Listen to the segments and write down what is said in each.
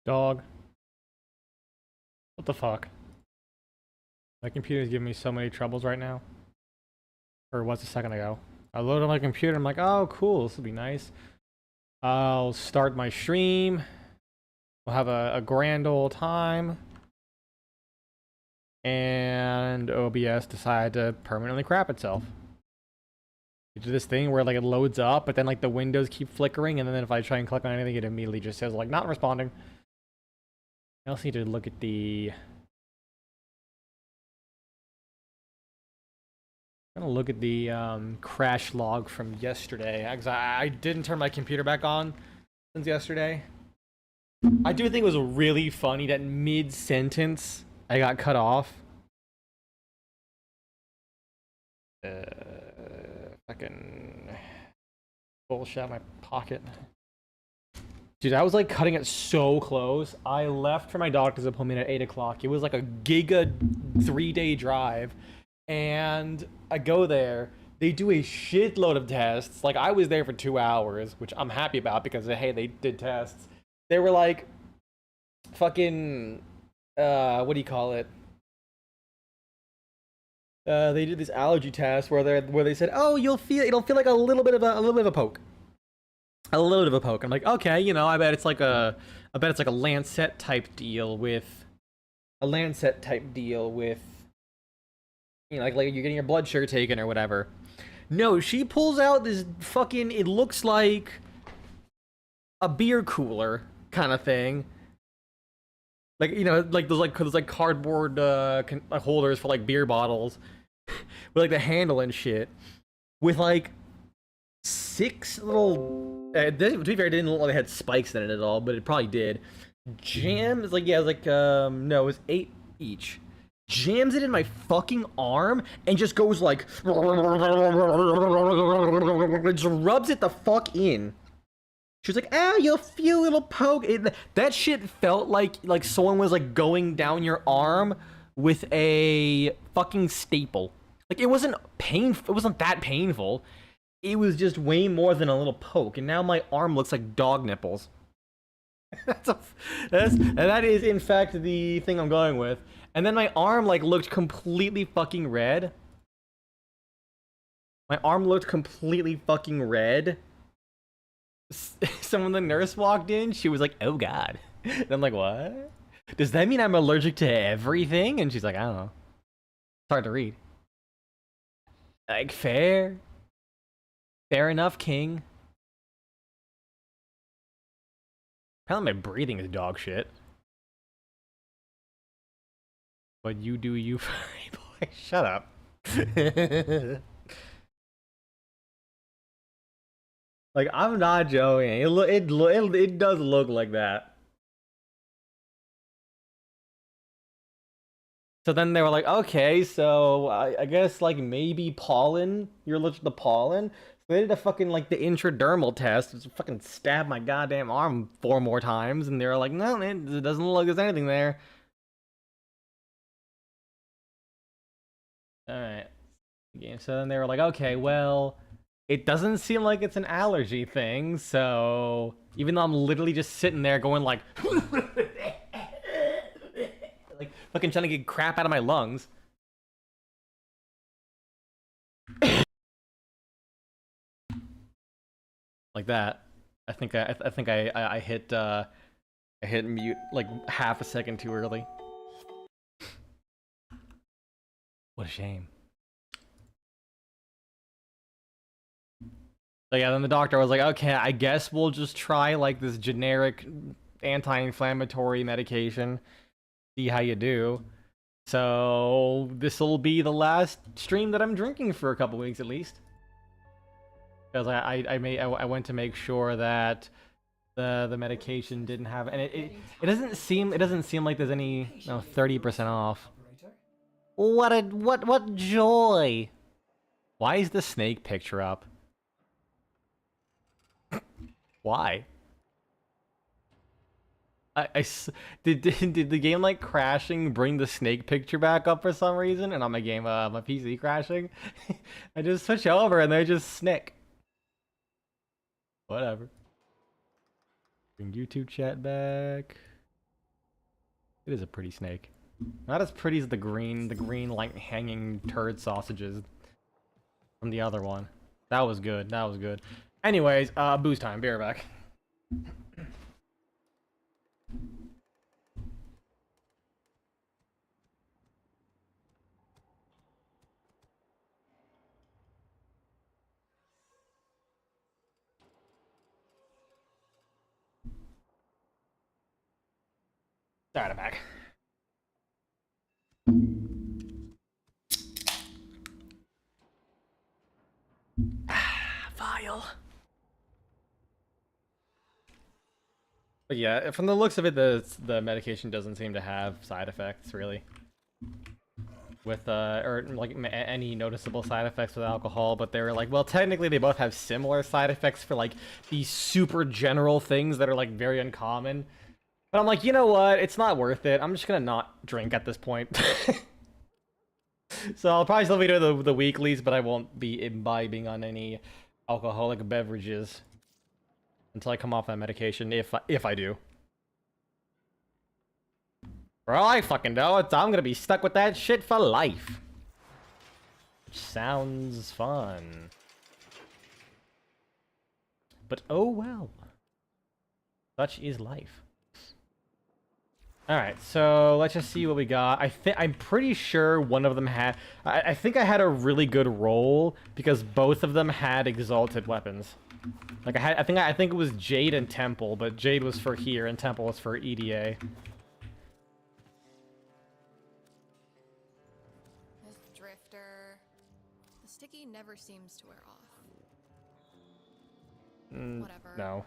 Dog. What the fuck? My computer's giving me so many troubles right now. Or was a second ago. I loaded my computer, I'm like, oh cool, this will be nice. I'll start my stream. We'll have a grand old time. And OBS decided to permanently crap itself. It did this thing where like it loads up, but then like the windows keep flickering, and then if I try and click on anything, it immediately just says like not responding. I also need to look at the... I'm gonna look at the crash log from yesterday, because I didn't turn my computer back on since yesterday. I do think it was really funny that mid-sentence I got cut off. Fucking bullshit out my pocket. Dude, I was like cutting it so close. I left for my doctor's appointment at 8 o'clock. It was like a giga 3-day drive. And I go there. They do a shitload of tests. Like, I was there for 2 hours, which I'm happy about because, hey, they did tests. They were like, fucking, what do you call it? They did this allergy test where they said, oh, it'll feel like a little bit of a poke. A little bit of a poke. I'm like, okay, you know, I bet it's like a Lancet type deal with, you know, like you're getting your blood sugar taken or whatever. No, she pulls out this fucking, it looks like a beer cooler kind of thing. Like, you know, like those cardboard holders for like beer bottles with like the handle and shit. With like 6 little, to be fair, it didn't look like they had spikes in it at all, but it probably did. Jams, like, yeah, it was like, no, it was 8 each. Jams it in my fucking arm and just goes like, just rubs it the fuck in. She was like, "Ah, you'll feel a little poke." That shit felt like someone was like going down your arm with a fucking staple. Like, it wasn't painful. It wasn't that painful. It was just way more than a little poke, and now my arm looks like dog nipples. That is in fact the thing I'm going with. And then my arm like looked completely fucking red. My arm looked completely fucking red. Someone, the nurse walked in, she was like, oh god. And I'm like, what? Does that mean I'm allergic to everything? And she's like, I don't know. It's hard to read. Like, fair enough, king. Apparently my breathing is dog shit. But you do you, furry boy. Shut up. Like, I'm not joking. It does look like that. So then they were like, okay, so I guess like maybe pollen. You're allergic to pollen. So they did a fucking like the intradermal test. Just fucking stabbed my goddamn arm 4 more times, and they were like, no, it doesn't look like there's anything there. All right. Yeah, so then they were like, okay, well, it doesn't seem like it's an allergy thing, so even though I'm literally just sitting there going like, like fucking trying to get crap out of my lungs. Like that. I think I hit mute like half a second too early. What a shame. So yeah, then the doctor was like, okay, I guess we'll just try like this generic anti-inflammatory medication. See how you do. So this'll be the last stream that I'm drinking for a couple weeks at least. Because I went to make sure that the medication didn't have, and it doesn't seem like there's any 30% off. What joy! Why is the snake picture up? Why? Did the game like crashing bring the snake picture back up for some reason, and not my game my PC crashing? I just switch over and they're just snake. Whatever. Bring YouTube chat back. It is a pretty snake. Not as pretty as the green like hanging turd sausages from the other one. That was good. That was good. Anyways, booze time. Be right back. Alright, I'm back. Vile. But yeah, from the looks of it, the medication doesn't seem to have side effects really. With or like any noticeable side effects with alcohol, but they were like, well, technically they both have similar side effects for like these super general things that are like very uncommon. But I'm like, you know what? It's not worth it. I'm just gonna not drink at this point. So I'll probably still be doing the weeklies, but I won't be imbibing on any alcoholic beverages until I come off that medication, if I do. For all I fucking know, I'm gonna be stuck with that shit for life. Which sounds fun. But oh well. Such is life. Alright, so let's just see what we got. I'm pretty sure one of them had... I think I had a really good roll because both of them had exalted weapons. Like I think it was Jade and Temple, but Jade was for here and Temple was for EDA. This drifter. The sticky never seems to wear off. Whatever. No.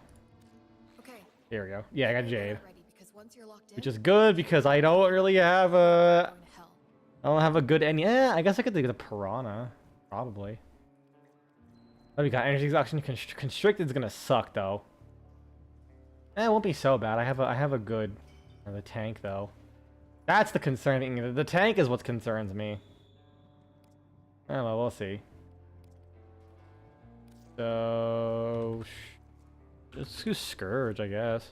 Okay. Here we go. Yeah, I got Jade. Ready, because once you're locked in, Which is good because I don't really have a... I don't have a good any... I guess I could do the Piranha. Probably. What do we got? Energy exhaustion constricted is gonna suck though. It won't be so bad. I have a good... the tank though. That's the concerning thing. The tank is what concerns me. Oh well, we'll see. So... let's do Scourge, I guess.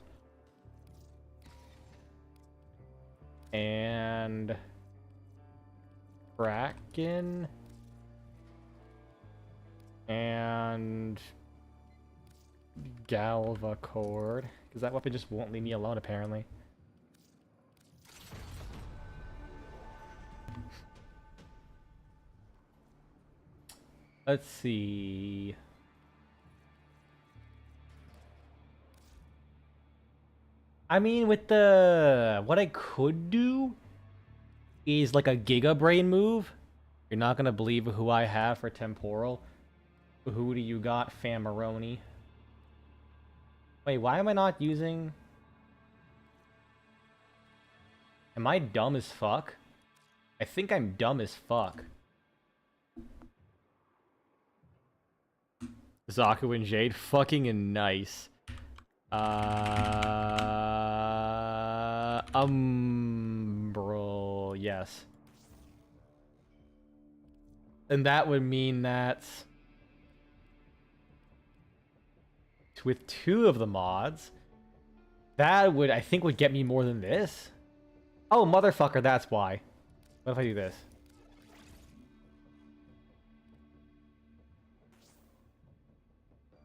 And... Kraken... And... Galva Cord. Because that weapon just won't leave me alone, apparently. Let's see... I mean, with the... what I could do is like a Giga Brain move. You're not gonna believe who I have for Temporal. Who do you got, Famaroni? Wait, why am I not using... Am I dumb as fuck? I think I'm dumb as fuck. Zaku and Jade, fucking nice. Umbral, yes. And that would mean that... with two of the mods, that would, I think, would get me more than this. Oh, motherfucker, that's why. What if I do this?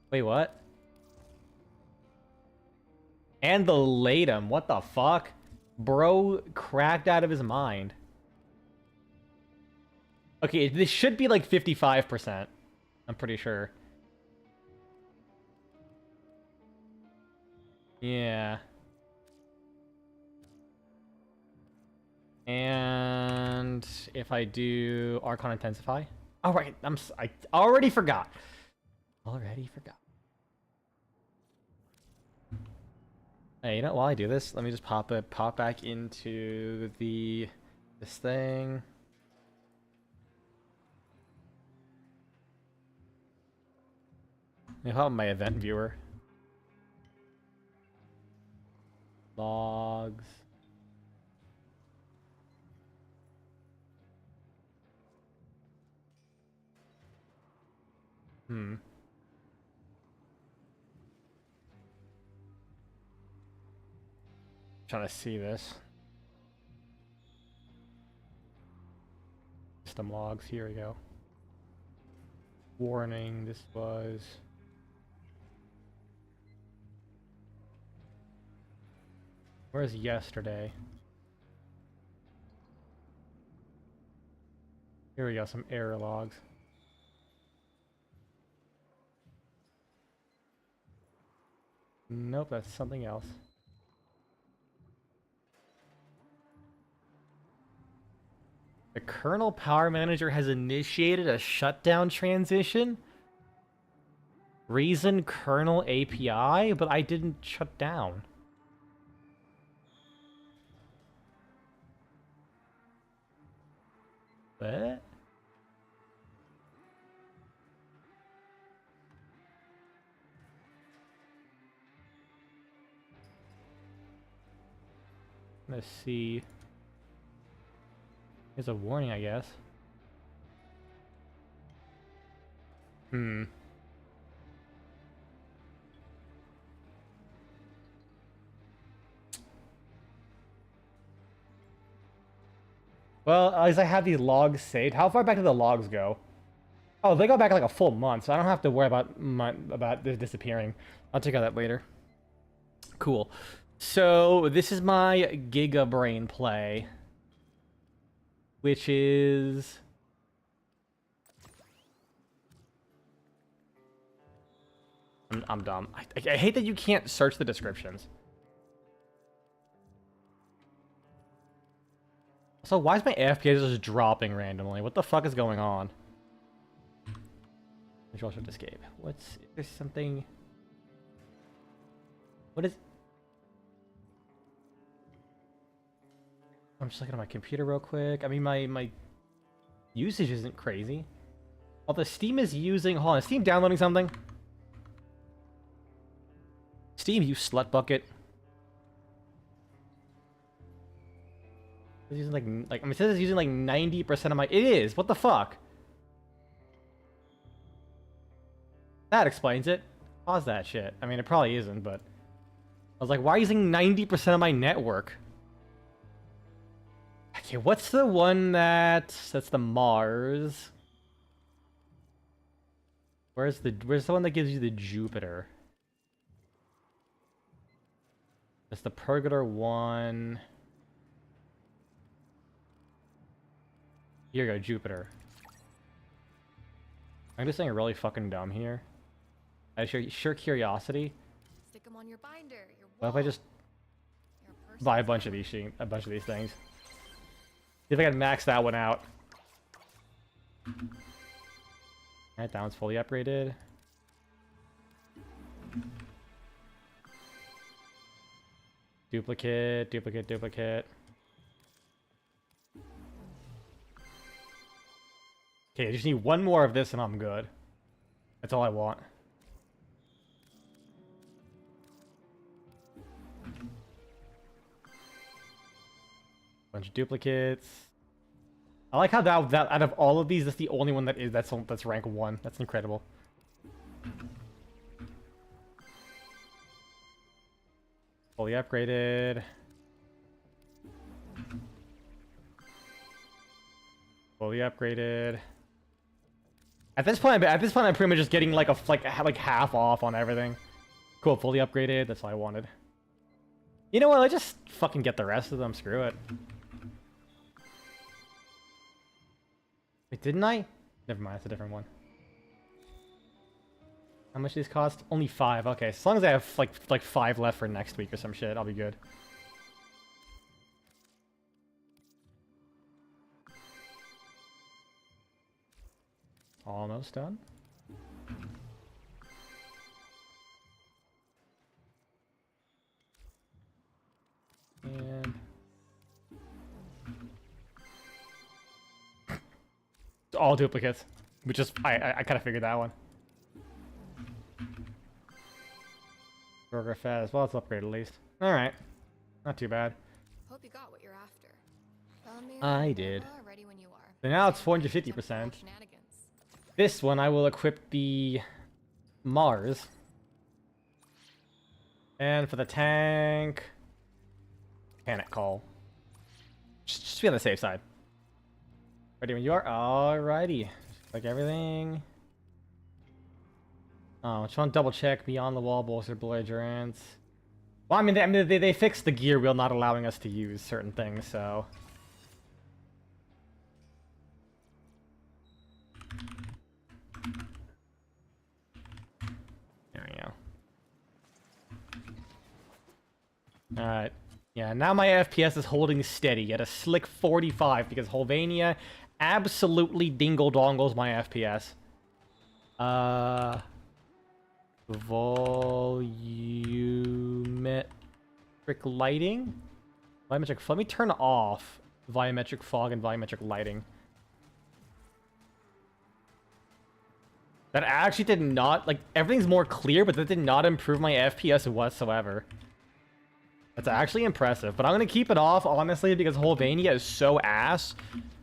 Wait, what? And the Latum, what the fuck? Bro cracked out of his mind. Okay, this should be like 55%. I'm pretty sure. Yeah. And if I do Archon Intensify? Oh, right. I already forgot. Already forgot. Hey, you know, while I do this, let me just pop back into this thing. Let me pop my event viewer. Logs. Trying to see this. system logs. Here we go. Warning, this was... Where's yesterday? Here we go, some error logs. Nope, that's something else. The kernel power manager has initiated a shutdown transition. Reason kernel API, but I didn't shut down. What? Let's see. Here's a warning, I guess. Well, at least I have these logs saved. How far back do the logs go? Oh, they go back like a full month, so I don't have to worry about this disappearing. I'll check out that later. Cool. So this is my Giga Brain play, which is I'm dumb. I hate that you can't search the descriptions. So why is my FPS just dropping randomly? What the fuck is going on? Control Shift Escape. What's... There's something... What is... I'm just looking at my computer real quick. I mean, my usage isn't crazy. Although Steam is using... Hold on, is Steam downloading something? Steam, you slut bucket. It's using like I mean, it says it's using like 90% of my... It is! What the fuck? That explains it. Pause that shit. I mean, it probably isn't, but... I was like, why are you using 90% of my network? Okay, what's the one that's the Mars? Where's the one that gives you the Jupiter? That's the Purgator one. Here you go, Jupiter. I'm just saying really fucking dumb here. I sheer curiosity. Stick them on your binder, your What if I just buy a bunch of these things? See if I can max that one out. Alright, that one's fully upgraded. Duplicate, duplicate, duplicate. Okay, I just need one more of this and I'm good. That's all I want. Bunch of duplicates. I like how that out of all of these, that's the only one that's rank 1. That's incredible. Fully upgraded. Fully upgraded. At this point, I'm pretty much just getting like half off on everything. Cool, fully upgraded. That's all I wanted. You know what? I just fucking get the rest of them. Screw it. Wait, didn't I? Never mind. It's a different one. How much these cost? Only 5. Okay, as long as I have like 5 left for next week or some shit, I'll be good. Almost done. And it's all duplicates, which is I kind of figured that one. Burger Fast. Well, it's upgraded at least. All right, not too bad. Hope you got what you're after. I did. Ready when you are. So now it's 450%. This one, I will equip the Mars. And for the tank... Panic Call. Just be on the safe side. Ready when you are? Alrighty. Like everything. Oh, just want to double check beyond the wall bolster belligerents. Well, I mean, they fixed the gear wheel not allowing us to use certain things, so. There we go. Alright. Yeah, now my FPS is holding steady at a slick 45 because Holvania absolutely dingle-dongles my FPS. Volumetric lighting? Volumetric, let me turn off volumetric fog and volumetric lighting. That actually did not, like, everything's more clear, but that did not improve my FPS whatsoever. That's actually impressive, but I'm gonna keep it off, honestly, because Holvania is so ass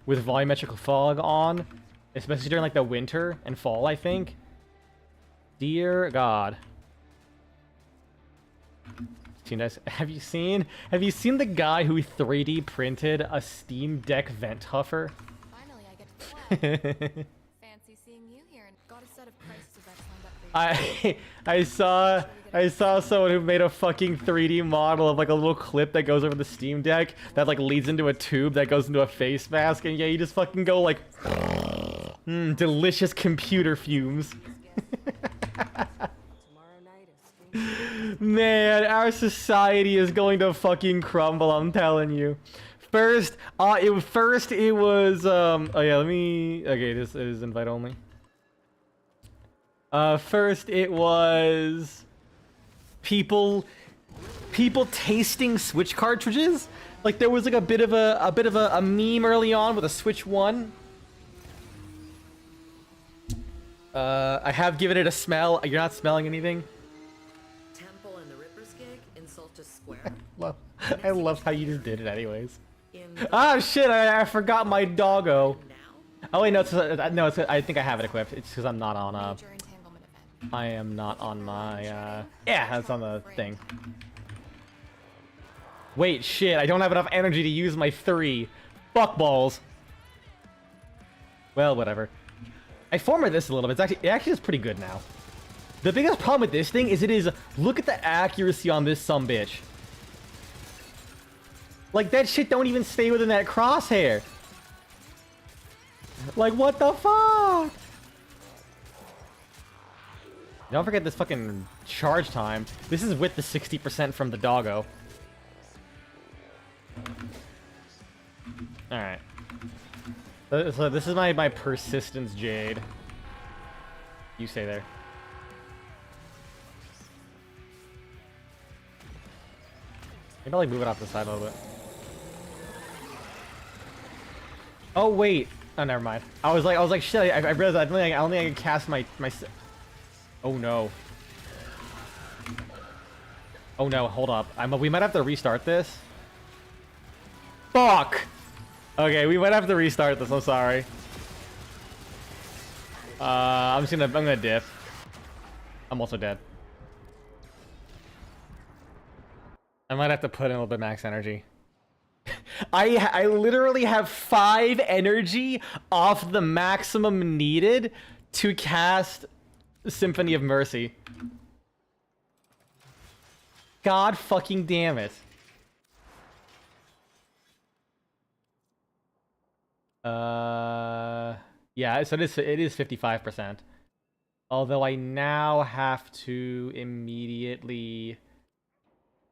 with volumetric fog on, especially during, like, the winter and fall, I think. Dear God. Have you seen the guy who 3D printed a Steam Deck vent huffer? Finally, I get to play. Fancy seeing you here and got a set of prices of excellent upgrades. I saw someone who made a fucking 3D model of like a little clip that goes over the Steam Deck that like leads into a tube that goes into a face mask, and yeah, you just fucking go like delicious computer fumes. Man, our society is going to fucking crumble, I'm telling you. First, it was oh yeah, okay, this is invite only. First it was people tasting Switch cartridges. Like there was like a bit of a meme early on with a Switch 1. I have given it a smell. You're not smelling anything. Temple and the Ripper's gig in Solstice Square. I love how you just did it anyways. Ah shit! I forgot my doggo. Oh wait, no, it's I think I have it equipped. It's because I'm not on Major entanglement event. I am not on my yeah, that's on the thing. Wait, shit! I don't have enough energy to use my 3. Fuck balls. Well, whatever. I formatted this a little bit. It actually is pretty good now. The biggest problem with this thing is look at the accuracy on this sumbitch. Like, that shit don't even stay within that crosshair. Like, what the fuck? Don't forget this fucking charge time. This is with the 60% from the doggo. Alright. So this is my persistence jade. You stay there. Maybe I'll like move it off the side a little bit. Oh wait. Oh, never mind. I was like shit. I realized I don't think I can cast my. Oh no. Oh no. Hold up. We might have to restart this. Fuck. Okay, we might have to restart this. I'm sorry. I'm gonna dip. I'm also dead. I might have to put in a little bit max energy. I literally have 5 energy off the maximum needed to cast Symphony of Mercy. God fucking damn it. Yeah, so it is 55%. Although I now have to immediately,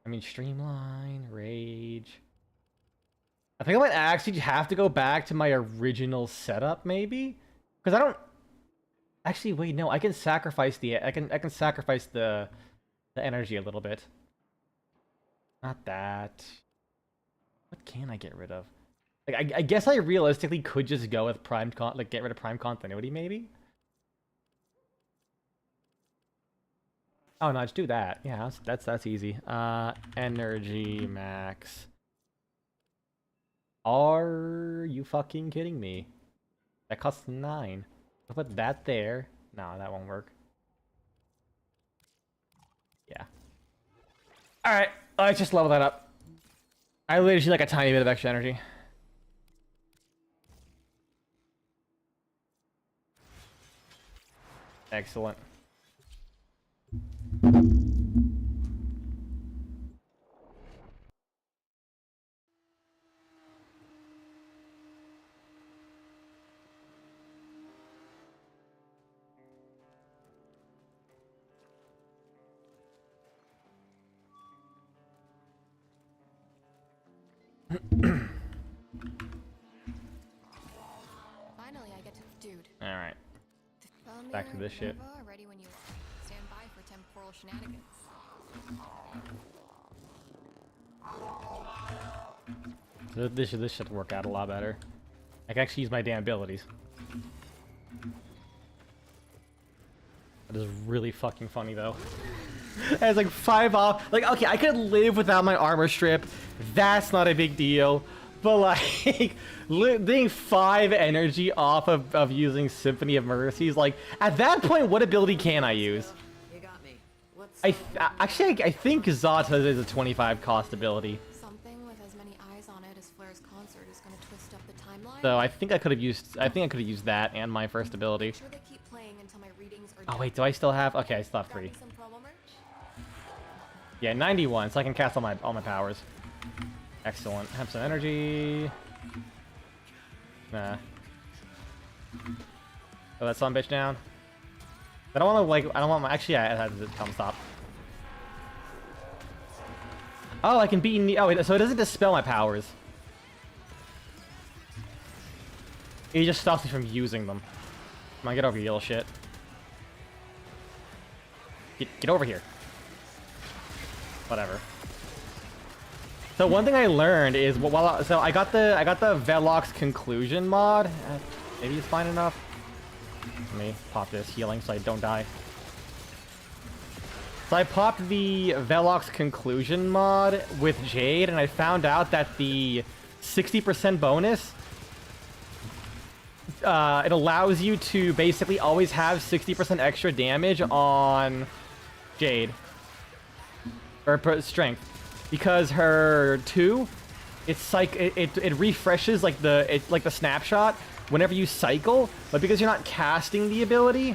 I mean, streamline, rage. I think I might actually have to go back to my original setup, maybe, because I don't. Actually, wait, no, I can sacrifice I can sacrifice the energy a little bit. Not that. What can I get rid of? Like, I guess I realistically could just go with get rid of prime continuity, maybe. Oh no, just do that. Yeah, that's easy. Energy max. Are you fucking kidding me? That costs 9. I'll put that there. No, that won't work. Yeah. Alright, let's just level that up. I literally like a tiny bit of extra energy. Excellent. Finally, I get to... Dude. Alright. Back to this shit. Ready when you are. Stand by for temporal shenanigans. So this should work out a lot better. I can actually use my damn abilities. That is really fucking funny though. It has like 5 off. Like, okay, I could live without my armor strip. That's not a big deal. But like, being 5 energy off of using Symphony of Mercies, like, at that point, what ability can I use? You got me. What's Actually, I think Zata is a 25 cost ability. Something with as many eyes on it as Flair's concert is gonna twist up the timeline. So I think I could have used that and my first ability. Make sure they keep playing until my readings are Oh done. wait, do I still have? Okay, I still have Grab 3. me some promo merch? Yeah, 91, so I can cast all my powers. Excellent. Have some energy. Nah. Oh, that son bitch down. I don't want to like. I don't want my. Actually, I had to come stop. Oh, I can beat. Oh, wait, so it doesn't dispel my powers. It just stops me from using them. Come on, get over here, you little shit. Get over here. Whatever. So one thing I learned is so I got the Velox conclusion mod. Maybe it's fine enough. Let me pop this healing so I don't die. So I popped the Velox conclusion mod with Jade, and I found out that the 60% bonus it allows you to basically always have 60% extra damage on Jade or strength. Because her 2, it's like it refreshes like the snapshot whenever you cycle, but because you're not casting the ability,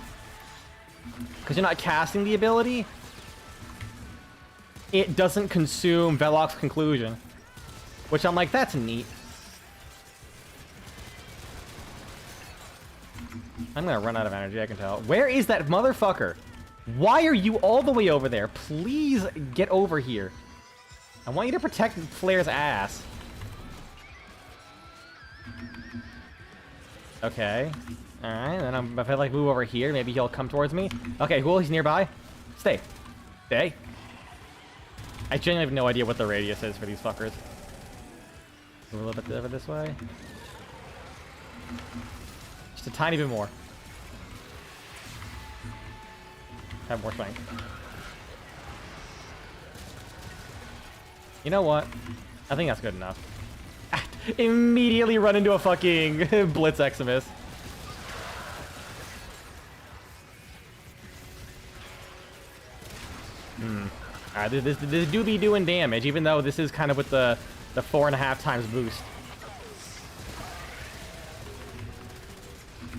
it doesn't consume Velox conclusion, which I'm like, that's neat. I'm gonna run out of energy, I can tell. Where is that motherfucker? Why are you all the way over there? Please get over here. I want you to protect Flair's ass. Okay. Alright, then if I like move over here, maybe he'll come towards me. Okay, cool, he's nearby. Stay. Stay. I genuinely have no idea what the radius is for these fuckers. Move a little bit over this way. Just a tiny bit more. Have more strength. You know what? I think that's good enough. Immediately run into a fucking Blitz Eximus. Alright, this do be doing damage, even though this is kind of with the 4.5 times boost.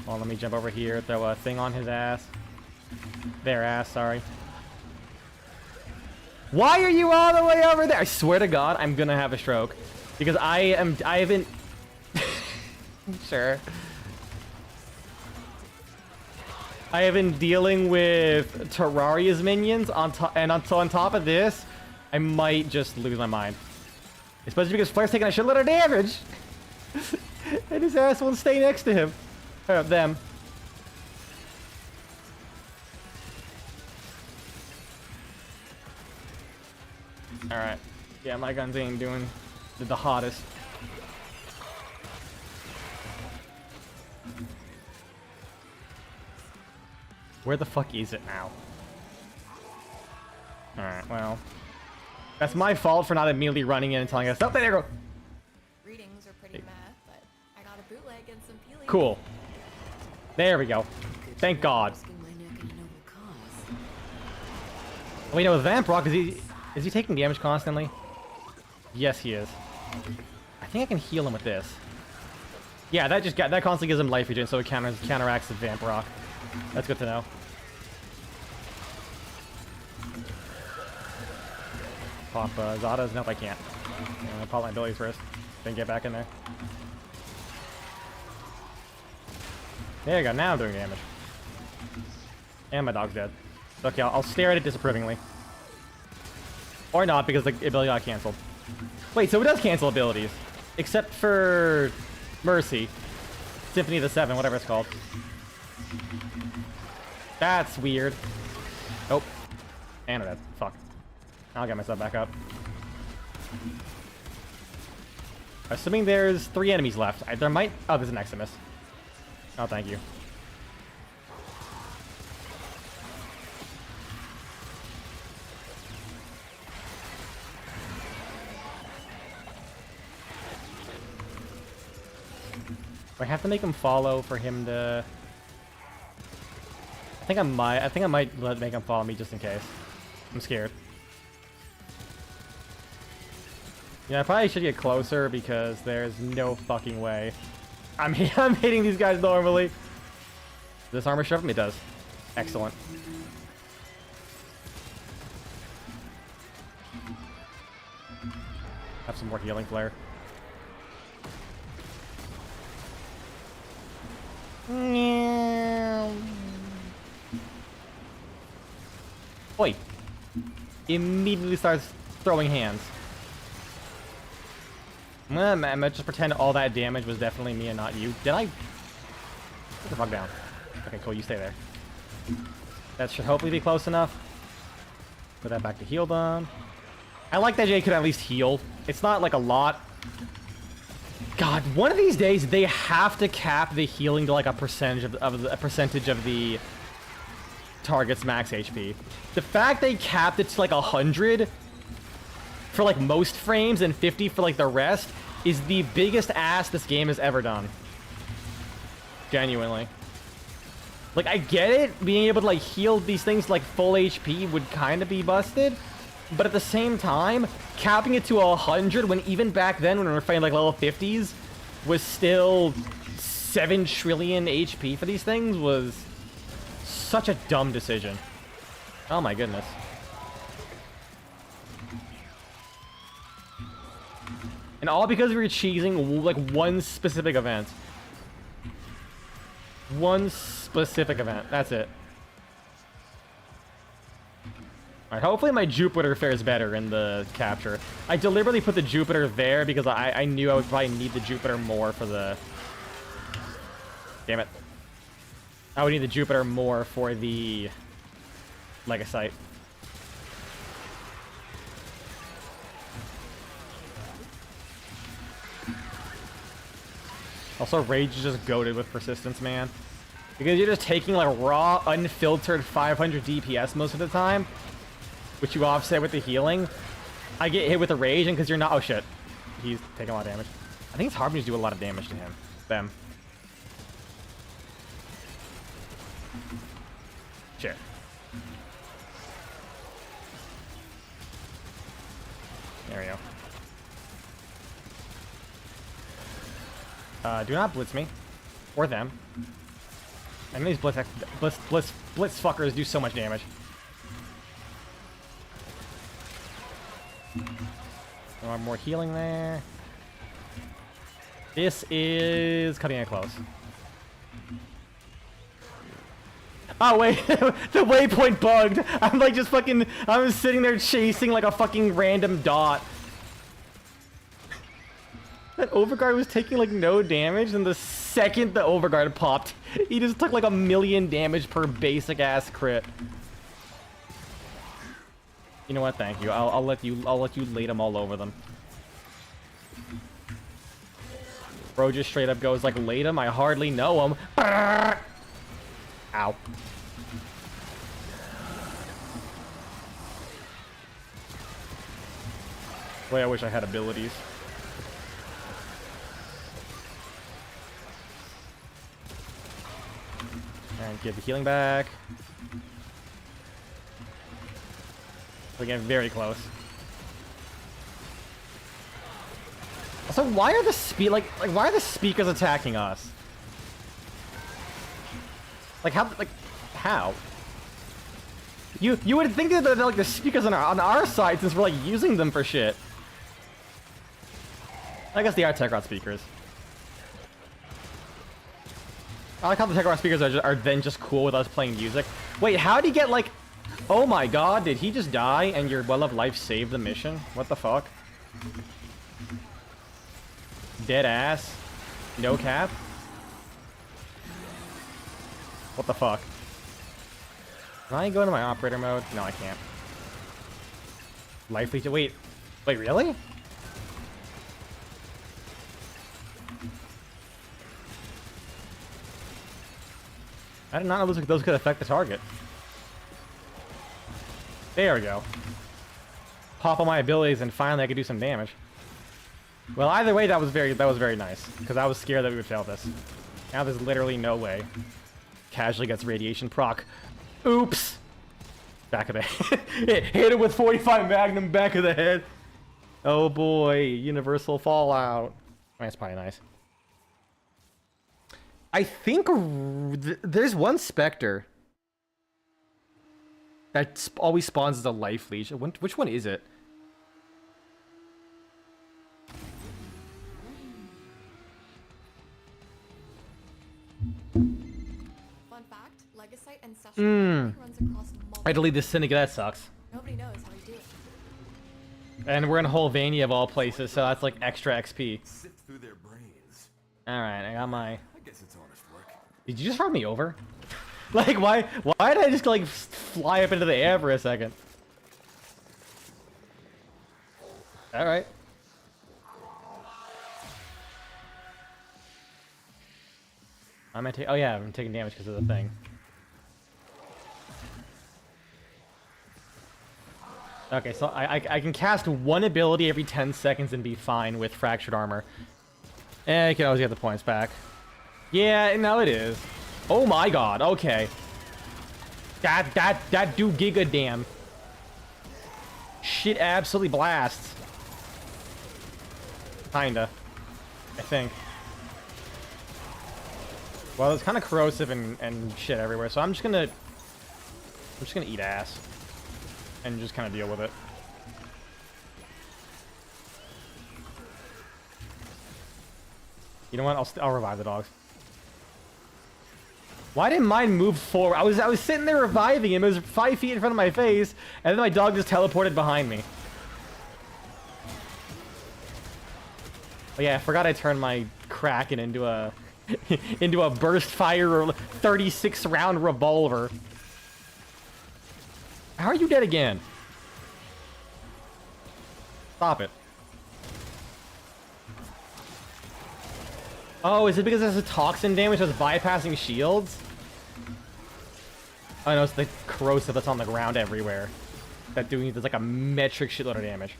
Well, let me jump over here, throw a thing on his ass. Their ass, sorry. Why are you all the way over there? I swear to God, I'm gonna have a stroke. Because I haven't... Sure. I have been dealing with Terraria's minions, on top of this, I might just lose my mind. Especially because Flair's taking a shitload of damage! And his ass won't stay next to him. Or them. Alright. Yeah, my guns ain't doing the hottest. Where the fuck is it now? Alright, well. That's my fault for not immediately running in and telling us, oh, there you go! Readings are pretty meh, but I got a bootleg and some peely. Cool. There we go. Thank God. Risking my neck in a noble cause. Wait, no, with Vamprock, is he taking damage constantly? Yes, he is. I think I can heal him with this. Yeah, that constantly gives him life regen, so it counteracts the Vamprock. That's good to know. Pop Zada's. Nope, I can't. Pop my abilities first. Then get back in there. There you go. Now I'm doing damage. And my dog's dead. Okay, I'll stare at it disapprovingly. Or not, because the ability got canceled. Wait, so it does cancel abilities. Except for Mercy. Symphony of the Seven, whatever it's called. That's weird. Oh. And I'm dead. Fuck. I'll get myself back up. Assuming there's 3 enemies left. There might... Oh, there's an Eximus. Oh, thank you. Do I have to make him follow for him to... I think I might make him follow me just in case. I'm scared. Yeah, I probably should get closer because there's no fucking way. I'm hitting these guys normally. Does this armor shove him? It does. Excellent. Have some more healing flare. Oi. Immediately starts throwing hands. I'm gonna just pretend all that damage was definitely me and not you. Did I? Put the fuck down. Okay, cool. You stay there. That should hopefully be close enough. Put that back to heal them. I like that Jay could at least heal. It's not like a lot. God, one of these days they have to cap the healing to like a percentage of the target's max HP. The fact they capped it to like 100 for like most frames and 50 for like the rest is the biggest ass this game has ever done. Genuinely. Like, I get it, being able to like heal these things like full HP would kind of be busted, but at the same time, capping it to 100 when even back then when we were fighting like level 50s was still 7 trillion HP for these things was such a dumb decision. Oh my goodness. And all because we were cheesing like one specific event. One specific event. That's it. Alright, hopefully my Jupiter fares better in the capture. I deliberately put the Jupiter there because I knew I would probably need the Jupiter more for the... Damn it. I would need the Jupiter more for the Legasite. Also, Rage is just goated with persistence, man. Because you're just taking like raw, unfiltered 500 DPS most of the time, which you offset with the healing. I get hit with a Rage, and because you're not... Oh, shit. He's taking a lot of damage. I think it's Harmonies do a lot of damage to him. Them. Shit. There we go. Do not blitz me. Or them. I know these blitz fuckers do so much damage. More healing there. This is cutting it close. Oh wait, the waypoint bugged. I'm like just fucking, I was sitting there chasing like a fucking random dot. That overguard was taking like no damage, and the second the overguard popped, he just took like 1,000,000 damage per basic ass crit. You know what? Thank you. I'll let you lay them all over them. Bro just straight up goes like, lay them? I hardly know him. Ow. Boy, I wish I had abilities. And get the healing back. We're getting very close. Also, why are the why are the speakers attacking us? Like how? You would think that they're like the speakers on our side since we're like using them for shit. I guess they are Tekrot speakers. I like how the Tekrot speakers are then just cool with us playing music. Wait, how did he get like... Oh my god, did he just die and your Well of Life saved the mission? What the fuck? Dead ass. No cap. What the fuck? Can I go into my operator mode? No, I can't. Life leech. Wait, really? I did not know those could affect the target. There we go. Pop all my abilities and finally I could do some damage. Well, either way, that was very nice because I was scared that we would fail this. Now there's literally no way. Casually gets radiation proc. Oops. Back of the head. Hit it with 45 Magnum back of the head. Oh boy, universal fallout. That's probably nice. I think there's one Spectre that always spawns as a life leech. Which one is it? Fun fact, Legasite and Session runs across multiple... I deleted the Syndicate, that sucks. Nobody knows how he did it. And we're in Holvania of all places, so that's like extra XP. Sift through their brains. Alright, I got my... I guess it's honest work. Did you just run me over? Like, why did I just, like, fly up into the air for a second? Alright. I'm gonna take... Oh, yeah, I'm taking damage because of the thing. Okay, so I can cast one ability every 10 seconds and be fine with Fractured Armor. And I can always get the points back. Yeah, no, it is. Oh my god, okay. That do giga damn. Shit absolutely blasts. Kinda. I think. Well, it's kind of corrosive and shit everywhere, so I'm just gonna eat ass. And just kind of deal with it. You know what? I'll revive the dogs. Why didn't mine move forward? I was sitting there reviving him. It was 5 feet in front of my face, and then my dog just teleported behind me. Oh yeah, I forgot I turned my Kraken into a into a burst fire 36 round revolver. How are you dead again? Stop it. Oh, is it because there's a toxin damage that's bypassing shields? Oh no, it's the corrosive that's on the ground everywhere. There's like a metric shitload of damage.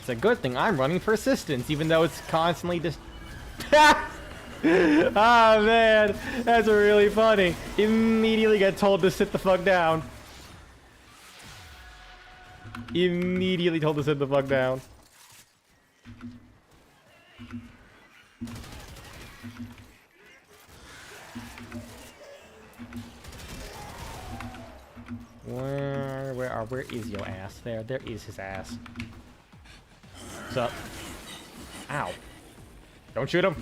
It's a good thing I'm running persistence, even though it's constantly just... Ah, man, that's really funny. Immediately get told to sit the fuck down. Immediately told to sit the fuck down. Where is your ass? There is his ass. What's up? Ow. Don't shoot him.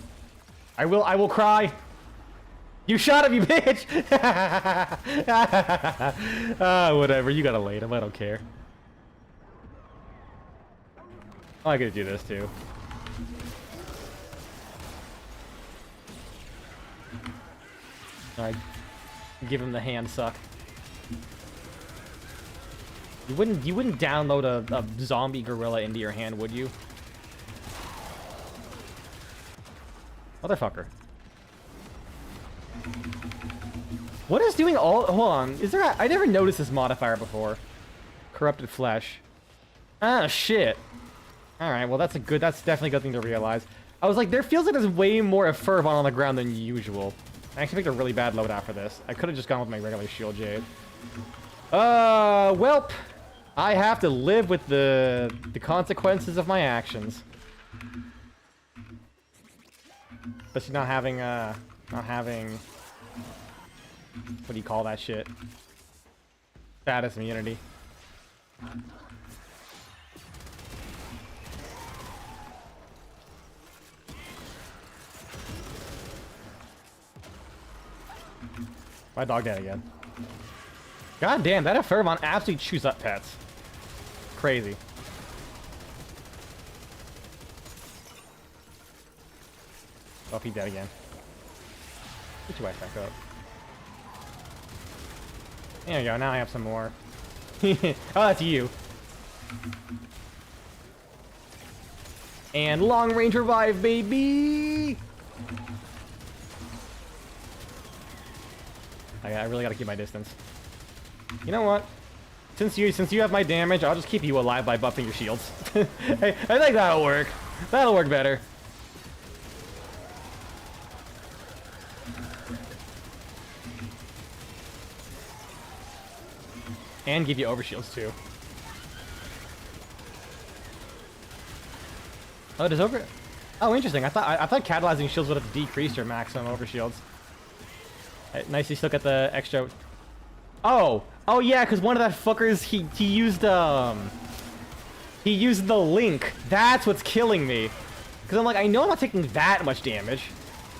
I will cry. You shot him, you bitch! Ah, whatever. You gotta lay him. I don't care. Oh, I gotta do this too. Alright. Give him the hand suck. You wouldn't download a zombie gorilla into your hand, would you? Motherfucker. What is doing all... Hold on. Is there... I never noticed this modifier before. Corrupted flesh. Ah, shit. Alright, well that's definitely a good thing to realize. I was like, there feels like there's way more of Fervon on the ground than usual. I actually picked a really bad loadout for this. I could have just gone with my regular shield jade. Welp. I have to live with the consequences of my actions. Especially not having, what do you call that shit? Status immunity. My dog dead again. God damn, that Pheromon absolutely chews up pets. Crazy. Oh, he dead again. Get your wife back up. There you go, now I have some more. Oh, that's you. And long range revive, baby! I really gotta keep my distance. You know what? Since you have my damage, I'll just keep you alive by buffing your shields. I think that'll work. That'll work better. And give you overshields too. Oh, does over? Oh, interesting. I thought catalyzing shields would have decreased your maximum overshields. Nice, you still get the extra. Oh yeah, because one of that fuckers he used the link. That's what's killing me. Because I'm like, I know I'm not taking that much damage,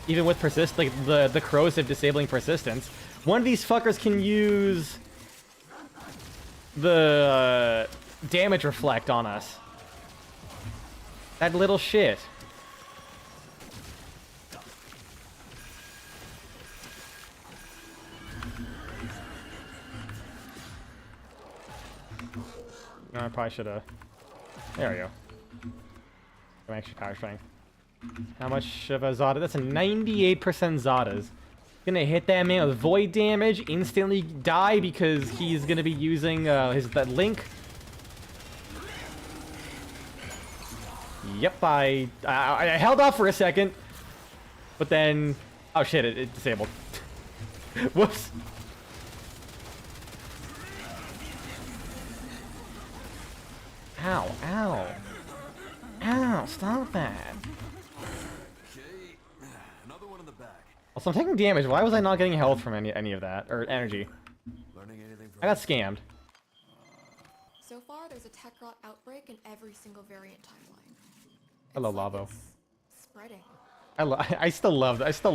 even with persist like the corrosive disabling persistence. One of these fuckers can use the damage reflect on us. That little shit. No, I probably should have. There we go. I'm actually power strength. How much of a Zada? That's a 98% Zada's. Gonna hit that man with void damage, instantly die because he's gonna be using that link. Yep, I held off for a second, but then oh shit, it disabled. Whoops. Ow, ow. Ow, stop that. Okay, another one in the back. Also, I'm taking damage. Why was I not getting health from any of that? Or energy? Learning anything from I got scammed. So far, there's a tech rot outbreak in every single variant timeline. Hello, It's like Lavo. it's spreading. I still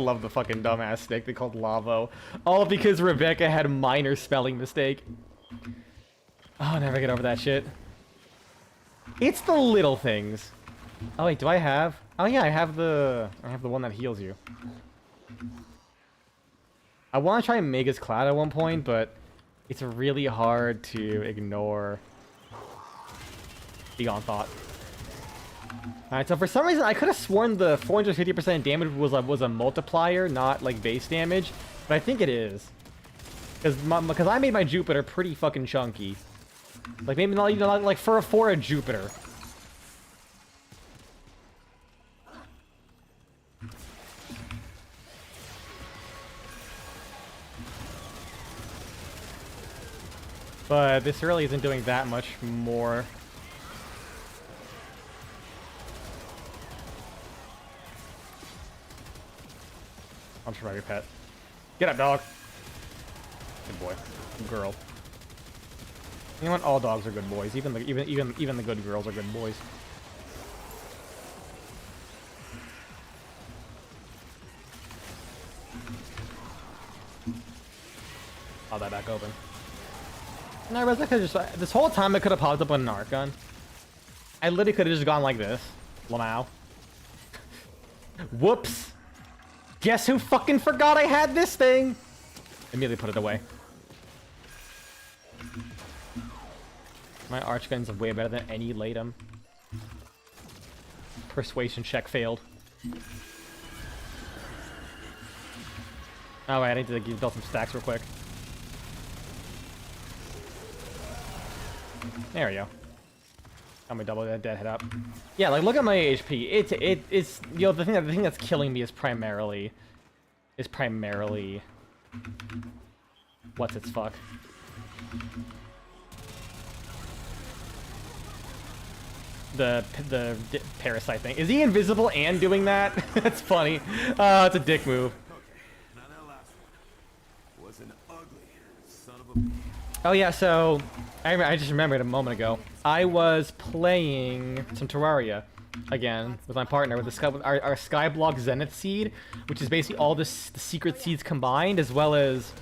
love the fucking dumbass snake they called Lavo. All because Rebecca had a minor spelling mistake. Oh, I'll never get over that shit. It's the little things. Oh wait, do I have? Oh yeah, I have the one that heals you. I want to try Mega's Cloud at one point, but it's really hard to ignore Beyond Thought. Alright, so for some reason I could have sworn the 450% damage was a multiplier, not like base damage, but I think it is. Because I made my Jupiter pretty fucking chunky. Like maybe not, you know, like for a Jupiter. But this really isn't doing that much more. I'm sure about your pet. Get up, dog. Good boy. Good girl. You know what? All dogs are good boys. Even the good girls are good boys. I'll that back open. No, I could just this whole time I could have popped up with an arc gun. I literally could have just gone like this. Lamau. Whoops. Guess who fucking forgot I had this thing? Immediately put it away. My arch gun's way better than any Latum. Persuasion check failed. Oh wait, I need to build some stacks real quick. There we go. Got my double dead head up. Yeah, like look at my HP. It's you know the thing that's killing me is primarily what's its fuck. The parasite thing. Is he invisible and doing that? That's funny. It's a dick move. Okay, now that last one was an ugly son of a. Oh yeah, so I just remembered a moment ago. I was playing some Terraria again with my partner with our Skyblock Zenith seed, which is basically all the secret seeds combined, as well as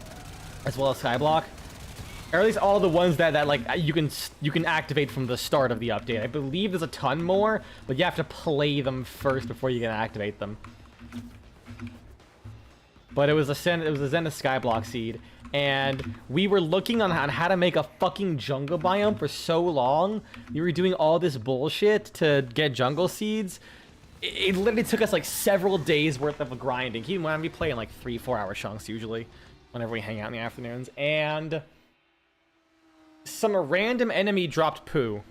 Skyblock, or at least all the ones that like you can activate from the start of the update. I believe there's a ton more, but you have to play them first before you can activate them. But it was a Zenith Skyblock seed, and we were looking on how to make a fucking jungle biome for so long. We were doing all this bullshit to get jungle seeds. It literally took us like several days worth of grinding. Keep in mind, we play in like 3-4 hour chunks usually, whenever we hang out in the afternoons. And some random enemy dropped poo,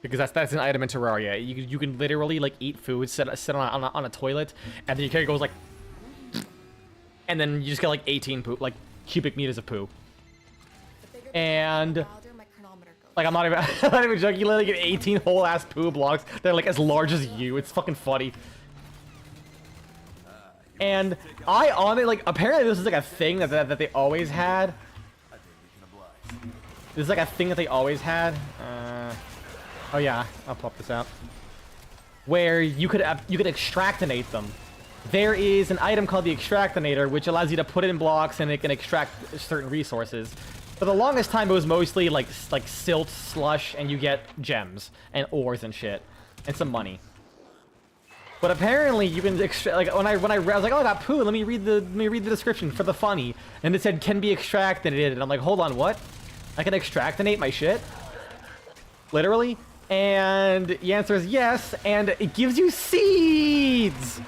because that's an item in Terraria. You can literally like eat food, sit on a toilet, and then your character goes like, and then you just get like 18 poop, like cubic meters of poo. And like I'm not even joking. You literally get 18 whole ass poo blocks. They're like as large as you. It's fucking funny. And I on it, like, apparently this is like a thing that they always had. This is like a thing that they always had. Oh yeah, I'll pop this out. Where you could extractinate them. There is an item called the Extractinator, which allows you to put in blocks and it can extract certain resources. For the longest time, it was mostly like silt, slush, and you get gems and ores and shit, and some money. But apparently, you can extract. Like when I was like, oh, I got poo. Let me read the description for the funny, and it said can be extracted, and I'm like, hold on, what? I can extractinate my shit? Literally? And the answer is yes, and it gives you seeds!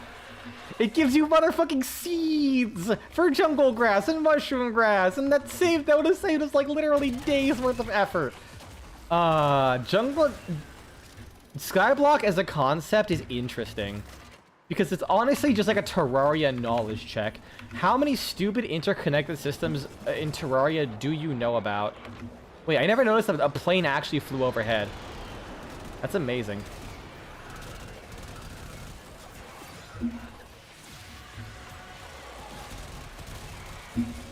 It gives you motherfucking seeds for jungle grass and mushroom grass, and that would have saved us like literally days worth of effort. Skyblock as a concept is interesting, because it's honestly just like a Terraria knowledge check. How many stupid interconnected systems in Terraria do you know about? Wait, I never noticed that a plane actually flew overhead. That's amazing.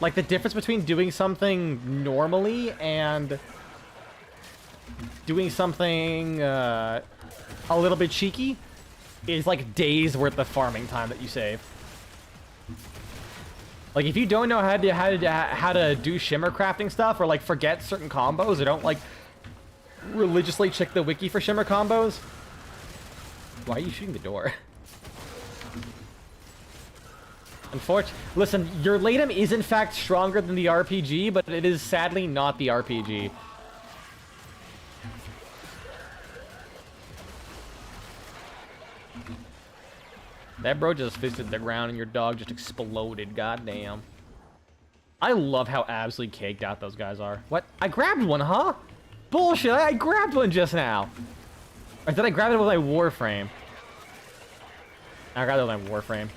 Like, the difference between doing something normally and doing something a little bit cheeky is like days worth of farming time that you save. Like, if you don't know how to do shimmer crafting stuff, or like forget certain combos, or don't like religiously check the wiki for shimmer combos. Why are you shooting the door? Unfortunately, listen, your Latum is in fact stronger than the RPG, but it is sadly not the RPG. That bro just visited the ground and your dog just exploded, goddamn. I love how absolutely caked out those guys are. What? I grabbed one, huh? Bullshit, I grabbed one just now. Or did I grab it with my Warframe? I grabbed it with my Warframe.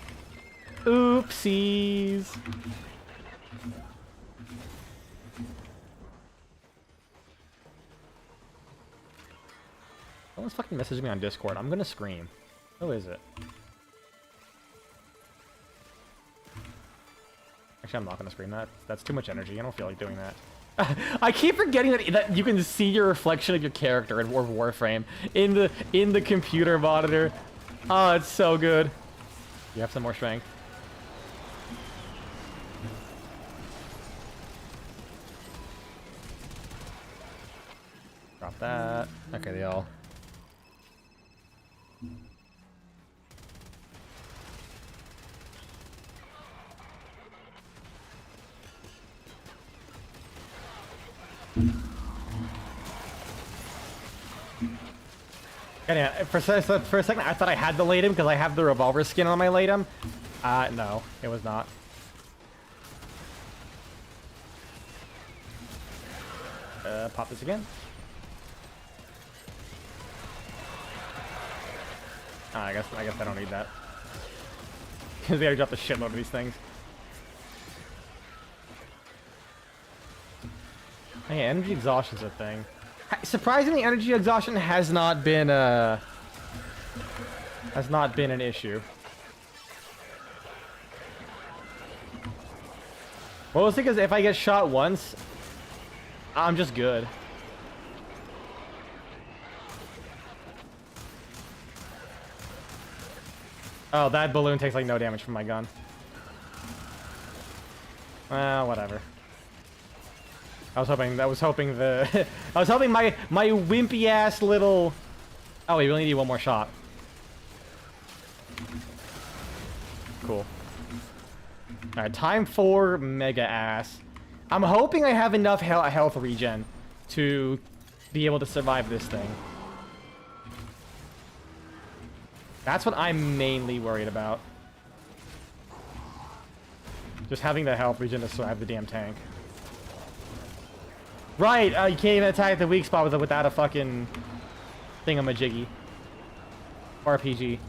Oopsies. Someone's fucking messaging me on Discord. I'm gonna scream. Who is it? Actually, I'm not gonna scream that. That's too much energy. I don't feel like doing that. I keep forgetting that you can see your reflection of your character in Warframe in the computer monitor. Oh, it's so good. You have some more strength. Drop that. Okay, they all. Yeah, for a second, I thought I had the Latum because I have the revolver skin on my Latum. No, it was not. Pop this again. I guess I don't need that. Because they already dropped a shitload of these things. Hey, energy exhaustion's a thing. Surprisingly, energy exhaustion has not been an issue. Mostly because if I get shot once, I'm just good. Oh, that balloon takes like no damage from my gun. Well, whatever. I was hoping the I was hoping my wimpy ass little. Oh, we really need one more shot. Cool. All right, time for mega ass. I'm hoping I have enough health regen to be able to survive this thing. That's what I'm mainly worried about. Just having the health regen to survive the damn tank. Right, you can't even attack the weak spot without a fucking thingamajiggy. RPG.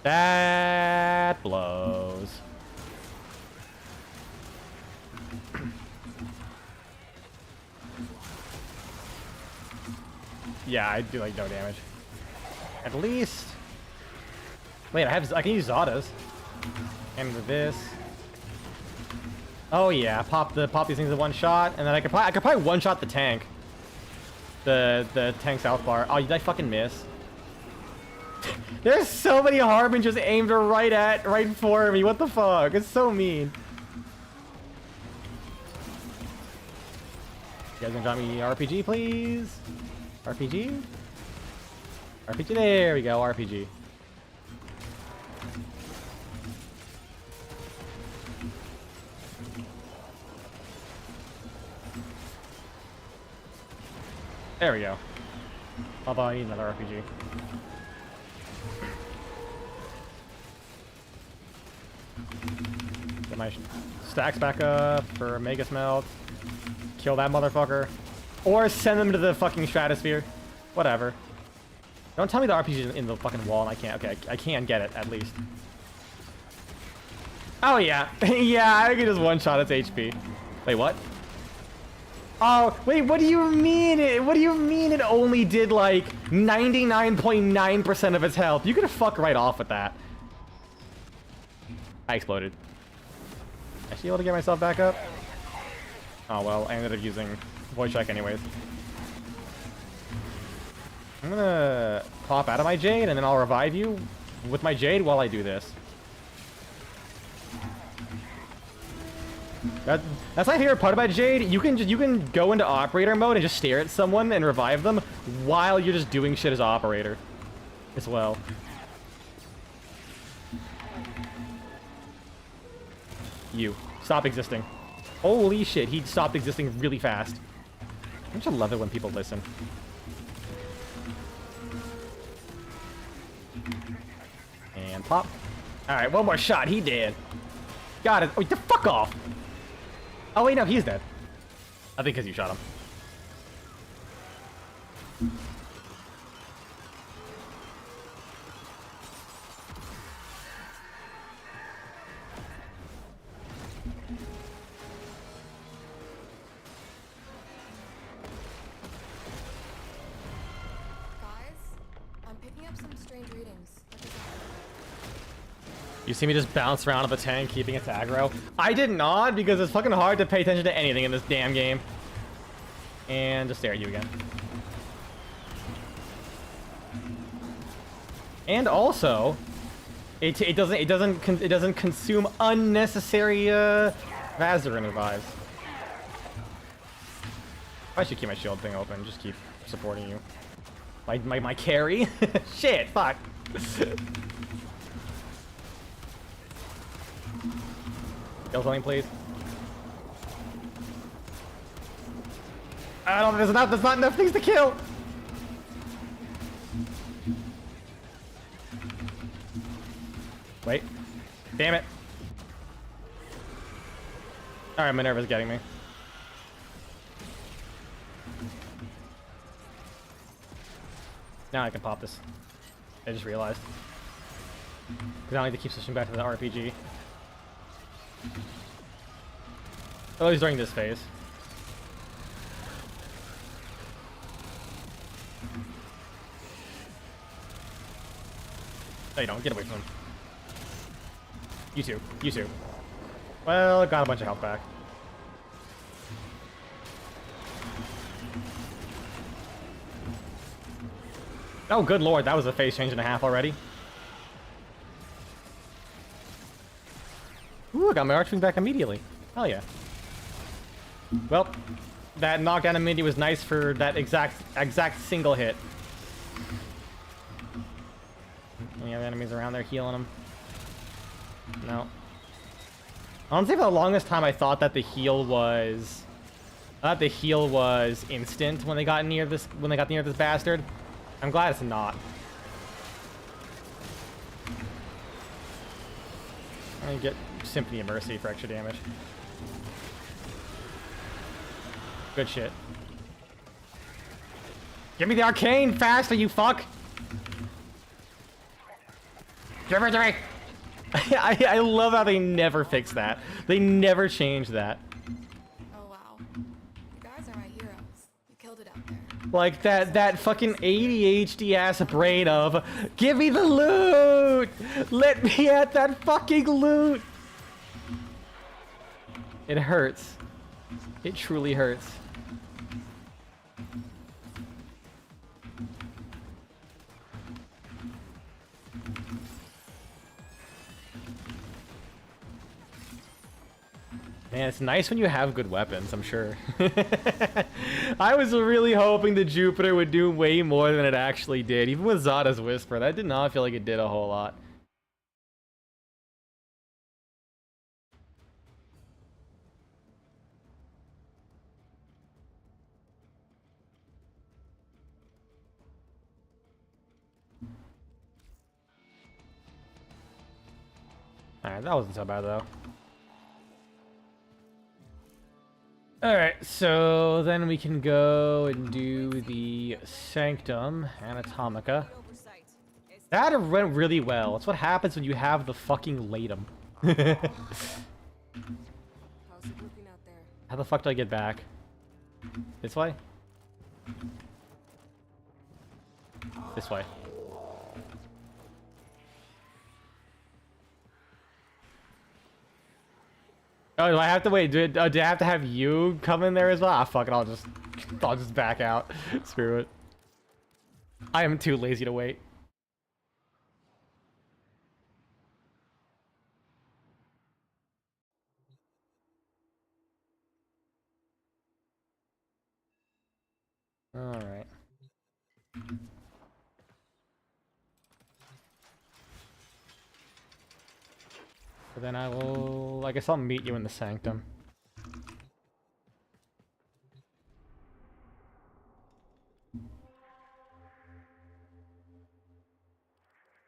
That blows. Yeah, I do like no damage. At least. Wait, I can use Zadas. And with this. Oh yeah, pop these things in one shot, and then I could probably one shot the tank. The tank south bar. Oh, did I fucking miss? There's so many harbingers aimed right for me. What the fuck? It's so mean. You guys gonna drop me RPG, please? RPG? RPG, there we go, RPG. There we go. Although I need another RPG. Get my stacks back up for Mega Smelt. Kill that motherfucker. Or send them to the fucking stratosphere. Whatever. Don't tell me the RPG is in the fucking wall and I can't. Okay, I can get it at least. Oh yeah. Yeah, I can just one-shot its HP. Wait, what? Oh, wait, what do you mean? What do you mean it only did like 99.9% of its health? You could fuck right off with that. I exploded. Actually able to get myself back up? Oh well, I ended up using voice check anyways. I'm gonna pop out of my Jade and then I'll revive you with my Jade while I do this. That's my favorite part about Jade. You can go into operator mode and just stare at someone and revive them while you're just doing shit as operator as well. You stop existing. Holy shit, he stopped existing really fast. Don't you love it when people listen? And pop. All right, one more shot. He dead. Got it. Oh, the fuck off. Oh wait, no, he's dead. I think because you shot him. You see me just bounce around on the tank, keeping its aggro? I did not, because it's fucking hard to pay attention to anything in this damn game. And just stare at you again. And also, it doesn't consume unnecessary Vazarin revives. I should keep my shield thing open. Just keep supporting you. My carry. Shit. Fuck. Kill something, please. I don't. There's not enough things to kill. Wait. Damn it. All right, Minerva's getting me. Now I can pop this. I just realized. Because I don't need to keep switching back to the RPG. At least during this phase. No, you don't. Get away from him. You too. You too. Well, got a bunch of health back. Oh, good lord, that was a phase change and a half already. Ooh, I got my Archwing back immediately. Hell yeah. Well, that knockdown immunity was nice for that exact single hit. Any other enemies around there healing them? No. Honestly, for the longest time, I thought that the heal was... instant when they got near this bastard. I'm glad it's not. I get Symphony of Mercy for extra damage. Good shit. Give me the arcane faster, you fuck! Give it to me! I love how they never fix that. They never change that. Oh wow. You guys are my heroes. You killed it out there. Like that fucking ADHD ass brain of, give me the loot! Let me at that fucking loot! It hurts. It truly hurts. Man, it's nice when you have good weapons, I'm sure. I was really hoping the Jupiter would do way more than it actually did. Even with Zada's Whisper, that did not feel like it did a whole lot. Alright, that wasn't so bad though. Alright, so then we can go and do the Sanctum Anatomica. That went really well. It's what happens when you have the fucking Latum. How's it looking out there? How the fuck do I get back? This way? This way. Oh, do I have to wait? Do I have to have you come in there as well? Ah, fuck it. I'll just back out. Screw it. I am too lazy to wait. All right. So then I guess I'll meet you in the Sanctum.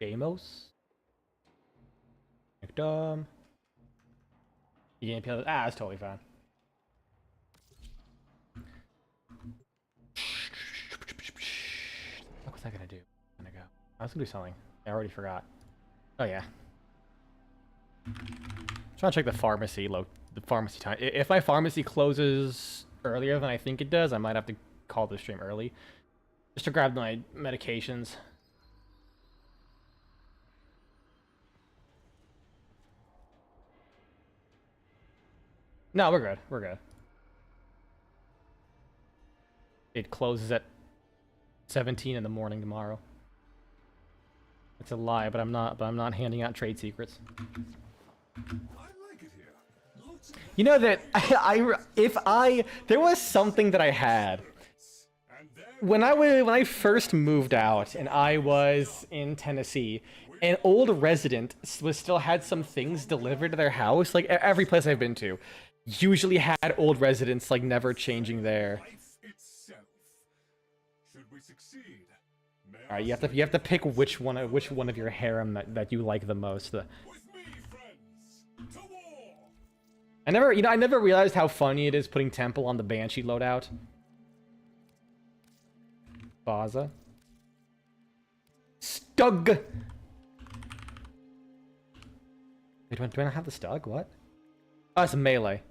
Gamos? Sanctum. You can't peel. Ah, that's totally fine. What was I gonna do? I was gonna do something. I already forgot. Oh yeah. Trying to check the pharmacy time. If my pharmacy closes earlier than I think it does, I might have to call the stream early just to grab my medications. No, we're good. We're good. It closes at 17 in the morning tomorrow. It's a lie, but I'm not handing out trade secrets. You know that there was something that I had when I first moved out and I was in Tennessee. An old resident still had some things delivered to their house. Like every place I've been to, usually had old residents like never changing their. All right, you have to pick which one of your harem that you like the most. I never realized how funny it is putting Temple on the Banshee loadout. Baza. Stug! Wait, do I not have the Stug? What? Oh, it's a melee.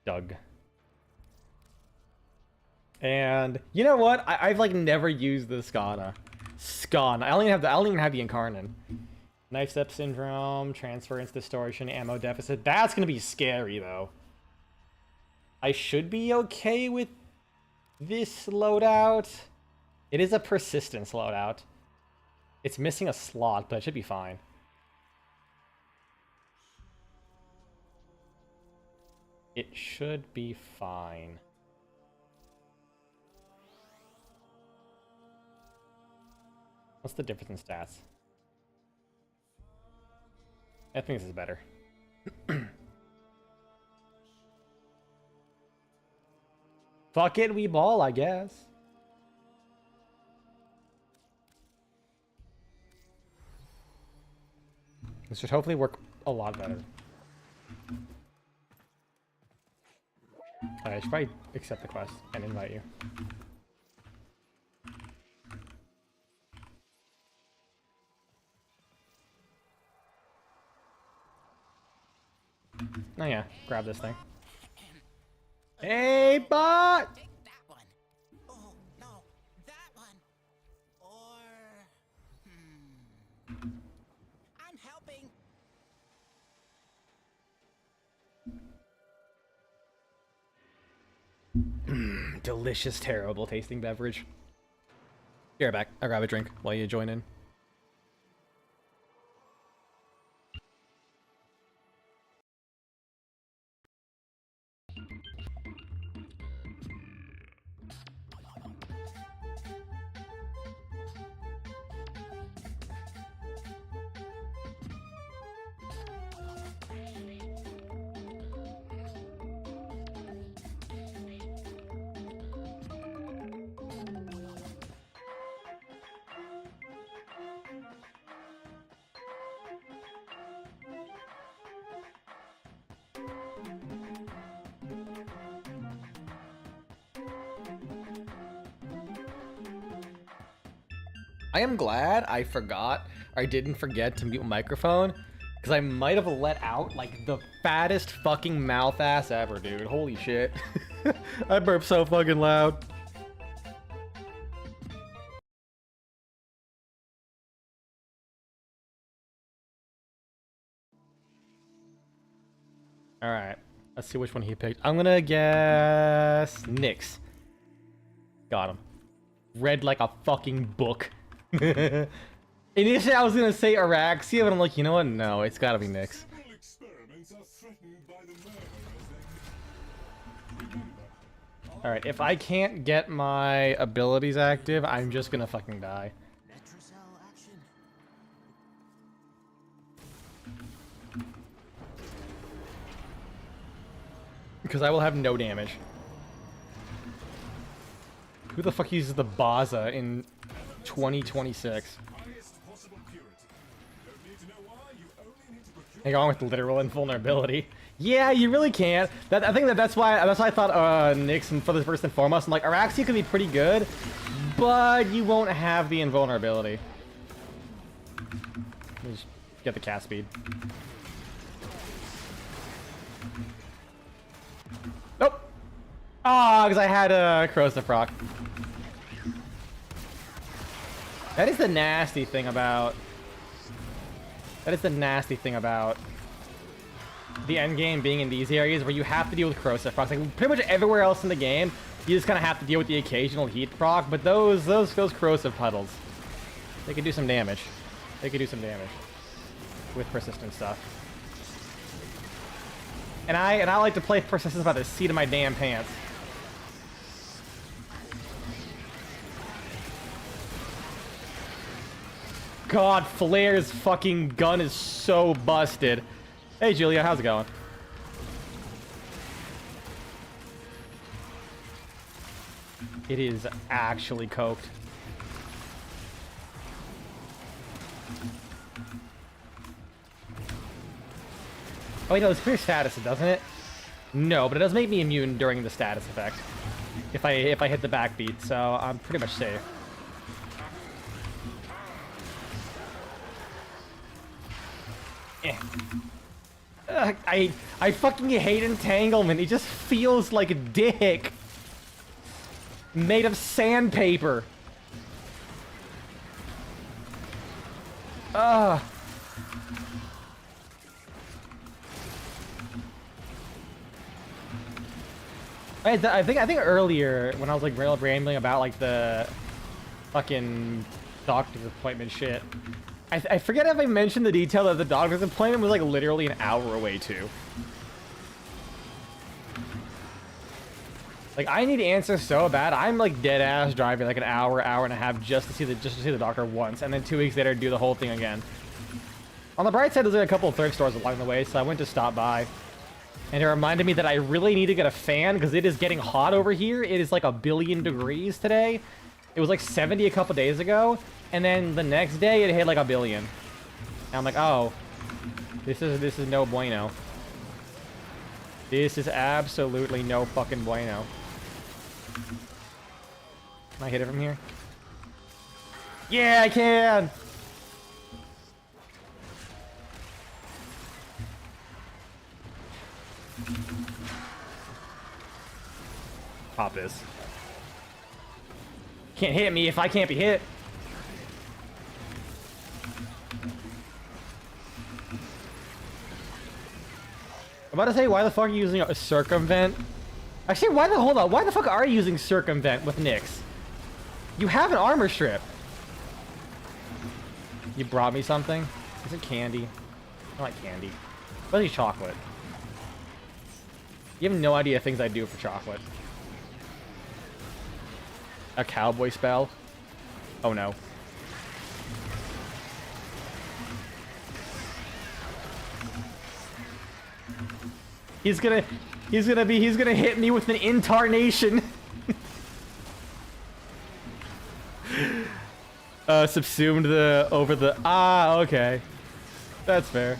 Stug. And you know what? I've like never used the Skana. I don't even have the Incarnate. Knife Step Syndrome, Transference Distortion, Ammo Deficit. That's gonna be scary though. I should be okay with this loadout. It is a persistence loadout. It's missing a slot, but it should be fine. It should be fine. What's the difference in stats? I think this is better. Fuck it, we ball, I guess. This should hopefully work a lot better. I should probably accept the quest and invite you. Oh yeah, grab this thing. Hey, bot! Take that one. Oh, no, that one. Or... I'm helping. Delicious, terrible tasting beverage. Be right back. I'll grab a drink while you join in. I am glad I forgot, or I didn't forget to mute my microphone, because I might have let out, like, the fattest fucking mouth ass ever, dude. Holy shit. I burp so fucking loud. Alright, let's see which one he picked. I'm gonna guess Nyx. Got him. Read like a fucking book. Initially, I was gonna say Araxia, but I'm like, you know what? No, it's gotta be Nyx. Alright, if I can't get my abilities active, I'm just gonna fucking die. Because I will have no damage. Who the fuck uses the Baza in 2026? Hang on with literal invulnerability. Yeah, you really can't. I think that's why I thought Nyx for the first and foremost. I'm like, Araxia could be pretty good, but you won't have the invulnerability. Just get the cast speed. Nope. Ah, because I had a corrosive proc. That is the nasty thing about. That is the nasty thing about the end game being in these areas where you have to deal with corrosive procs. Like pretty much everywhere else in the game, you just kind of have to deal with the occasional heat proc. But those corrosive puddles, they can do some damage. They can do some damage with persistent stuff. And I like to play persistence by the seat of my damn pants. God, Flair's fucking gun is so busted. Hey, Julia, how's it going? It is actually coked. Oh, wait, no, it's clear status, doesn't it? No, but it does make me immune during the status effect. If I hit the backbeat, so I'm pretty much safe. I fucking hate entanglement. It just feels like a dick made of sandpaper. I think earlier when I was like rambling about like the fucking doctor's appointment shit, I forget if I mentioned the detail that the doctor's appointment was like literally an hour away too. Like I need answers so bad. I'm like dead ass driving like an hour and a half just to see the doctor once, and then 2 weeks later do the whole thing again. On the bright side, there's like a couple of thrift stores along the way, so I went to stop by. And it reminded me that I really need to get a fan because it is getting hot over here. It is like 1 billion degrees today. It was like 70 a couple days ago, and then the next day it hit like 1 billion. And I'm like, oh, this is no bueno. This is absolutely no fucking bueno. Can I hit it from here? Yeah, I can! Pop this. Can't hit me if I can't be hit. I'm about to say, why the fuck are you using a circumvent? Actually, hold on, why the fuck are you using circumvent with Nyx? You have an armor strip. You brought me something? Is it candy? I like candy. Especially chocolate. You have no idea things I do for chocolate. A cowboy spell? Oh no. He's gonna hit me with an intarnation. Subsumed over the okay. That's fair.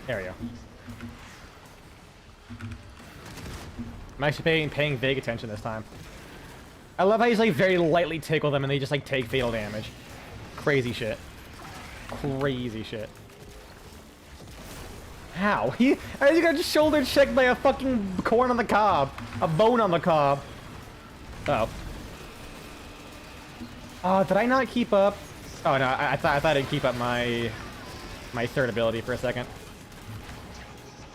There we go. I'm actually paying vague attention this time. I love how you just like very lightly tickle them and they just like take fatal damage. Crazy shit. Crazy shit. How? I just got shoulder checked by a fucking corn on the cob. A bone on the cob. Uh oh. Did I not keep up? Oh no, I thought I'd keep up my third ability for a second.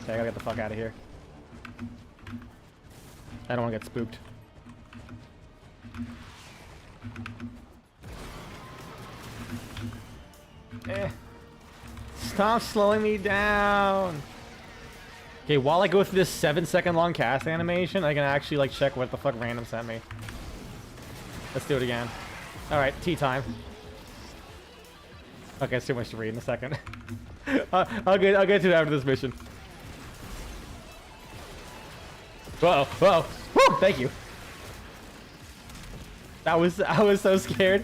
Okay, I gotta get the fuck out of here. I don't want to get spooked. Stop slowing me down. Okay, while I go through this 7-second long cast animation, I can actually like check what the fuck random sent me. Let's do it again. All right, tea time. Okay, it's too much to read in a second. I'll get to it after this mission. Whoa, whoa, woo, thank you. I was so scared.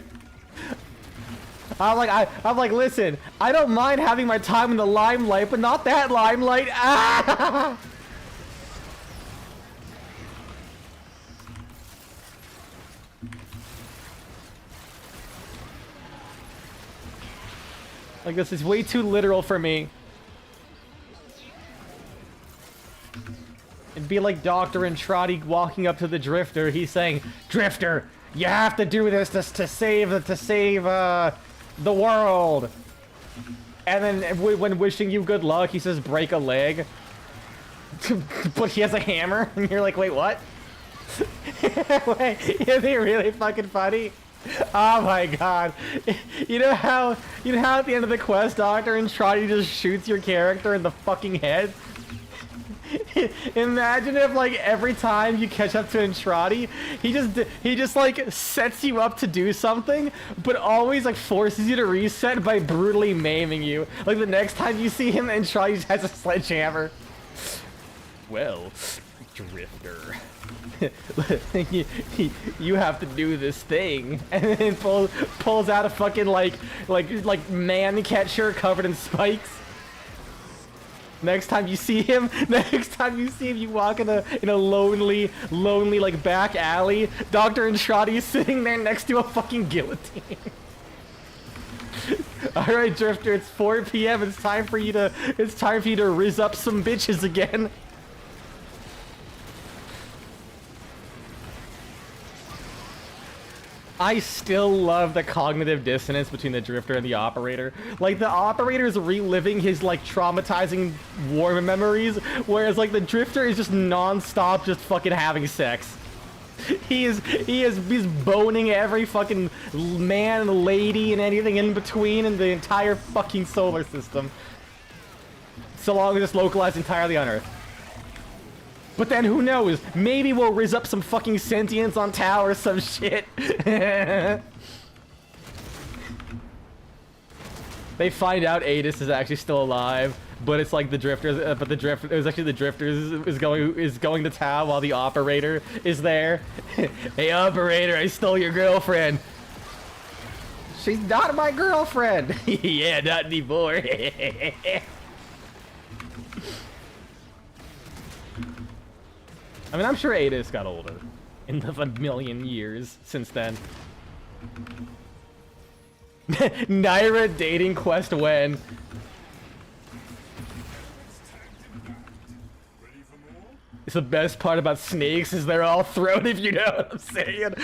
I'm like, listen, I don't mind having my time in the limelight, but not that limelight. Ah! Like, this is way too literal for me. It'd be like Dr. Entrati walking up to the Drifter. He's saying, "Drifter, you have to do this to save the world." And then when wishing you good luck, he says, "Break a leg." But he has a hammer, and you're like, "Wait, what?" Wait, is he really fucking funny? Oh my god. You know how at the end of the quest, Dr. Entrati just shoots your character in the fucking head? Imagine if like every time you catch up to Entrati, he just like sets you up to do something, but always like forces you to reset by brutally maiming you. Like the next time you see him, Entrati just has a sledgehammer. Well, Drifter, you have to do this thing, and then pulls out a fucking like man catcher covered in spikes. Next time you see him, you walk in a lonely like back alley. Dr. Entrati is sitting there next to a fucking guillotine. All right, Drifter, it's 4 p.m. It's time for you to rizz up some bitches again. I still love the cognitive dissonance between the drifter and the operator. Like, the operator is reliving his, like, traumatizing war memories, whereas, like, the drifter is just non-stop just fucking having sex. He's boning every fucking man, lady, and anything in between in the entire fucking solar system. So long as it's localized entirely on Earth. But then who knows? Maybe we'll riz up some fucking sentience on Tau or some shit. They find out Adis is actually still alive, but it's like the drifters. But the drift, it was actually the drifters is going to Tau while the operator is there. Hey operator, I stole your girlfriend. She's not my girlfriend. Yeah, not anymore. I mean, I'm sure Adis got older in the million years since then. Naira dating quest when? It's the best part about snakes is they're all thrown, if you know what I'm saying.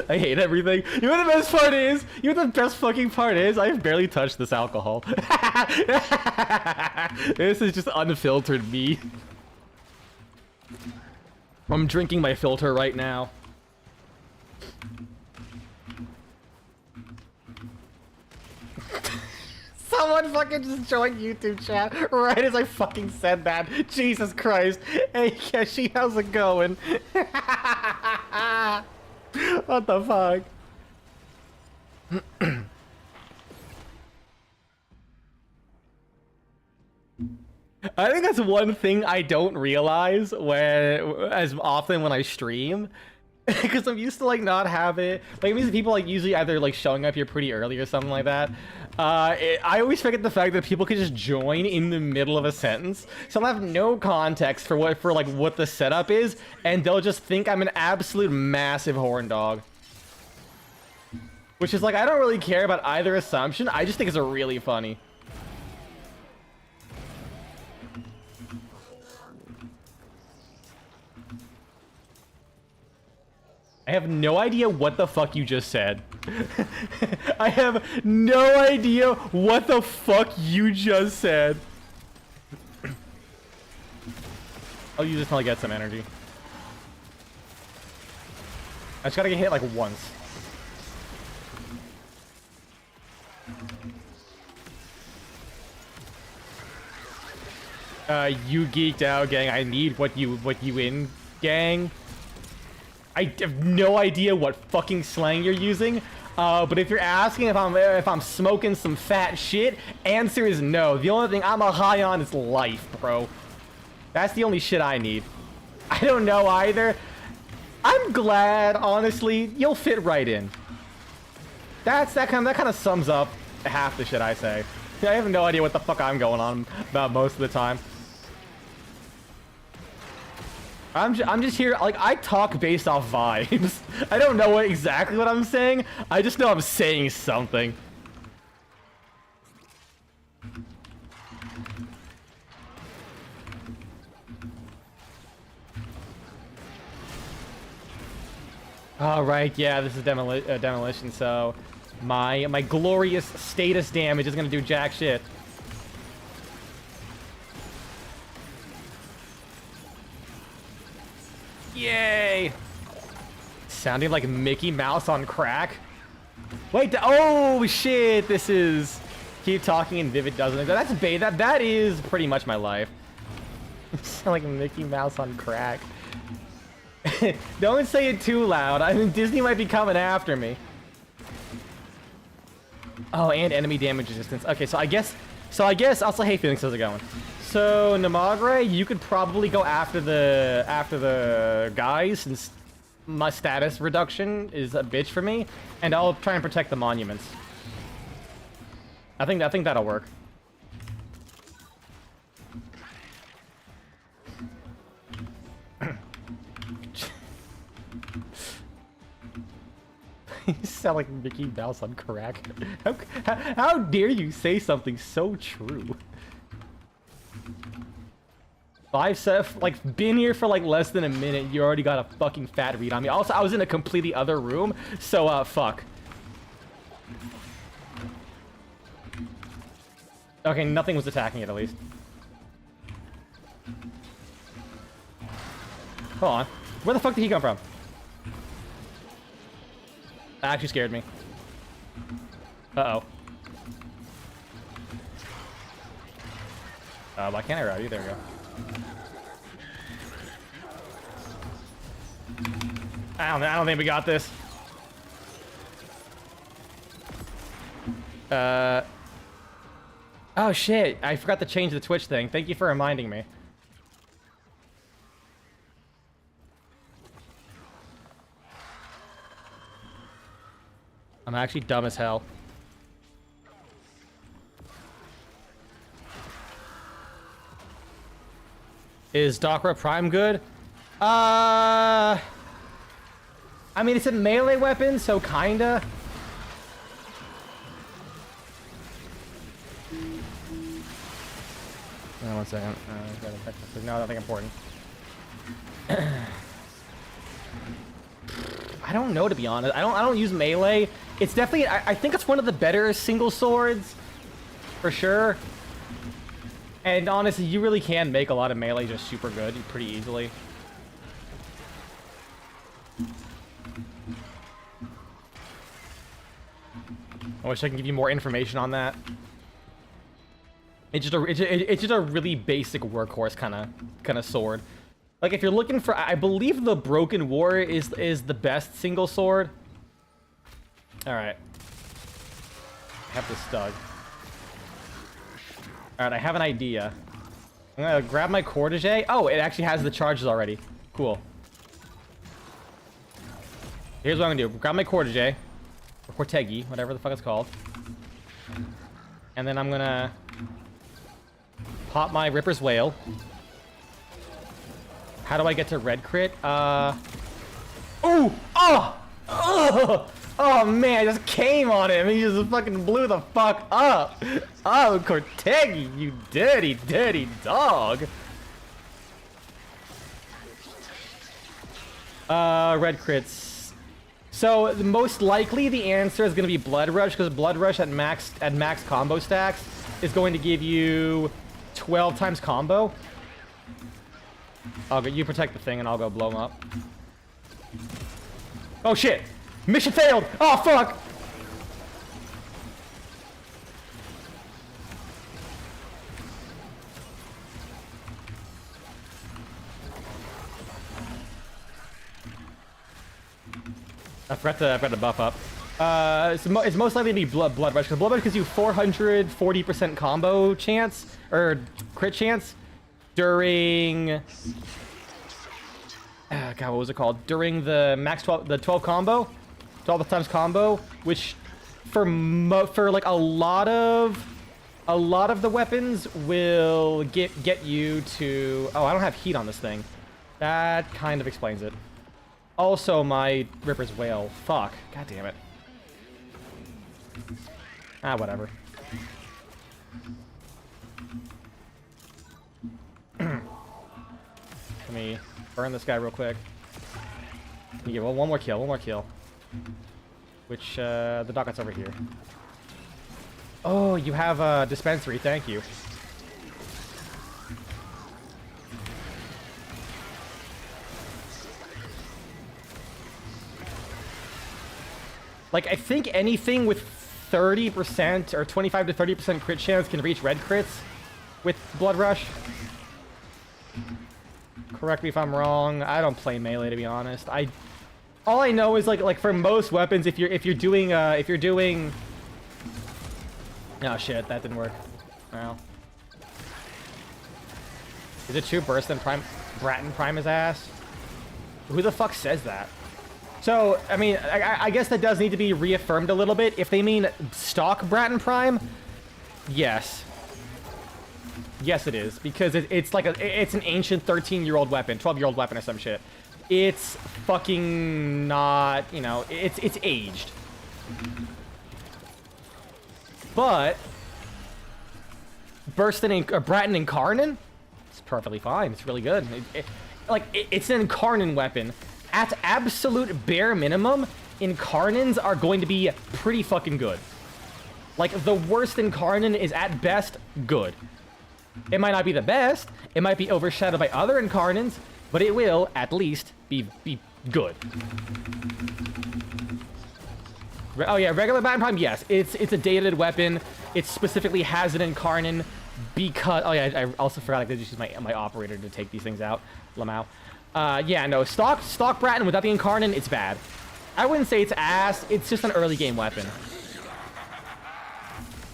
I hate everything. You know what the best part is? You know what the best fucking part is? I've barely touched this alcohol. This is just unfiltered me. I'm drinking my filter right now. Someone fucking just joined YouTube chat right as I fucking said that. Jesus Christ. Hey, Keshi, how's it going? What the fuck? I think that's one thing I don't realize as often when I stream. Because I'm used to like not have it. Like, it means people like usually either like showing up here pretty early or something like that. I always forget the fact that people can just join in the middle of a sentence, so I'll have no context for what the setup is, and they'll just think I'm an absolute massive horn dog. Which is like, I don't really care about either assumption. I just think it's really funny. I have no idea what the fuck you just said. I have no idea what the fuck you just said. I'll use this until I get some energy. I just gotta get hit like once. You geeked out, gang. I need what you in, gang. I have no idea what fucking slang you're using, but if you're asking if I'm smoking some fat shit, answer is no. The only thing I'm a high on is life, bro. That's the only shit I need. I don't know either. I'm glad, honestly, you'll fit right in. That kind of sums up half the shit I say. I have no idea what the fuck I'm going on about most of the time. I'm just here, like, I talk based off vibes. I don't know exactly what I'm saying. I just know I'm saying something. All right, yeah, this is demolition, so my glorious status damage is gonna do jack shit. Yay! Sounding like Mickey Mouse on crack. Wait, oh shit! This is keep talking in vivid doesn't. That's that is pretty much my life. Sound like Mickey Mouse on crack. Don't say it too loud. I mean, Disney might be coming after me. Oh, and enemy damage resistance. Okay, so I guess I'll say, hey Phoenix, how's it going? So Namagre, you could probably go after the guys since my status reduction is a bitch for me, and I'll try and protect the monuments. I think that'll work. You sound like Mickey Mouse on crack. How dare you say something so true? like, been here for, like, less than a minute. You already got a fucking fat read on me. Also, I was in a completely other room, so, fuck. Okay, nothing was attacking it, at least. Hold on. Where the fuck did he come from? That actually scared me. Uh-oh. Why can't I route you? There we go. I don't think we got this. Oh shit, I forgot to change the Twitch thing. Thank you for reminding me. I'm actually dumb as hell. Is Dakra Prime good? I mean, it's a melee weapon, so kinda. Oh, 1 second. No, nothing important. I don't know, to be honest. I don't use melee. It's definitely, I think it's one of the better single swords, for sure. And honestly, you really can make a lot of melee just super good pretty easily. I wish I can give you more information on that. It's just a really basic workhorse kind of sword. Like, if you're looking for, I believe the Broken War is the best single sword. All right, I have this Stug. All right, I have an idea. I'm gonna grab my Cortege. Oh, it actually has the charges already. Cool. Here's what I'm gonna do. Grab my Cortege, or Cortegi, whatever the fuck it's called. And then I'm gonna pop my Ripper's Wail. How do I get to red crit? Ooh! Oh! Oh! Oh man, I just came on him. He just fucking blew the fuck up. Oh, Cortegi, you dirty, dirty dog. Red crits. So most likely the answer is gonna be Blood Rush, because Blood Rush at max combo stacks is going to give you 12 times combo. I'll go, you protect the thing and I'll go blow him up. Oh shit! Mission failed! Oh fuck! I forgot to buff up. It's most likely to be Blood Rush, because Blood Rush gives you 440% combo chance, or crit chance, during... God, what was it called? During the max 12 combo, 12 times combo, which for like a lot of the weapons will get you to. Oh, I don't have heat on this thing. That kind of explains it. Also, my Ripper's Wail. Fuck. God damn it. Ah, whatever. Let me burn this guy real quick. Let me get one more kill. Which, the docket's over here. Oh, you have a dispensary, thank you. Like, I think anything with 30% or 25 to 30% crit chance can reach red crits with Blood Rush. Correct me if I'm wrong. I don't play melee, to be honest. All I know is like for most weapons, if you're doing oh shit, that didn't work. Well, is it true Bratton Prime his ass? Who the fuck says that? So I mean, I guess that does need to be reaffirmed a little bit. If they mean stock Bratton Prime, yes. Yes, it is, because it's like it's an ancient 13-year-old weapon, 12-year-old weapon or some shit. It's fucking not, you know, it's aged. But Bratton Incarnon, It's perfectly fine. It's really good. It's an Incarnon weapon. At absolute bare minimum, Incarnons are going to be pretty fucking good. Like, the worst Incarnon is at best good. It might not be the best, it might be overshadowed by other Incarnons, but it will, at least, be good. Oh yeah, regular Baton Prime, yes. It's a dated weapon. It specifically has an Incarnon because... Oh yeah, I also forgot I could just use my operator to take these things out. Lamau. Yeah, no, stock Bratton without the Incarnon, it's bad. I wouldn't say it's ass, it's just an early game weapon.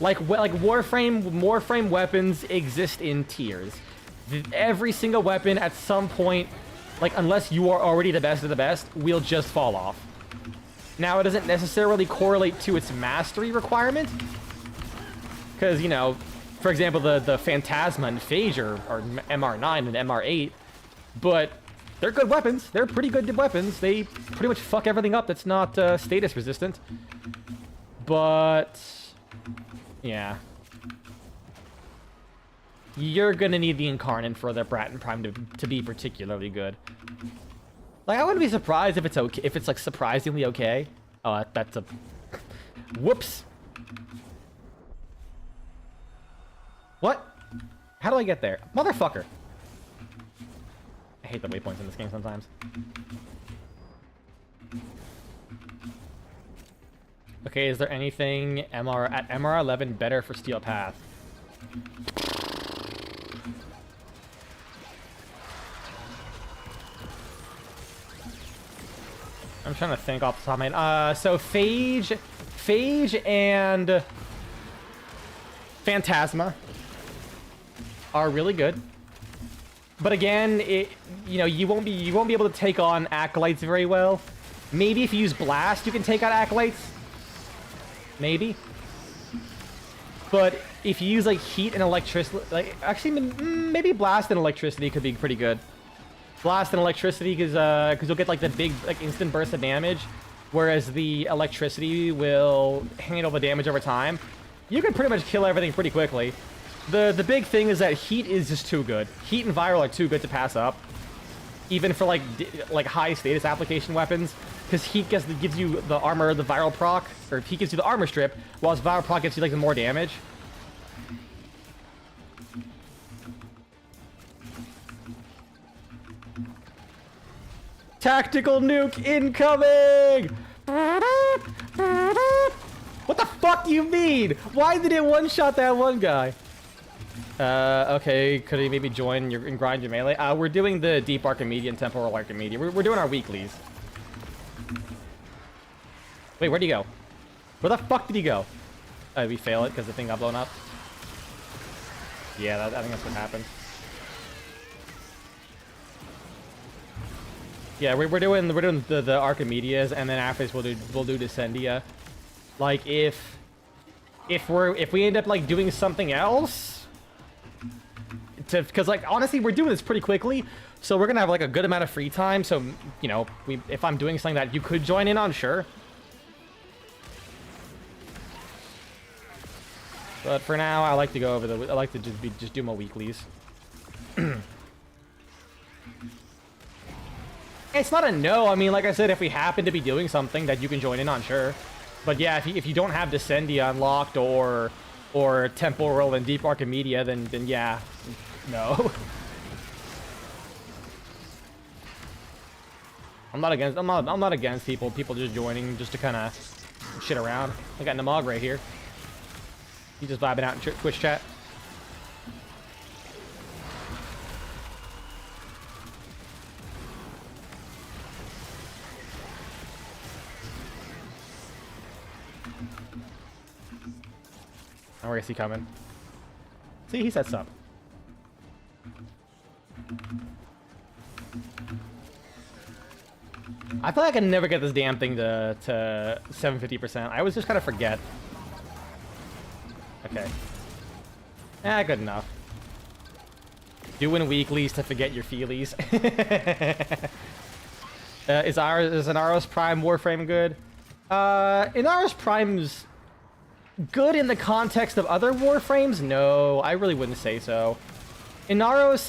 Like Warframe weapons exist in tiers. Every single weapon at some point, like unless you are already the best of the best, will just fall off. Now, it doesn't necessarily correlate to its mastery requirement. Because, you know, for example, the Phantasma and Phage are MR9 and MR8. But they're good weapons. They're pretty good weapons. They pretty much fuck everything up that's not status resistant. But... yeah. You're gonna need the Incarnon for the Bratton Prime to be particularly good. Like, I wouldn't be surprised if it's okay, if it's like surprisingly okay. Oh, that's a... whoops. What? How do I get there? Motherfucker. I hate the waypoints in this game sometimes. Okay, is there anything at MR11 better for Steel Path? I'm trying to think off the top of my head. So Phage and Phantasma are really good. But again, you know, you won't be able to take on Acolytes very well. Maybe if you use Blast, you can take out Acolytes. Maybe. But if you use like Heat and Electricity, like actually maybe Blast and Electricity could be pretty good. Blast and Electricity because you'll get like the big like instant burst of damage, whereas the Electricity will handle the damage over time. You can pretty much kill everything pretty quickly. The big thing is that Heat is just too good. Heat and Viral are too good to pass up, even for like high status application weapons. Because Heat gives you the armor, the Viral proc, or Heat gives you the armor strip, whilst Viral proc gives you like the more damage. Tactical nuke incoming! What the fuck do you mean? Why did it one-shot that one guy? Okay, could he maybe join and grind your melee? We're doing the Deep Archimedia and Temporal Archimedia. We're doing our weeklies. Wait, where'd he go? Where the fuck did he go? We fail it because the thing got blown up. Yeah, I think that's what happened. Yeah, we're doing the Archimedias, and then after this we'll do Descendia. Like if we end up like doing something else, because like honestly we're doing this pretty quickly, so we're gonna have like a good amount of free time. So you know, if I'm doing something that you could join in on, sure. But for now, I like to go over I like to just do my weeklies. It's not a no. I mean, like I said, if we happen to be doing something that you can join in on, sure. But yeah, if you don't have Descendia unlocked or Temporal and Deep Archimedia, then yeah, no. I'm not against people just joining just to kind of shit around. I got Namog right here. He's just vibing out in Twitch chat. Oh, where is he coming? See, he sets up. I feel like I can never get this damn thing to 750%. I always just kind of forget. Okay. Good enough. Doing weeklies to forget your feelies. Is Inaros Prime Warframe good? Inaros Prime's good in the context of other Warframes? No, I really wouldn't say so. Inaros,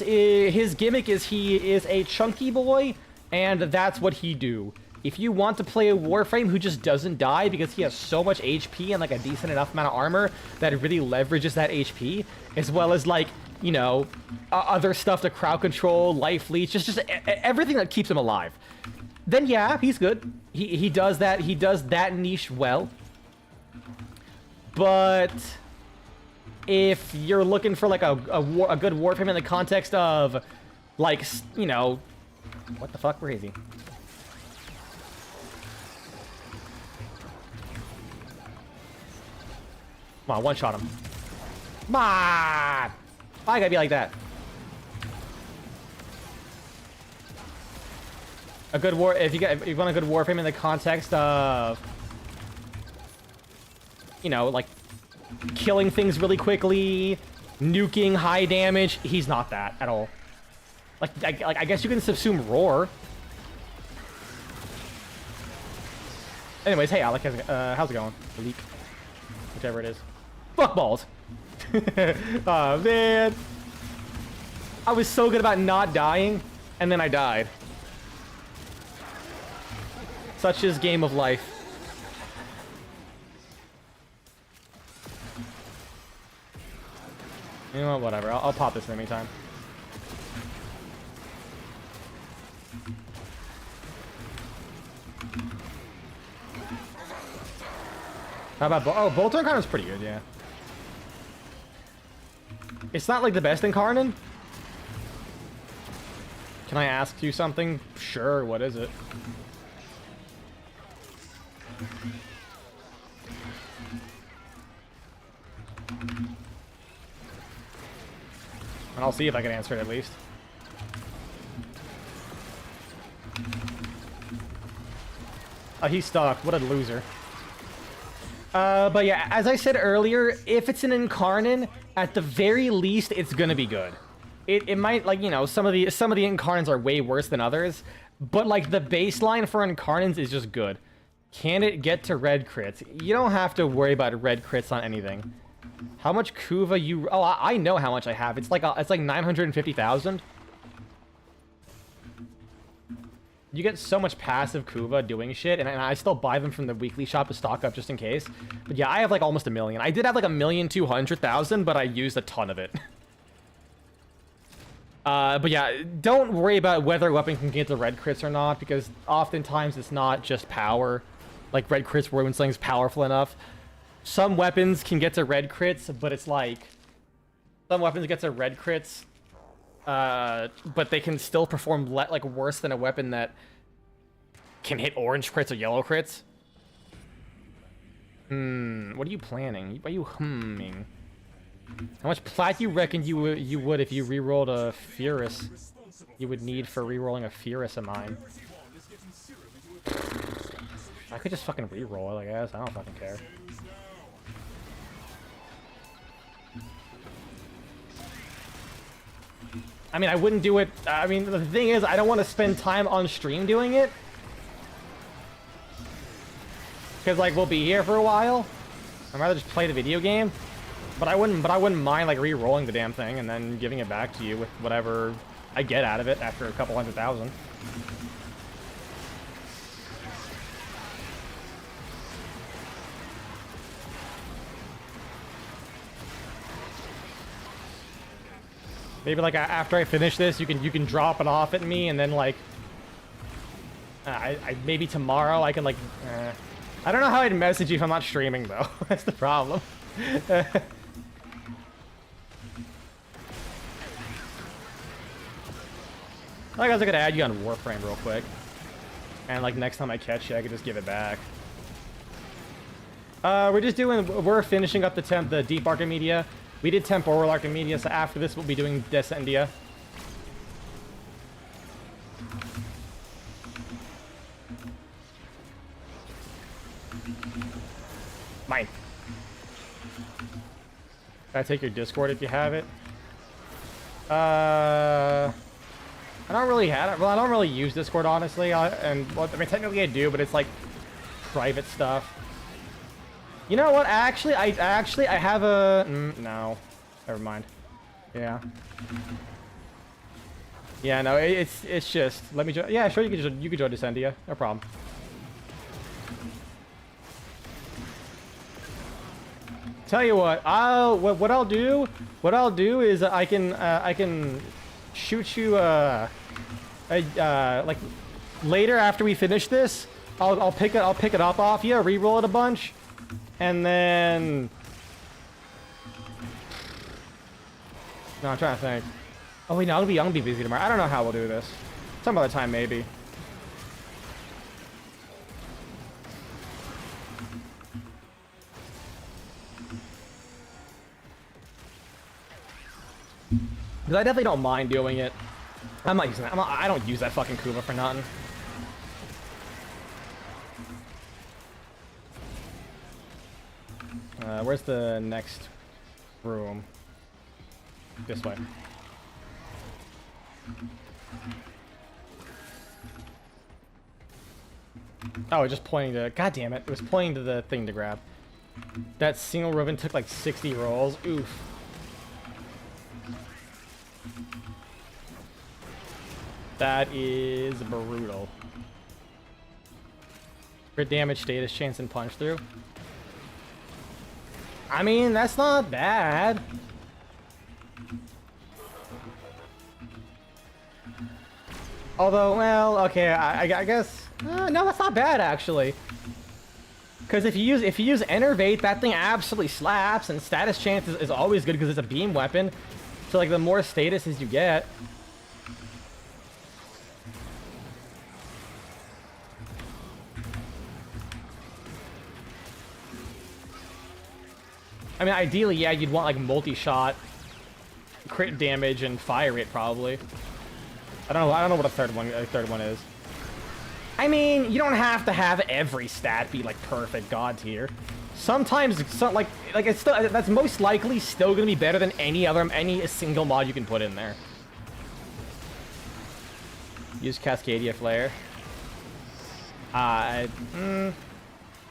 his gimmick is he is a chunky boy, and that's what he do. If you want to play a Warframe who just doesn't die because he has so much HP and like a decent enough amount of armor that it really leverages that HP, as well as like, you know, other stuff to crowd control, life leech, just everything that keeps him alive, then yeah, he's good. He does that niche well. But if you're looking for like a good Warframe in the context of like, you know, what the fuck, where is he? Come on, one shot him. Come on! Why gotta be like that? A good if you want a good Warframe in the context of, you know, like killing things really quickly, nuking high damage, he's not that at all. Like I guess you can subsume Roar. Anyways, hey Alec, how's it going? Leak, whichever it is. Fuck balls. Oh man, I was so good about not dying, and then I died. Such is game of life. You know what, whatever. I'll pop this anytime. How about Bolter Incarnate's pretty good, yeah. It's not like the best Incarnate. Can I ask you something? Sure, what is it? And I'll see if I can answer it at least. Oh, he's stuck. What a loser. But yeah, as I said earlier, if it's an Incarnate, at the very least, it's gonna be good. It might, like, you know, some of the Incarnates are way worse than others, but like the baseline for Incarnates is just good. Can it get to red crits? You don't have to worry about red crits on anything. How much Kuva you... Oh, I know how much I have. It's like 950,000. You get so much passive Kuva doing shit, and I still buy them from the weekly shop to stock up just in case. But yeah, I have like almost 1 million. I did have like 1,200,000, but I used a ton of it. But yeah, don't worry about whether a weapon can get the red crits or not, because oftentimes it's not just power. Like red crits when something's powerful enough. Some weapons can get to red crits, but it's like... Some weapons get to red crits, but they can still perform like worse than a weapon that can hit orange crits or yellow crits. What are you planning? Why are you humming? How much plat you reckon you would if you rerolled a Furus? You would need for rerolling a Furus of mine. I could just fucking reroll it, I guess. I don't fucking care. I mean, I wouldn't do it. I mean, the thing is, I don't want to spend time on stream doing it. Because, like, we'll be here for a while. I'd rather just play the video game. But I wouldn't mind, like, re-rolling the damn thing and then giving it back to you with whatever I get out of it after a couple 100,000. Maybe like after I finish this, you can drop it off at me, and then like, maybe tomorrow I can like, I don't know how I'd message you if I'm not streaming though. That's the problem. I guess I could add you on Warframe real quick, and like next time I catch you, I could just give it back. We're finishing up the Deep Archimedia. We did Temporal Archimedia, so after this we'll be doing Descendia. Mine. Can I take your Discord if you have it? I don't really have it. Well, I don't really use Discord, honestly. Well, I mean, technically I do, but it's like private stuff. You know what? Actually, I have a... no. Never mind. Yeah. Yeah, no, it's just let me join. Yeah, sure, you can join Descendia, no problem. Tell you what, what I'll do is I can shoot you like later after we finish this. I'll pick it up off you, re-roll it a bunch, and then. No, I'm trying to think. Oh wait, no, I'm gonna be busy tomorrow. I don't know how we'll do this. Some other time, maybe. Because I definitely don't mind doing it. I'm not using that. I don't use that fucking Kuma for nothing. Where's the next room? This way. Oh, just pointing to... God damn it. It was pointing to the thing to grab. That single ribbon took like 60 rolls. Oof. That is brutal. Crit damage, status, chance, and punch through. I mean, that's not bad. Although, well, okay, I guess no, that's not bad actually. Because if you use Enervate, that thing absolutely slaps, and status chance is always good because it's a beam weapon. So like the more statuses you get. I mean, ideally, yeah, you'd want like multi-shot, crit damage, and fire rate probably. I don't know what a third one is. I mean, you don't have to have every stat be like perfect god tier. Sometimes, like it's still, that's most likely still gonna be better than any single mod you can put in there. Use Cascadia Flare.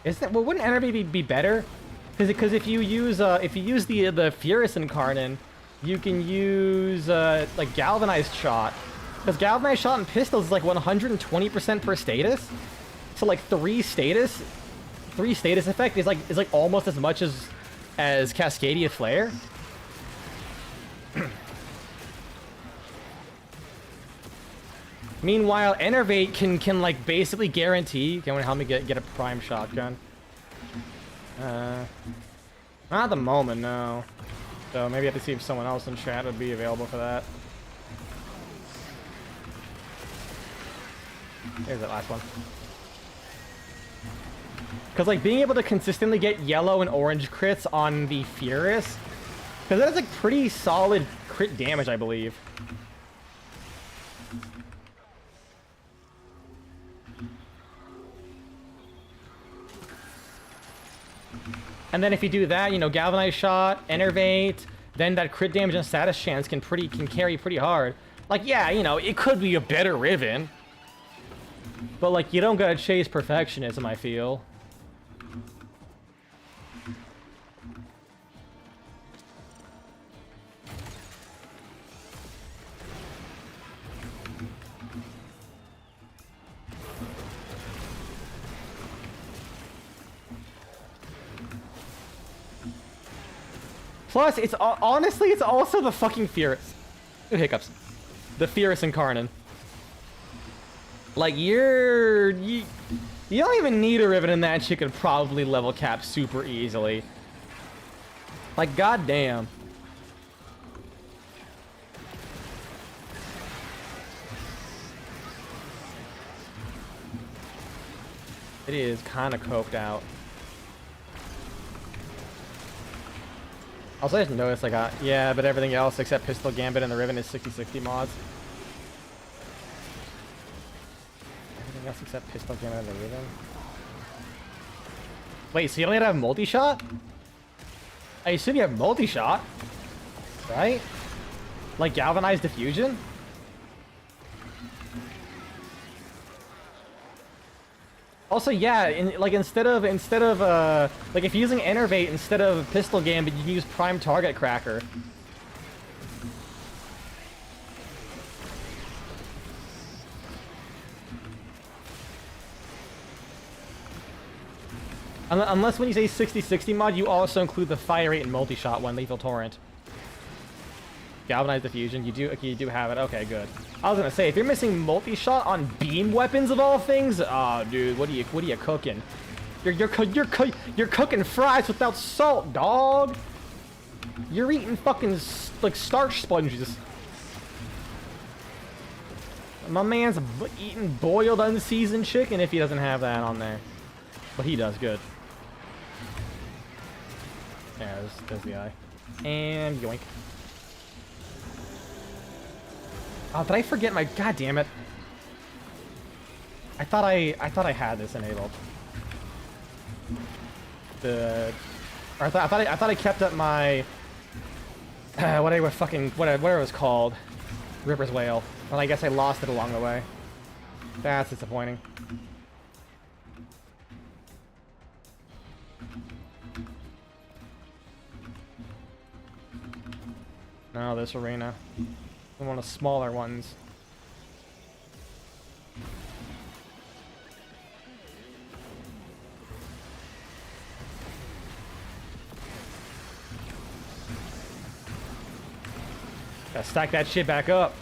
Is that, well, wouldn't Energy be better? Because if you use the Furious Incarnate, you can use like Galvanized Shot. Because Galvanized Shot and Pistols is like 120% per status. So like 3 status effect is like almost as much as Cascadia Flare. Meanwhile, Enervate can like basically guarantee. Can help me get a prime shotgun? Not at the moment, no. So maybe I have to see if someone else in chat would be available for that. Here's that last one. Because like being able to consistently get yellow and orange crits on the Furious, because that is like pretty solid crit damage, I believe. And then if you do that, you know, Galvanized Shot, Enervate, then that crit damage and status chance can carry pretty hard. Like, yeah, you know, it could be a better Riven. But, like, you don't gotta chase perfectionism, I feel. Plus, it's honestly, it's also the fucking Furious. Ooh, hiccups. The Furious Incarnate. Like, you don't even need a Riven, and that shit could probably level cap super easily. Like, goddamn. It is kind of coked out. Also, I just noticed, like, yeah, but everything else except Pistol Gambit and the Riven is 60/60 mods. Everything else except Pistol Gambit and the Riven. Wait, so you only have multi-shot? I assume you have multi-shot, right? Like Galvanized Diffusion? Also, yeah, instead of like if you're using Enervate instead of Pistol Gambit, you can use Prime Target Cracker. Unless when you say 60-60 mod, you also include the fire rate and multi-shot one, lethal torrent. Galvanized diffusion, you do have it. Okay, good. I was gonna say, if you're missing multi-shot on beam weapons of all things, oh, dude, what are you cooking? You're cooking fries without salt, dog. You're eating fucking like starch sponges. My man's eating boiled unseasoned chicken if he doesn't have that on there, but he does good. Yeah, there's the eye, and yoink. Oh, did I forget my? God damn it! I thought I had this enabled. I thought I kept up my whatever it was called, Ripper's Whale. Well, I guess I lost it along the way. That's disappointing. No, this arena. One of the smaller ones. Gotta stack that shit back up.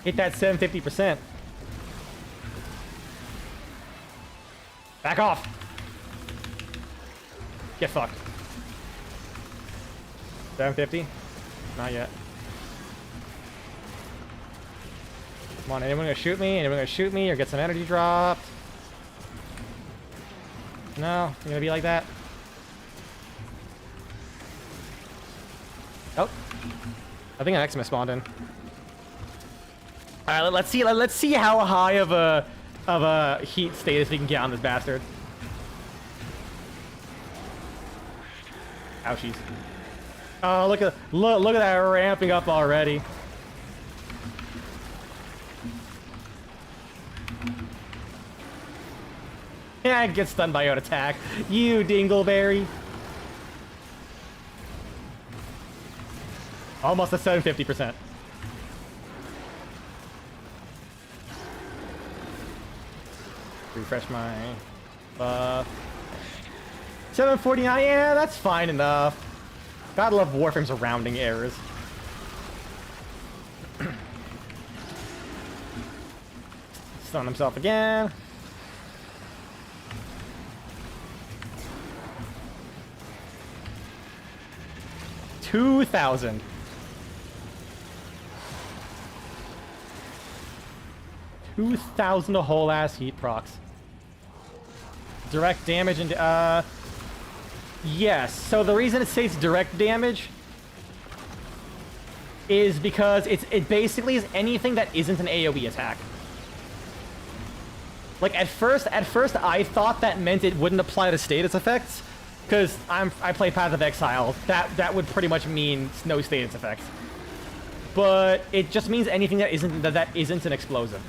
Hit that 750%. Back off. Get fucked. 750? Not yet. Come on, anyone gonna shoot me? Anyone gonna shoot me or get some energy dropped? No? You're gonna be like that? Oh. I think an Xmas spawned in. Alright, let's see how high of a heat status we can get on this bastard. Ouchies. Oh, look at that ramping up already. Yeah, get stunned by your attack. You dingleberry. Almost a 750%. Refresh my buff. 749, yeah, that's fine enough. Gotta love Warframe's rounding errors. Stun himself again. $2,000. 2,000 a whole ass heat procs. Direct damage and yes. So the reason it says direct damage is because it basically is anything that isn't an AoE attack. Like at first I thought that meant it wouldn't apply to status effects because I play Path of Exile. That would pretty much mean no status effects. But it just means anything that isn't an explosive.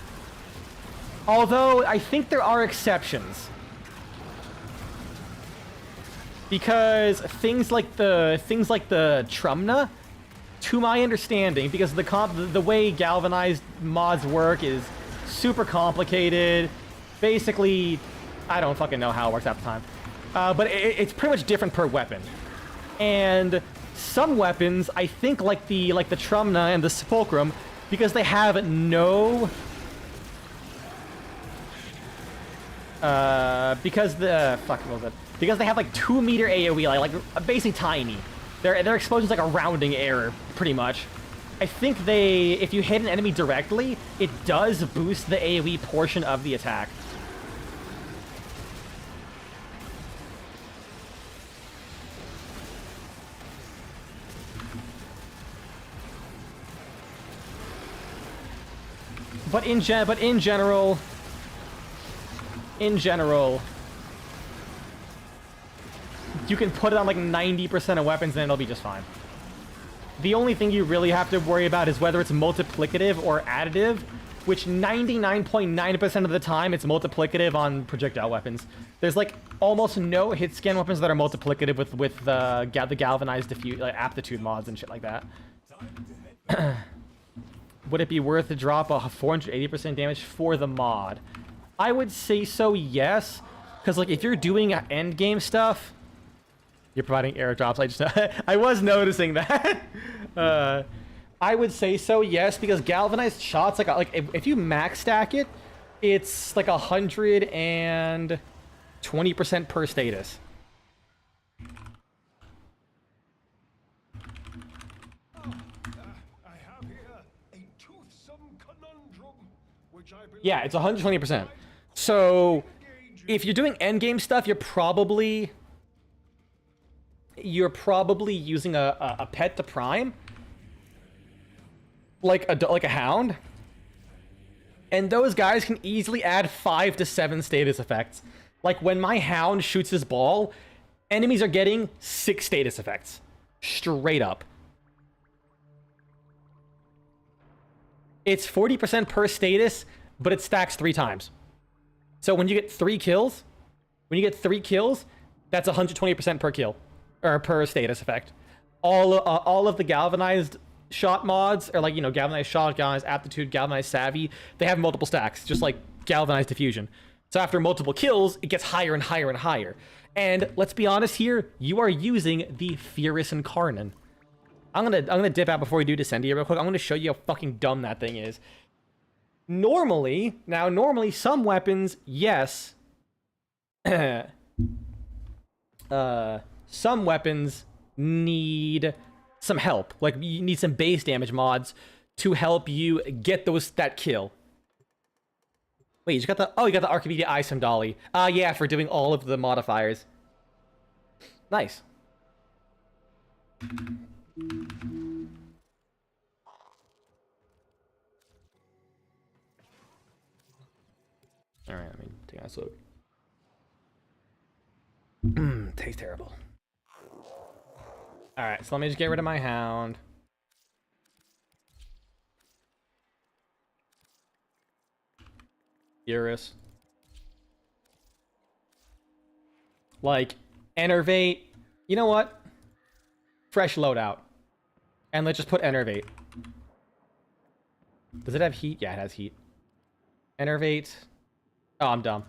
Although I think there are exceptions. Because things like the Trumna, to my understanding, because the way galvanized mods work is super complicated. Basically, I don't fucking know how it works half the time. But it's pretty much different per weapon. And some weapons, I think like the Trumna and the Sepulchrum, because they have no because they have like 2 meter AoE, like basically tiny. Their explosion's like a rounding error, pretty much. I think if you hit an enemy directly, it does boost the AoE portion of the attack. But in general, you can put it on like 90% of weapons and it'll be just fine. The only thing you really have to worry about is whether it's multiplicative or additive, which 99.9% of the time it's multiplicative on projectile weapons. There's like almost no hit scan weapons that are multiplicative with the galvanized diffuse aptitude mods and shit like that. Would it be worth to drop a 480% damage for the mod? I would say so, yes. Because, like, if you're doing end game stuff, you're providing airdrops. I just, I was noticing that. I would say so, yes, because galvanized shots, like if you max stack it, it's like 120% per status. I have here a toothsome conundrum, which I believe Yeah, it's 120%. So if you're doing end game stuff, you're probably using a pet to prime, like a hound, and those guys can easily add 5 to 7 status effects. Like when my hound shoots his ball, enemies are getting 6 status effects straight up. It's 40% per status, but it stacks 3 times. So when you get 3 kills, that's 120% per kill, or per status effect. All of the galvanized shot mods, or like, you know, galvanized shot, galvanized aptitude, galvanized savvy, they have multiple stacks, just like galvanized diffusion. So after multiple kills, it gets higher and higher and higher. And let's be honest here, you are using the Fierce Incarnate. I'm gonna dip out before we do Descendia real quick. I'm gonna show you how fucking dumb that thing is. Normally some weapons, yes. Some weapons need some help. Like, you need some base damage mods to help you get that kill. Wait, you got the Archimedia Isom Dolly. Yeah, for doing all of the modifiers. Nice. Alright, let me take a nice look. Tastes terrible. Alright, so let me just get rid of my hound. Eurus. Like, Enervate. You know what? Fresh loadout. And let's just put Enervate. Does it have heat? Yeah, it has heat. Enervate. Oh, I'm dumb.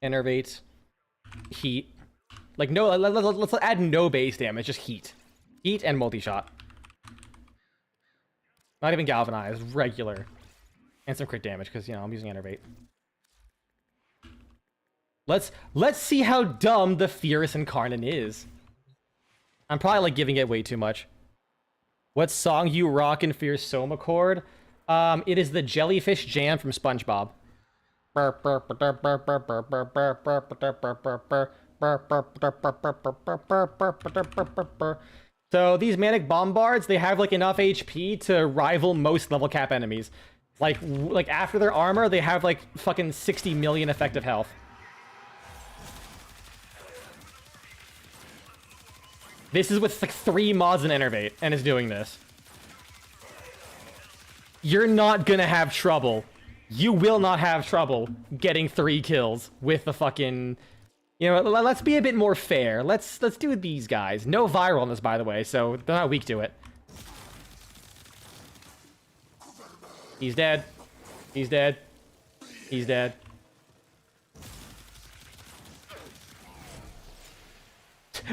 Enervate. Heat. Like, no, let's add no base damage, just heat. Heat and multi-shot. Not even galvanized, regular. And some crit damage, because, you know, I'm using Enervate. Let's see how dumb the Fierce Incarnate is. I'm probably, like, giving it way too much. What song you rock in Fierce Soma Chord? It is the Jellyfish Jam from SpongeBob. So these Manic Bombards, they have like enough HP to rival most level cap enemies. Like after their armor, they have like fucking 60 million effective health. This is with like 3 mods and Enervate, and is doing this. You're not gonna have trouble. You will not have trouble getting 3 kills with the fucking... You know, let's be a bit more fair. Let's do these guys. No viral on this, by the way, so they're not weak to it. He's dead. He's dead. He's dead.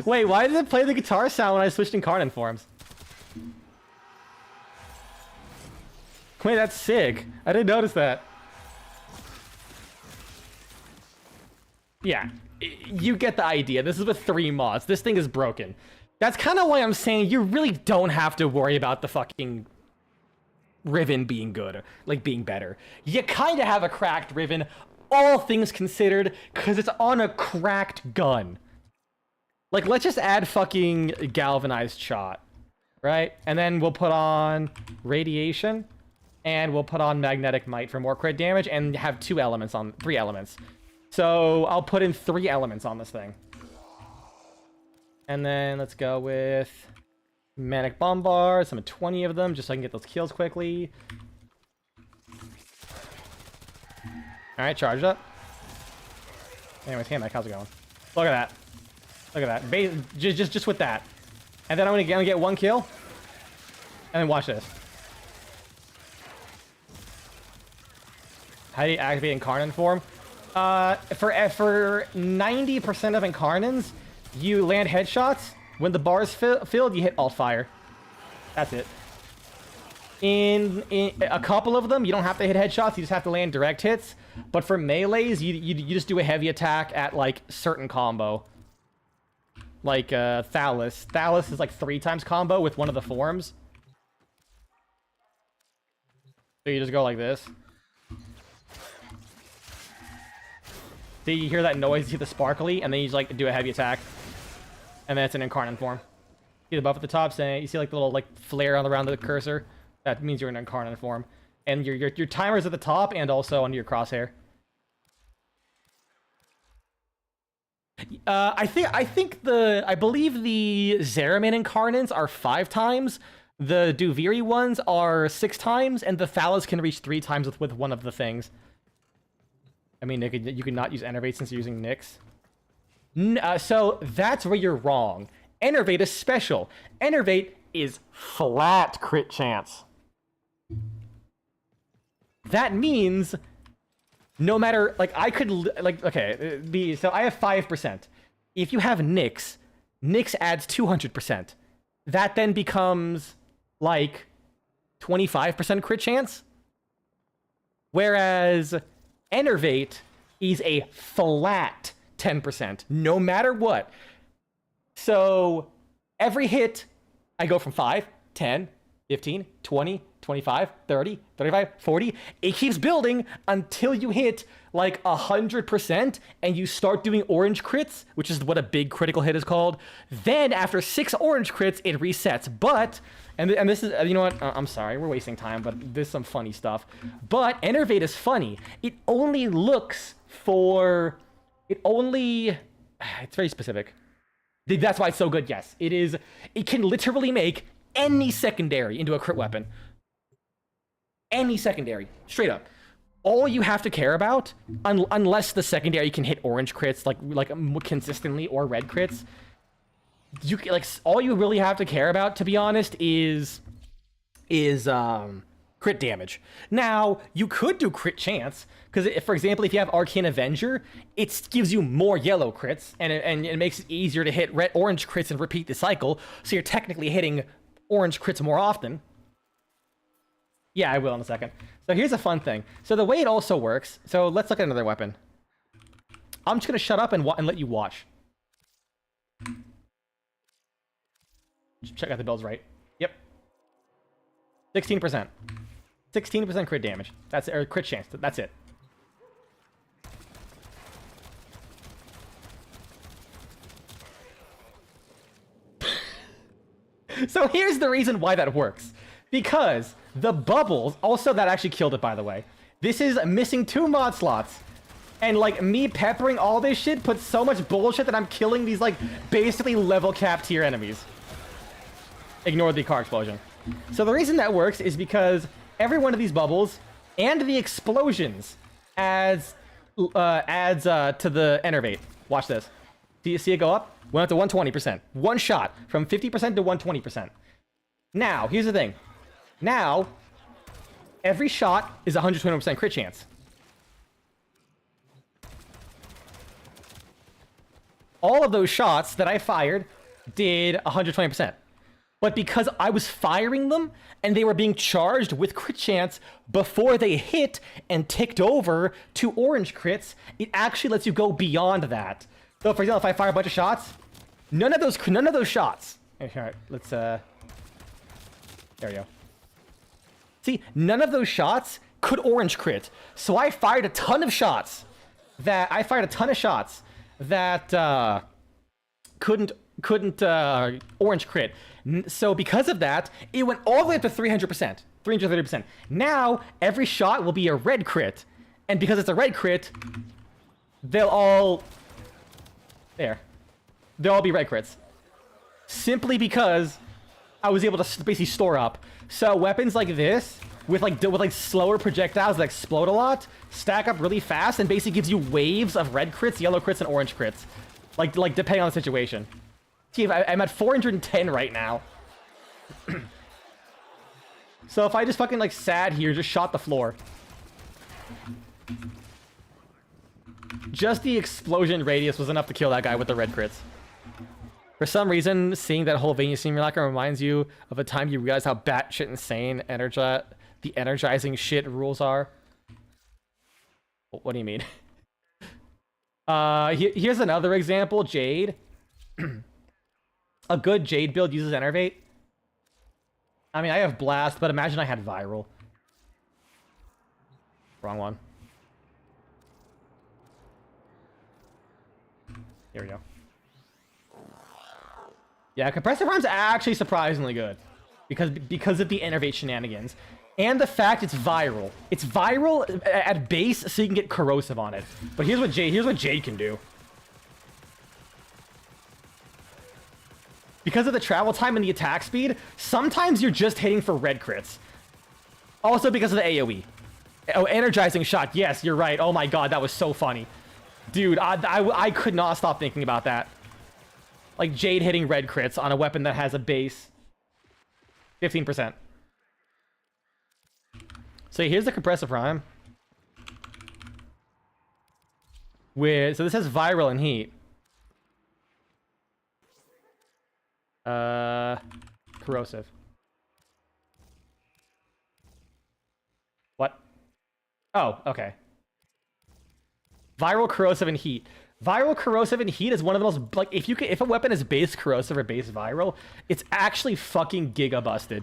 Wait, why did it play the guitar sound when I switched Incarnate forms? Wait, that's sick. I didn't notice that. Yeah, you get the idea. This is with 3 mods. This thing is broken. That's kind of why I'm saying you really don't have to worry about the fucking Riven being good, or, like, being better. You kind of have a cracked Riven, all things considered, because it's on a cracked gun. Like, let's just add fucking galvanized shot, right? And then we'll put on radiation, and we'll put on magnetic might for more crit damage, and have 3 elements. So I'll put in 3 elements on this thing. And then let's go with Manic Bombard, some 20 of them, just so I can get those kills quickly. Alright, charged up. Anyways, hey Mike, how's it going? Look at that. Look at that. Just with that. And then I'm gonna get 1 kill. And then watch this. How do you activate Incarnate form? For 90% of Incarnans, you land headshots. When the bar's filled, you hit alt fire. That's it. In a couple of them, you don't have to hit headshots. You just have to land direct hits. But for melees, you just do a heavy attack at like certain combo. Like Thalys. Thalys is like 3 times combo with one of the forms. So you just go like this. See, you hear that noise, you see the sparkly, and then you just like do a heavy attack. And then it's an Incarnate form. See the buff at the top saying, you see like the little like flare around the cursor? That means you're in Incarnate form. And your timer's at the top and also under your crosshair. I believe the Zeraman Incarnates are 5 times. The Duviri ones are 6 times, and the Thalas can reach 3 times with one of the things. I mean, you could not use Enervate since you're using Nyx. So that's where you're wrong. Enervate is special. Enervate is flat crit chance. That means no matter, like, I could, like, okay, so I have 5%. If you have Nyx, Nyx adds 200%. That then becomes, like, 25% crit chance. Whereas Enervate is a flat 10%, no matter what. So every hit, I go from 5, 10, 15, 20, 25, 30, 35, 40. It keeps building until you hit like 100% and you start doing orange crits, which is what a big critical hit is called. Then after 6 orange crits, it resets. But, and this is, you know what, I'm sorry, we're wasting time, but there's some funny stuff. But Enervate is funny. It only looks for, it's very specific. That's why it's so good, yes. It can literally make any secondary into a crit weapon. Any secondary, straight up. All you have to care about, unless the secondary can hit orange crits like consistently or red crits, all you really have to care about, to be honest, is crit damage. Now you could do crit chance because, for example, if you have Arcane Avenger, it gives you more yellow crits and it makes it easier to hit orange crits and repeat the cycle. So you're technically hitting orange crits more often. Yeah, I will in a second. So here's a fun thing. So the way it also works, so let's look at another weapon. I'm just going to shut up and let you watch. Just check out the build's right. Yep. 16%. 16% crit damage. That's, or crit chance. That's it. So here's the reason why that works. Because the bubbles, also that actually killed it, by the way. This is missing 2 mod slots. And like me peppering all this shit puts so much bullshit that I'm killing these like basically level cap tier enemies. Ignore the car explosion. So the reason that works is because every one of these bubbles and the explosions adds to the Enervate. Watch this. Do you see it go up? Went up to 120%. One shot from 50% to 120%. Now, here's the thing. Now, every shot is 120% crit chance. All of those shots that I fired did 120%. But because I was firing them and they were being charged with crit chance before they hit and ticked over to orange crits, it actually lets you go beyond that. So, for example, if I fire a bunch of shots, none of those shots. All right, let's there we go. See, none of those shots could orange crit. So I fired a ton of shots that couldn't orange crit. So because of that, it went all the way up to 300%, 330%. Now every shot will be a red crit, and because it's a red crit, they'll all be red crits. Simply because I was able to basically store up. So weapons like this, with slower projectiles that explode a lot, stack up really fast and basically gives you waves of red crits, yellow crits, and orange crits. Like depending on the situation. See, I'm at 410 right now. So if I just fucking sat here, just shot the floor. Just the explosion radius was enough to kill that guy with the red crits. For some reason, seeing that whole Vania simulacrum reminds you of a time you realize how batshit insane the energizing shit rules are. What do you mean? Here's another example, Jade. A good Jade build uses Enervate. I mean, I have Blast, but imagine I had Viral. Wrong one. Here we go. Yeah, Compressor Prime's actually surprisingly good. Because of the Enervate shenanigans. And the fact it's viral. It's viral at base, so you can get corrosive on it. But here's what Jade can do. Because of the travel time and the attack speed, sometimes you're just hitting for red crits. Also because of the AoE. Oh, energizing shot. Yes, you're right. Oh my god, that was so funny. Dude, I could not stop thinking about that. Like Jade hitting red crits on a weapon that has a base 15%. So here's the Compressor Prime. So this has Viral and Heat. Corrosive. What? Oh, okay. Viral, Corrosive, and Heat. Viral, Corrosive, and Heat is one of the most, like, if a weapon is base Corrosive or base Viral, it's actually fucking giga busted.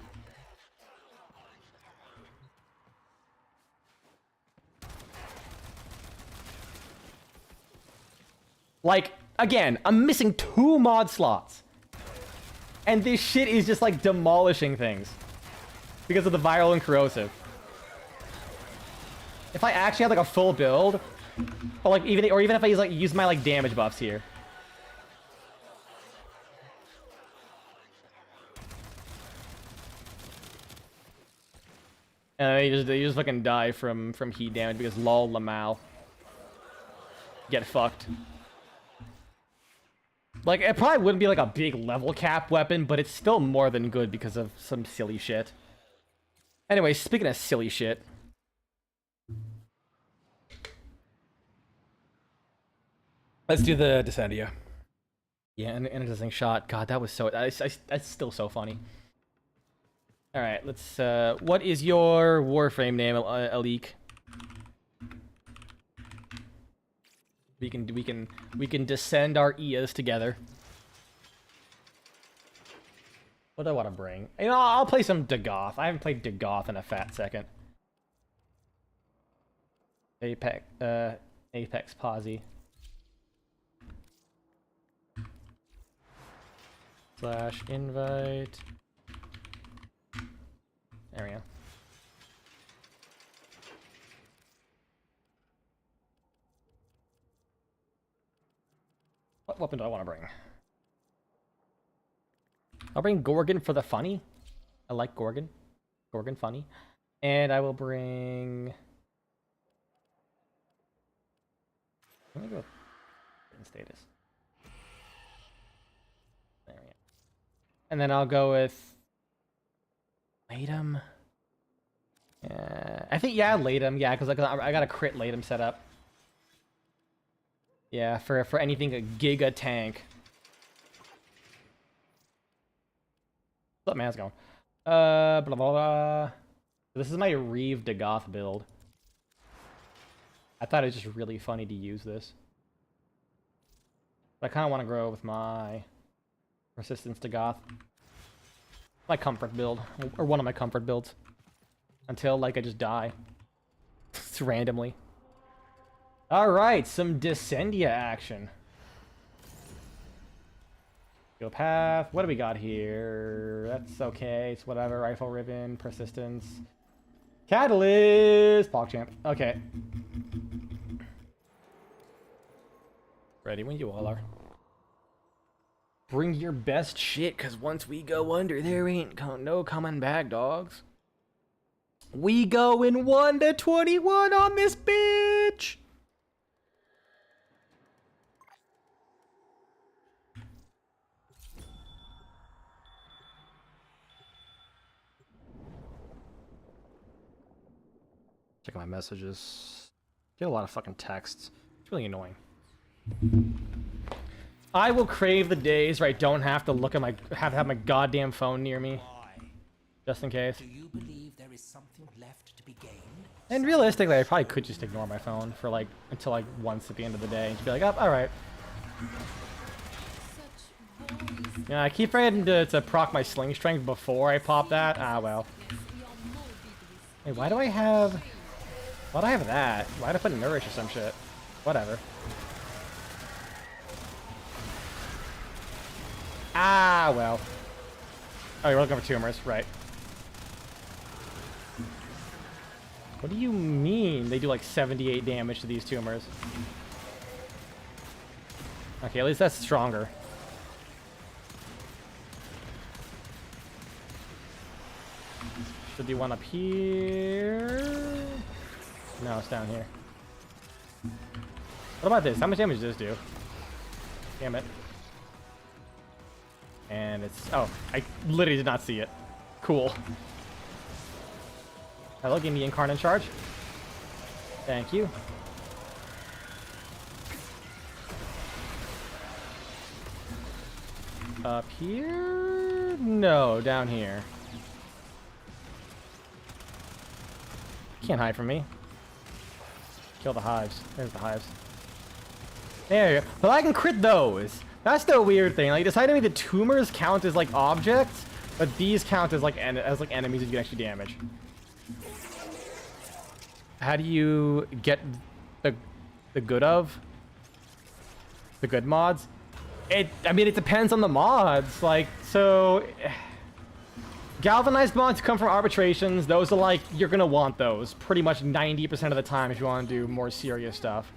Like, again, I'm missing 2 mod slots. And this shit is just, like, demolishing things. Because of the Viral and Corrosive. If I actually had, like, a full build, or, like, even if I use my, like, damage buffs here. And they just fucking die from heat damage because lol Lamal. Get fucked. Like, it probably wouldn't be like a big level cap weapon, but it's still more than good because of some silly shit. Anyway, speaking of silly shit. Let's do the Descendia. Yeah, and interesting shot. God, that was so... That's still so funny. Alright, let's... what is your Warframe name, Alik? We can descend our Ias together. What do I want to bring? You know, I'll play some Dagoth. I haven't played Dagoth in a fat second. Apex Posse. / invite. There we go. What weapon do I want to bring? I'll bring Gorgon for the funny. I like Gorgon. Gorgon funny. And I will bring... Let me go with status. There we go. And then I'll go with... Latum? I think, yeah, Latum. Yeah, because I got a crit Latum set up. Yeah, for anything a giga tank. What's up, man? How's it going? Blah, blah, blah. This is my Reeve Dagoth build. I thought it was just really funny to use this. But I kind of want to grow with my Resistance Dagoth. My comfort build. Or one of my comfort builds. Until, like, I just die. Just randomly. Alright, some Descendia action. Go path. What do we got here? That's okay. It's whatever. Rifle Ribbon, Persistence. Catalyst! PogChamp. Okay. Ready when you all are. Bring your best shit, because once we go under, there ain't no coming back, dogs. We go in 1 to 21 on this bitch! Check my messages. Get a lot of fucking texts. It's really annoying. I will crave the days where I don't have to look at my have my goddamn phone near me, just in case. Do you believe there is something left to be gained? And realistically, I probably could just ignore my phone for like until like once at the end of the day and just be like, oh, all right. Yeah, I keep forgetting to proc my sling strength before I pop that. Ah, well. Hey, why do I have that? Why'd I put nourish or some shit? Whatever. Ah, well. Oh, you're looking for tumors, right. What do you mean they do like 78 damage to these tumors? Okay, at least that's stronger. Should be one up here. No, it's down here. What about this? How much damage does this do? Damn it. And it's... Oh, I literally did not see it. Cool. Hello, give me Incarnate Charge. Thank you. Up here? No, down here. Can't hide from me. Kill the hives. There's the hives. There you go. But I can crit those. That's the weird thing. Like, decided to make the tumors count as like objects, but these count as like enemies that you can actually damage. How do you get the good mods? I mean, it depends on the mods. Like, so galvanized mods come from arbitrations. Those are like, you're gonna want those pretty much 90% of the time if you want to do more serious stuff.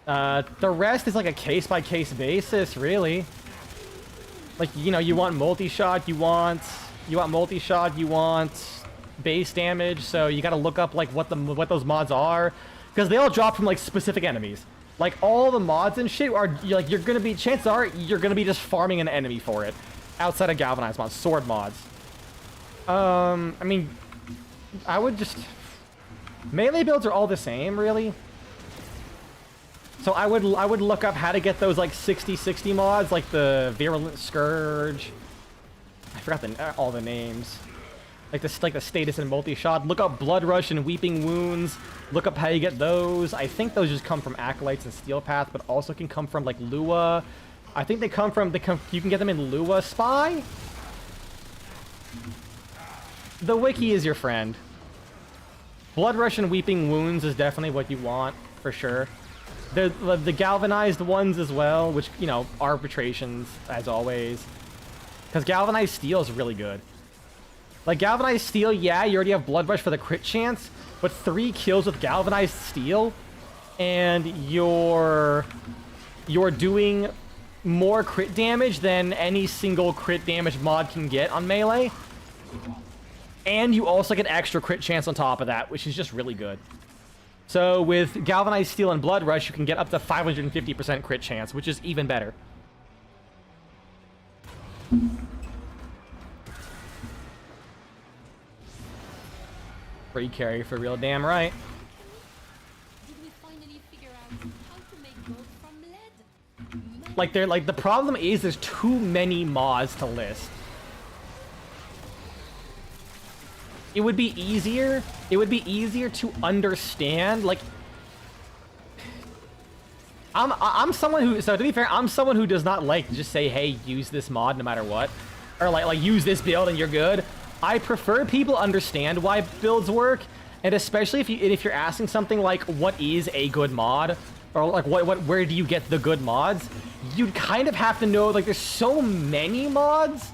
The rest is like a case-by-case basis, really. Like, you know, you want multi-shot, you want multi-shot, you want base damage, so you gotta look up like what those mods are, because they all drop from like specific enemies. Like, all the mods and shit are like, you're gonna be, chances are you're gonna be just farming an enemy for it outside of galvanized mods, sword mods. I mean, I would just, melee builds are all the same, really. So I would look up how to get those like 60/60 mods, like the Virulent Scourge. I forgot all the names. Like the status and multi-shot. Look up Blood Rush and Weeping Wounds. Look up how you get those. I think those just come from Acolytes and Steel Path, but also can come from like Lua. I think you can get them in Lua Spy. The wiki is your friend. Blood Rush and Weeping Wounds is definitely what you want, for sure. The galvanized ones as well, which, you know, arbitrations, as always. Because galvanized steel is really good. Like, galvanized steel, yeah, you already have Blood Rush for the crit chance, but 3 kills with galvanized steel, and you're doing more crit damage than any single crit damage mod can get on melee. And you also get extra crit chance on top of that, which is just really good. So with Galvanized Steel and Blood Rush, you can get up to 550% crit chance, which is even better. Free carry for real, damn right. Did we finally figure out how to make gold from lead? Like, the problem is there's too many mods to list. It would be easier to understand, like, I'm someone who, so to be fair, I'm someone who does not like to just say, hey, use this mod no matter what, or like use this build and you're good. I prefer people understand why builds work, and especially if you're asking something like, what is a good mod, or like where do you get the good mods? You'd kind of have to know, like, there's so many mods,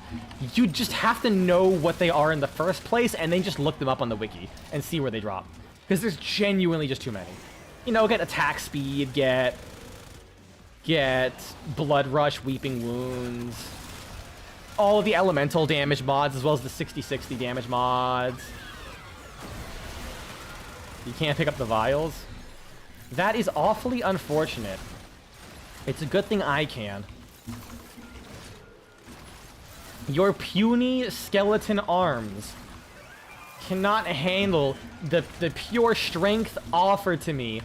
you just have to know what they are in the first place, and then just look them up on the wiki and see where they drop, because there's genuinely just too many. You know, get attack speed, get Blood Rush, Weeping Wounds, all of the elemental damage mods, as well as the 60/60 damage mods. You can't pick up the vials. That is awfully unfortunate. It's a good thing I can. Your puny skeleton arms. cannot handle the pure strength offered to me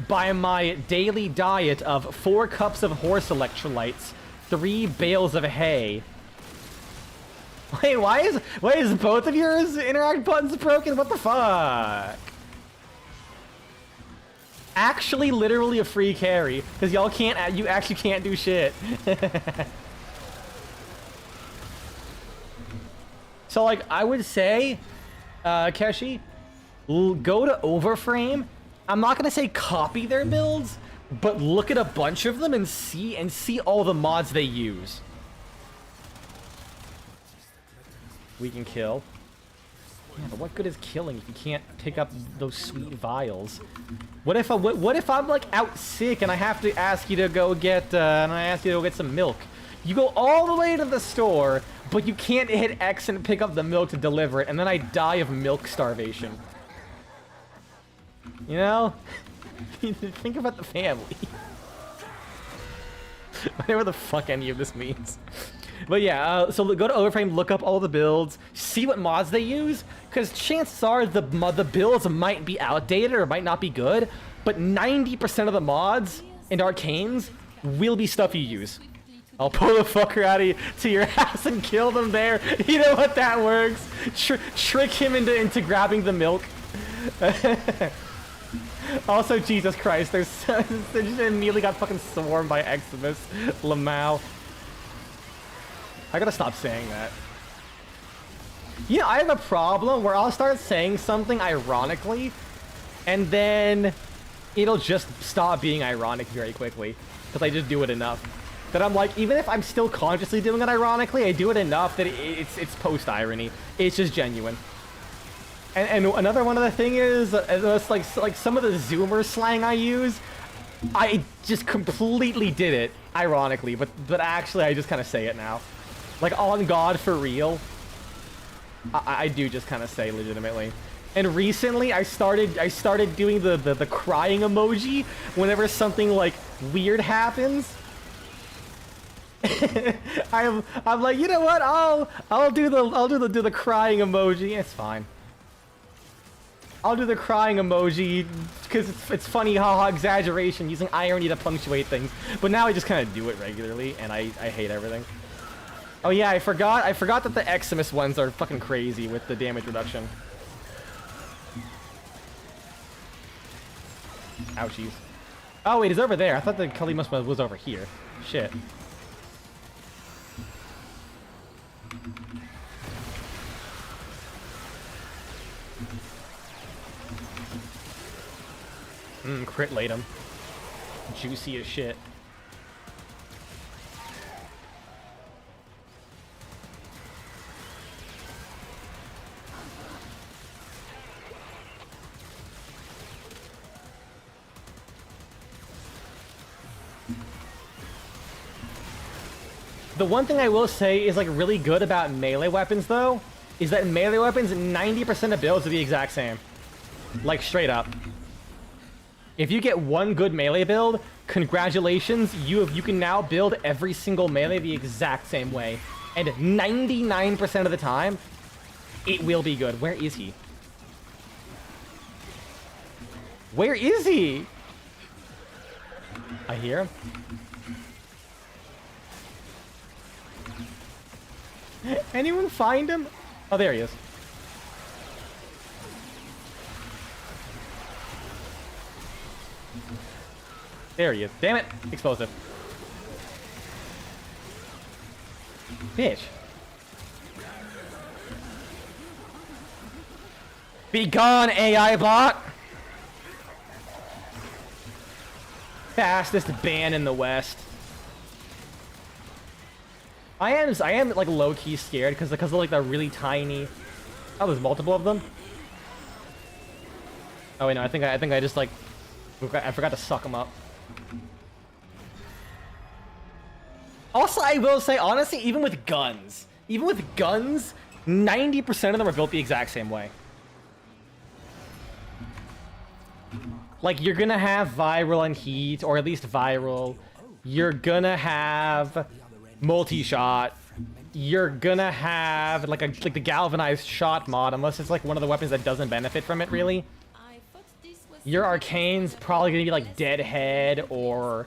by my daily diet of 4 cups of horse electrolytes, 3 bales of hay. Wait, why is both of yours interact buttons broken? What the fuck? Actually, literally a free carry, because you actually can't do shit. So, like, I would say, Keshi, go to Overframe. I'm not gonna say copy their builds, but look at a bunch of them and see all the mods they use. We can kill. Yeah, but what good is killing if you can't pick up those sweet vials? What if I'm like out sick and I have to ask you to go get some milk? You go all the way to the store, but you can't hit X and pick up the milk to deliver it, and then I die of milk starvation. You know? Think about the family. Whatever the fuck any of this means. But yeah, so go to Overframe, look up all the builds, see what mods they use, because chances are the builds might be outdated or might not be good, but 90% of the mods and arcanes will be stuff you use. I'll pull the fucker out of to your house and kill them there. You know what that works? Trick him into grabbing the milk. Also, Jesus Christ, they just immediately got fucking swarmed by Eximus, Lamau. I gotta stop saying that. You know, I have a problem where I'll start saying something ironically, and then it'll just stop being ironic very quickly, because I just do it enough. That I'm like, even if I'm still consciously doing it ironically, I do it enough that it's post-irony. It's just genuine. And another one of the thing is, it's like some of the Zoomer slang I use, I just completely did it ironically, but actually I just kind of say it now. Like, on God, for real, I do just kind of say legitimately. And recently I started doing the crying emoji whenever something like weird happens. I'm like, you know what? I'll do the crying emoji. It's fine. I'll do the crying emoji because it's funny, haha, exaggeration, using irony to punctuate things. But now I just kind of do it regularly, and I hate everything. Oh yeah, I forgot that the Eximus ones are fucking crazy with the damage reduction. Ouchies. Oh wait, it's over there. I thought the Kalimus was over here. Shit. Crit laid him. Juicy as shit. The one thing I will say is like really good about melee weapons though, is that in melee weapons, 90% of builds are the exact same. Like straight up. If you get one good melee build, congratulations, you can now build every single melee the exact same way. And 99% of the time, it will be good. Where is he? Where is he? I hear him. Anyone find him? Oh, there he is. There he is. Damn it! Explosive. Bitch. Be gone, AI bot! Fastest ban in the West. I am like low-key scared because of like the really tiny. Oh, there's multiple of them. Oh wait, no, I think I just like I forgot to suck them up. Also, I will say honestly, even with guns, 90% of them are built the exact same way. Like you're gonna have viral and heat, or at least viral. You're gonna have multi-shot. you're gonna have like the galvanized shot mod, unless it's like one of the weapons that doesn't benefit from it really. I thought this was Your arcane's probably gonna be like Deadhead or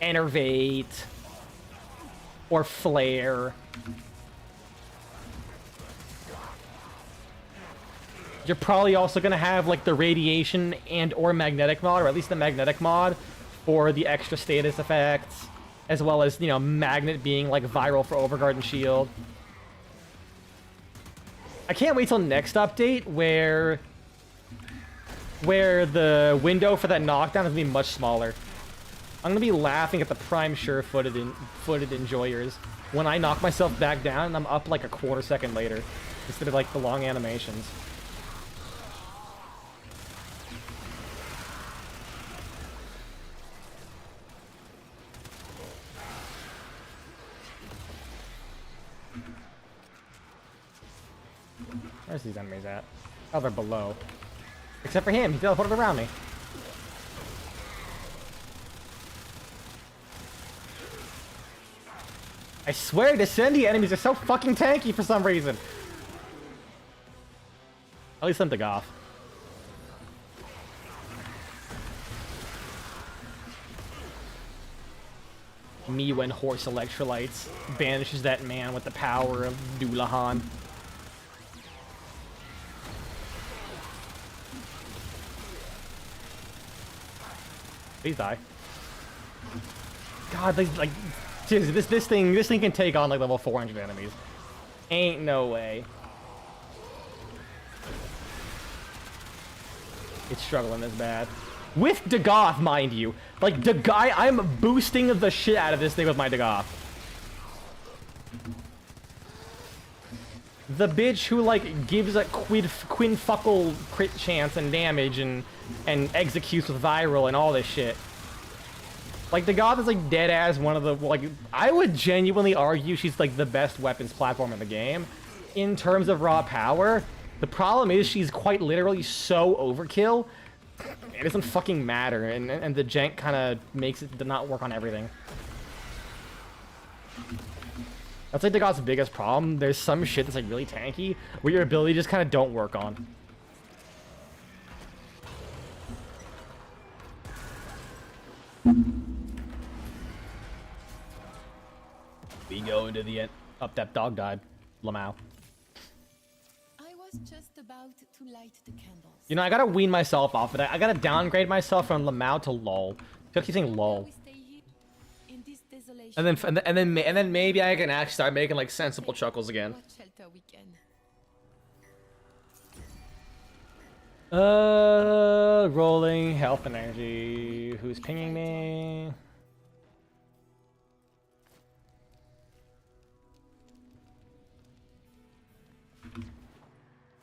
Enervate or Flare. You're probably also gonna have like the radiation and or magnetic mod, or at least the magnetic mod for the extra status effects, as well as, you know, magnet being like viral for Overguard and Shield. I can't wait till next update where the window for that knockdown is gonna be much smaller. I'm gonna be laughing at the prime sure-footed enjoyers when I knock myself back down and I'm up like a quarter second later instead of like the long animations. Where's these enemies at? Oh, they're below. Except for him, he teleported around me. I swear, Descendia enemies are so fucking tanky for some reason. At least I'm the Goth. Me when horse electrolytes banishes that man with the power of Dulahan. Please die. God, like, seriously, this thing can take on like level 400 enemies. Ain't no way. It's struggling this bad. With Dagoth, mind you. Like, I'm boosting the shit out of this thing with my Dagoth. The bitch who, like, gives a quinfuckle crit chance and damage and executes with viral and all this shit. Like, Dagoth is, like, dead-ass one of the, like, I would genuinely argue she's, like, the best weapons platform in the game. In terms of raw power, the problem is she's quite literally so overkill, it doesn't fucking matter, and the jank kind of makes it to not work on everything. That's like Dagoth's biggest problem. There's some shit that's like really tanky, where your ability just kind of don't work on. We go into the end. Up, that dog died. Lamau. I was just about to light the candles. You know, I gotta wean myself off of that. I gotta downgrade myself from Lamau to LOL. I keep saying LOL. We stay here in this desolation. And then maybe I can actually start making like sensible chuckles again. What shelter we can. Rolling health and energy. Who's pinging me?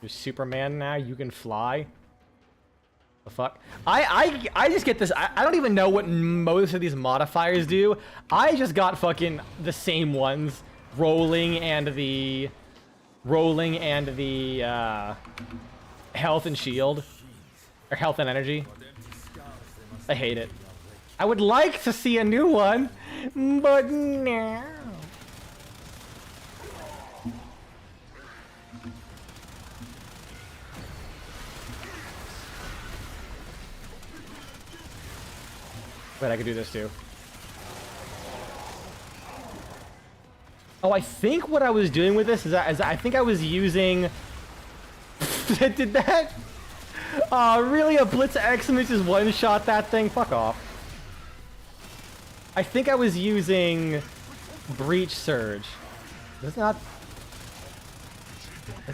You're Superman now. You can fly. The fuck? I just get this. I don't even know what most of these modifiers do. I just got fucking the same ones. Rolling and the health and shield. Or health and energy. I hate it. I would like to see a new one, but no. Wait, I could do this too. Oh, I think what I was doing with this is I think I was using... Did that? Really? A Blitz Excellence just one-shot that thing? Fuck off. I think I was using Breach Surge. Does it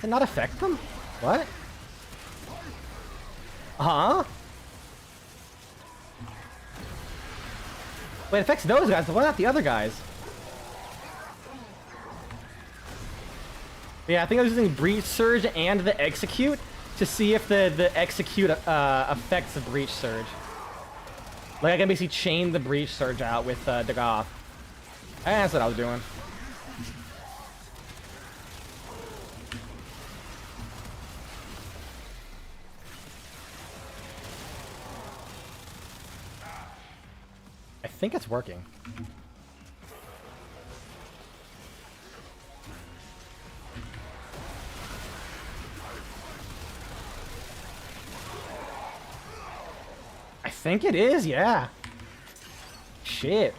not affect them? What? Huh? Wait, it affects those guys, but what about the other guys? Yeah, I think I was using Breach Surge and the Execute to see if the Execute affects the Breach Surge. Like, I can basically chain the Breach Surge out with Dagoth. That's what I was doing. I think it's working. think it is, yeah. Shit.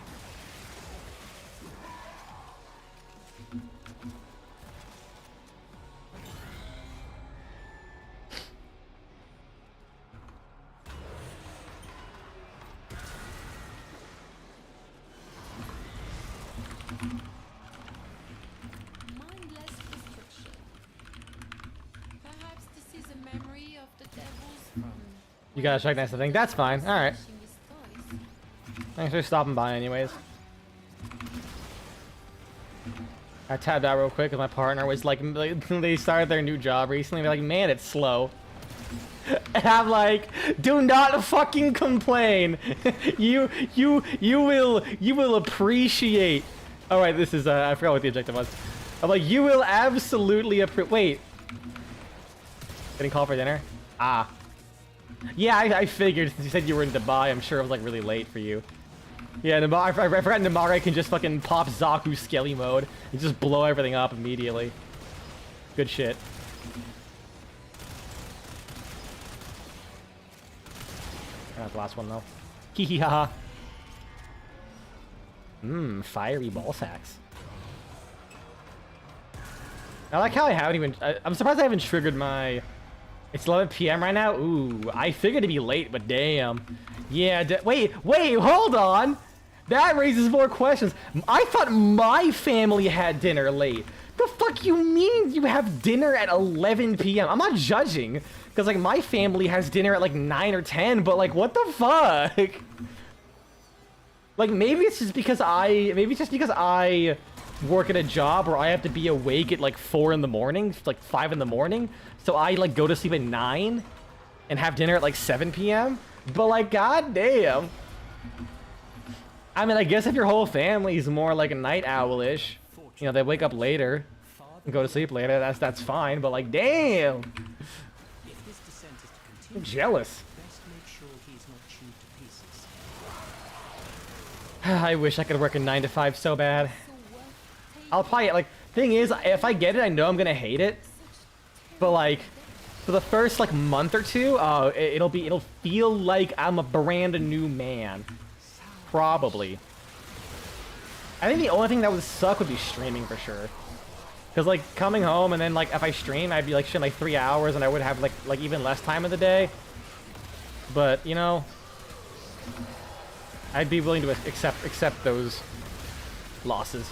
Mindless restriction. Perhaps this is a memory of the devils from You gotta check next thing. That's fine. Alright. smashing his toys. Thanks for stopping by anyways. I tabbed out real quick because my partner was like, they started their new job recently. They're like, man, it's slow. And I'm like, do not fucking complain. you will appreciate. Oh wait, this is I forgot what the objective was. I'm like, you will absolutely wait. Getting called for dinner? Ah. Yeah, I figured since you said you were in Dubai, I'm sure it was like really late for you. Yeah, I forgot Namare can just fucking pop Zaku Skelly mode and just blow everything up immediately. Good shit. Not the last one though. Hee hee ha ha. Mmm, fiery ball sacks. I like how I haven't even. I'm surprised I haven't triggered my. It's 11 p.m. right now. Ooh, I figured it'd be late, but damn. Yeah. Wait, hold on. That raises more questions. I thought my family had dinner late. The fuck you mean you have dinner at 11 p.m.? I'm not judging, because like my family has dinner at like 9 or 10, but like what the fuck? Like maybe it's just because I work at a job where I have to be awake at like 4 in the morning, like 5 in the morning, so I like go to sleep at 9 and have dinner at like 7 p.m. But like goddamn. I mean, I guess if your whole family's more like a night owl-ish, you know, they wake up later and go to sleep later, that's fine, but like damn. If this descent is to I'm continue, jealous. best make sure he is not chewed to pieces. I wish I could work a 9 to 5 so bad. I'll probably, like, thing is, if I get it, I know I'm gonna hate it. But like, for the first like month or two, it'll feel like I'm a brand new man. Probably. I think the only thing that would suck would be streaming for sure. Cause like coming home and then like if I stream, I'd be like shit like 3 hours and I would have like even less time in the day. But you know, I'd be willing to accept those losses.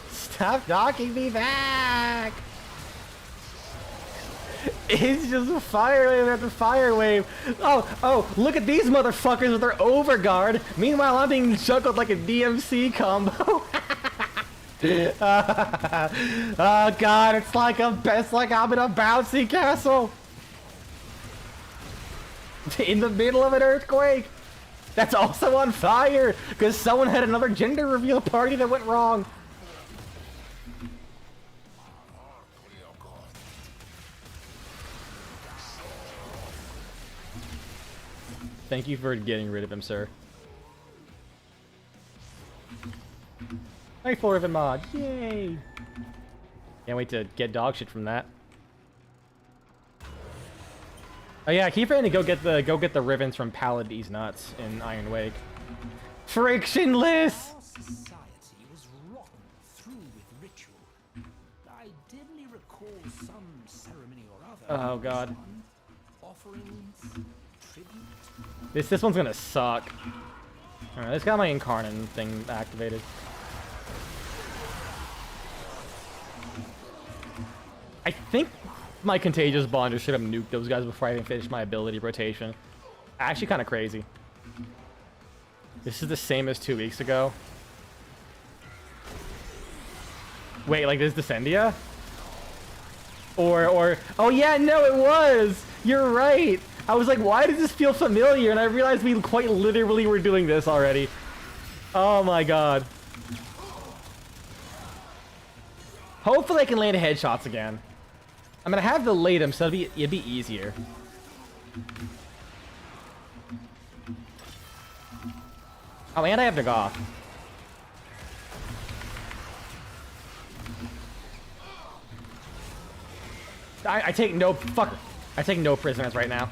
Stop knocking me back! It's just a fire wave after fire wave. Oh, look at these motherfuckers with their overguard. Meanwhile, I'm being juggled like a DMC combo. Oh god, it's like I'm in a bouncy castle. In the middle of an earthquake. That's also on fire because someone had another gender reveal party that went wrong. Thank you for getting rid of him, sir. Hey, 4 of him mod. Yay! Can't wait to get dog shit from that. Oh yeah, I keep forgetting to go get the ribbons from Paladin's Nuts in Iron Wake. Frictionless! Our society was rotten through with ritual. I dimly recall some ceremony or other. Oh god. Offerings, tribute. This one's gonna suck. Alright, let's got my Incarnate thing activated. I think my Contagious Bonder should have nuked those guys before I even finished my ability rotation. Actually kind of crazy. This is the same as 2 weeks ago. Wait, like this Descendia? Or oh yeah, no it was! You're right! I was like, why does this feel familiar? And I realized we quite literally were doing this already. Oh my god. Hopefully I can land headshots again. I'm gonna have the late him, so it'd be easier. Oh, and I have Nagath. I take no fuck. I take no prisoners right now.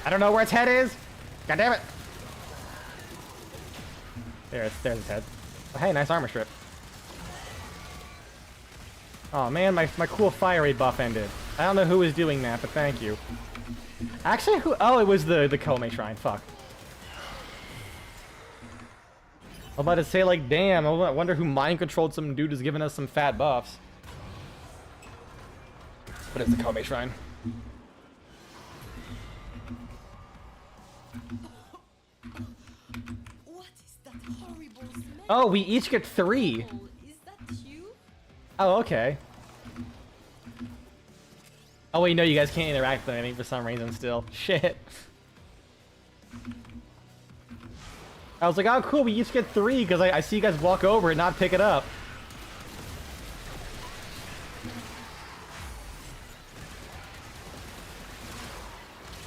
I don't know where its head is. God damn it. There's its head. Oh, hey, nice armor strip. Oh man, my cool fire rate buff ended. I don't know who was doing that, but thank you. Actually, who? Oh, it was the Kome Shrine. Fuck. I'm about to say, like, damn, I wonder who mind controlled some dude who's giving us some fat buffs. But it's the Kome Shrine. What is that horrible smell? Oh, we each get 3. Oh, is that you? Oh, okay. Oh wait, no, you guys can't interact with anything for some reason still. Shit. I was like, oh cool, we each get 3 because I see you guys walk over and not pick it up.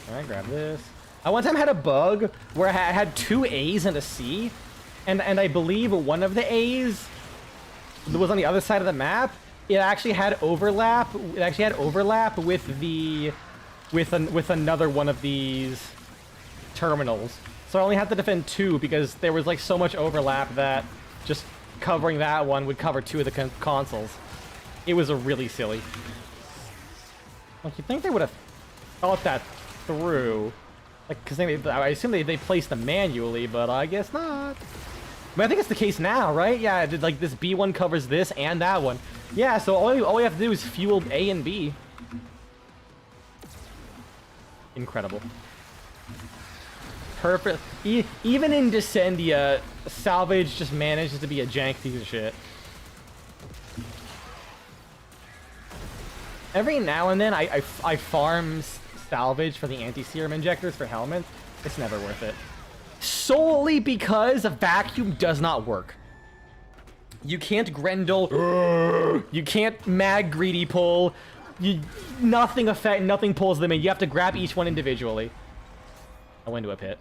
Alright, grab this. I one time had a bug where I had 2 A's and a C, and I believe one of the A's was on the other side of the map. It actually had overlap. It actually had overlap with the with another one of these terminals. So I only had to defend 2 because there was like so much overlap that just covering that one would cover 2 of the consoles. It was a really silly. Like, you'd think they would have thought that through, like, because I assume they placed them manually, but I guess not. But I think it's the case now, right? Yeah, like this B1 covers this and that one. Yeah, so all we have to do is fuel A and B. Incredible. Perfect. Even in Descendia, salvage just manages to be a jank piece of shit. Every now and then, I farm salvage for the anti-serum injectors for helmets. It's never worth it. Solely because a vacuum does not work. You can't Grendel. You can't mag greedy pull. Nothing pulls them in. You have to grab each one individually. I went into a pit.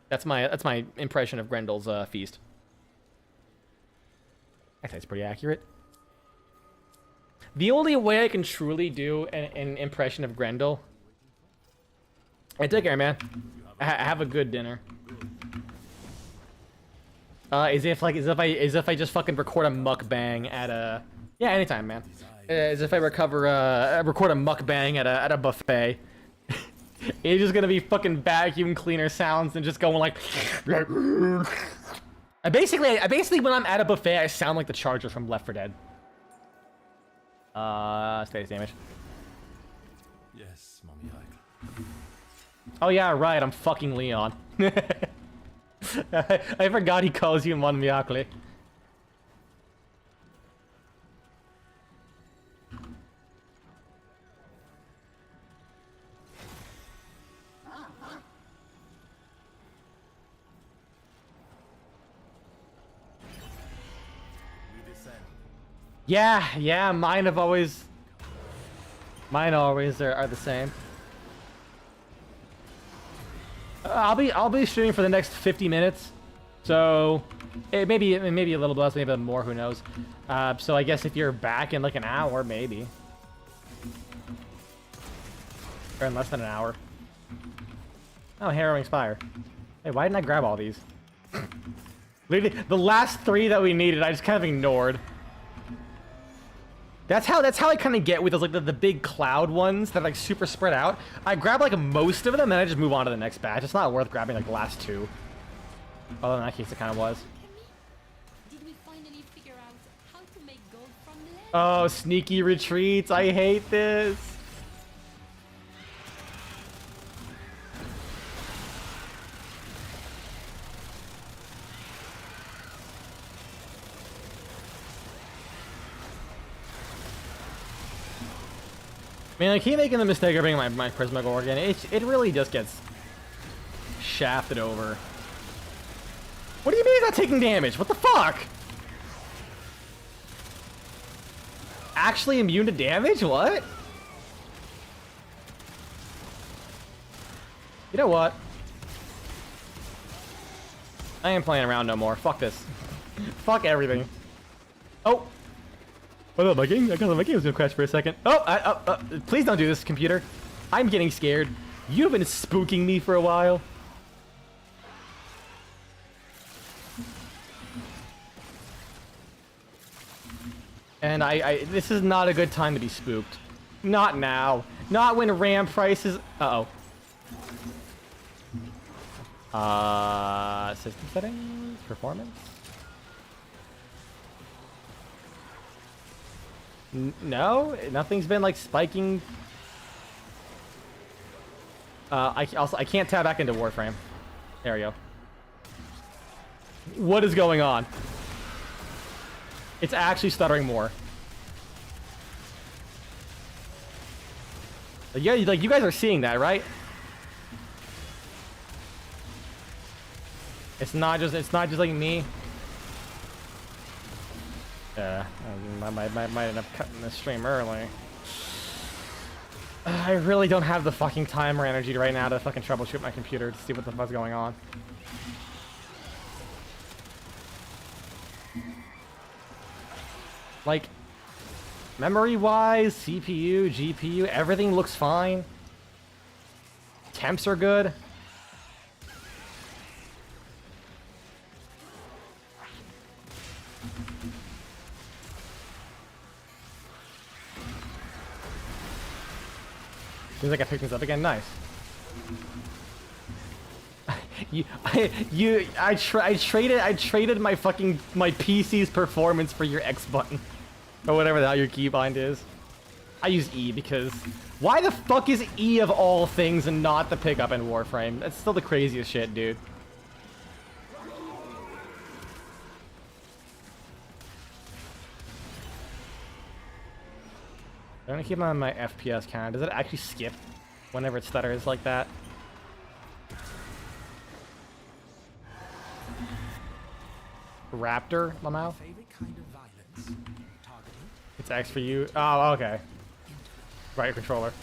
That's my impression of Grendel's feast. Actually, that's pretty accurate. The only way I can truly do an impression of Grendel. Hey, take care, man. Have a good dinner. Is if I just fucking record a mukbang at a anytime, man. As if I record a mukbang at a buffet. It's just gonna be fucking vacuum cleaner sounds and just going like. I basically when I'm at a buffet I sound like the Charger from Left 4 Dead. Space damage. Yes, Mommy Ike. Oh yeah, right, I'm fucking Leon. I forgot he calls you Mon Miyakle. Yeah, mine always are the same. I'll be streaming for the next 50 minutes, so it maybe a little less, maybe more, who knows. So I guess if you're back in like an hour, maybe, or in less than an hour. Oh, Harrowing Spire. Hey, why didn't I grab all these? Literally, the last 3 that we needed, I just kind of ignored. That's how I kind of get with those, like the big cloud ones that are, like, super spread out. I grab like most of them and I just move on to the next batch. It's not worth grabbing like the last 2. Although in that case it kind of was. Did we finally figure out how to make gold from lead? Oh, sneaky retreats! I hate this. I mean, I keep making the mistake of bringing my Prismagorg in. It really just gets shafted over. What do you mean it's not taking damage? What the fuck? Actually immune to damage? What? You know what? I ain't playing around no more. Fuck this. Fuck everything. Oh! Hold on, my game was gonna crash for a second. Oh! Please don't do this, computer. I'm getting scared. You've been spooking me for a while. And this is not a good time to be spooked. Not now. Not when RAM prices... Uh-oh. System settings? Performance? No? Nothing's been, like, spiking... I can't tab back into Warframe. There we go. What is going on? It's actually stuttering more. Yeah, like you guys are seeing that, right? It's not just like me. Yeah, I might end up cutting the stream early. I really don't have the fucking time or energy right now to fucking troubleshoot my computer to see what the fuck's going on. Like, memory-wise, CPU, GPU, everything looks fine. Temps are good. Seems like I picked things up again. Nice. I traded my PC's performance for your X button. Or whatever the hell your keybind is. I use E because... Why the fuck is E of all things and not the pickup in Warframe? That's still the craziest shit, dude. I'm gonna keep on my FPS count. Does it actually skip whenever it stutters like that? Raptor, Lamau? Favorite kind of violence? Targeting? It's X for you. Oh, okay. Right controller.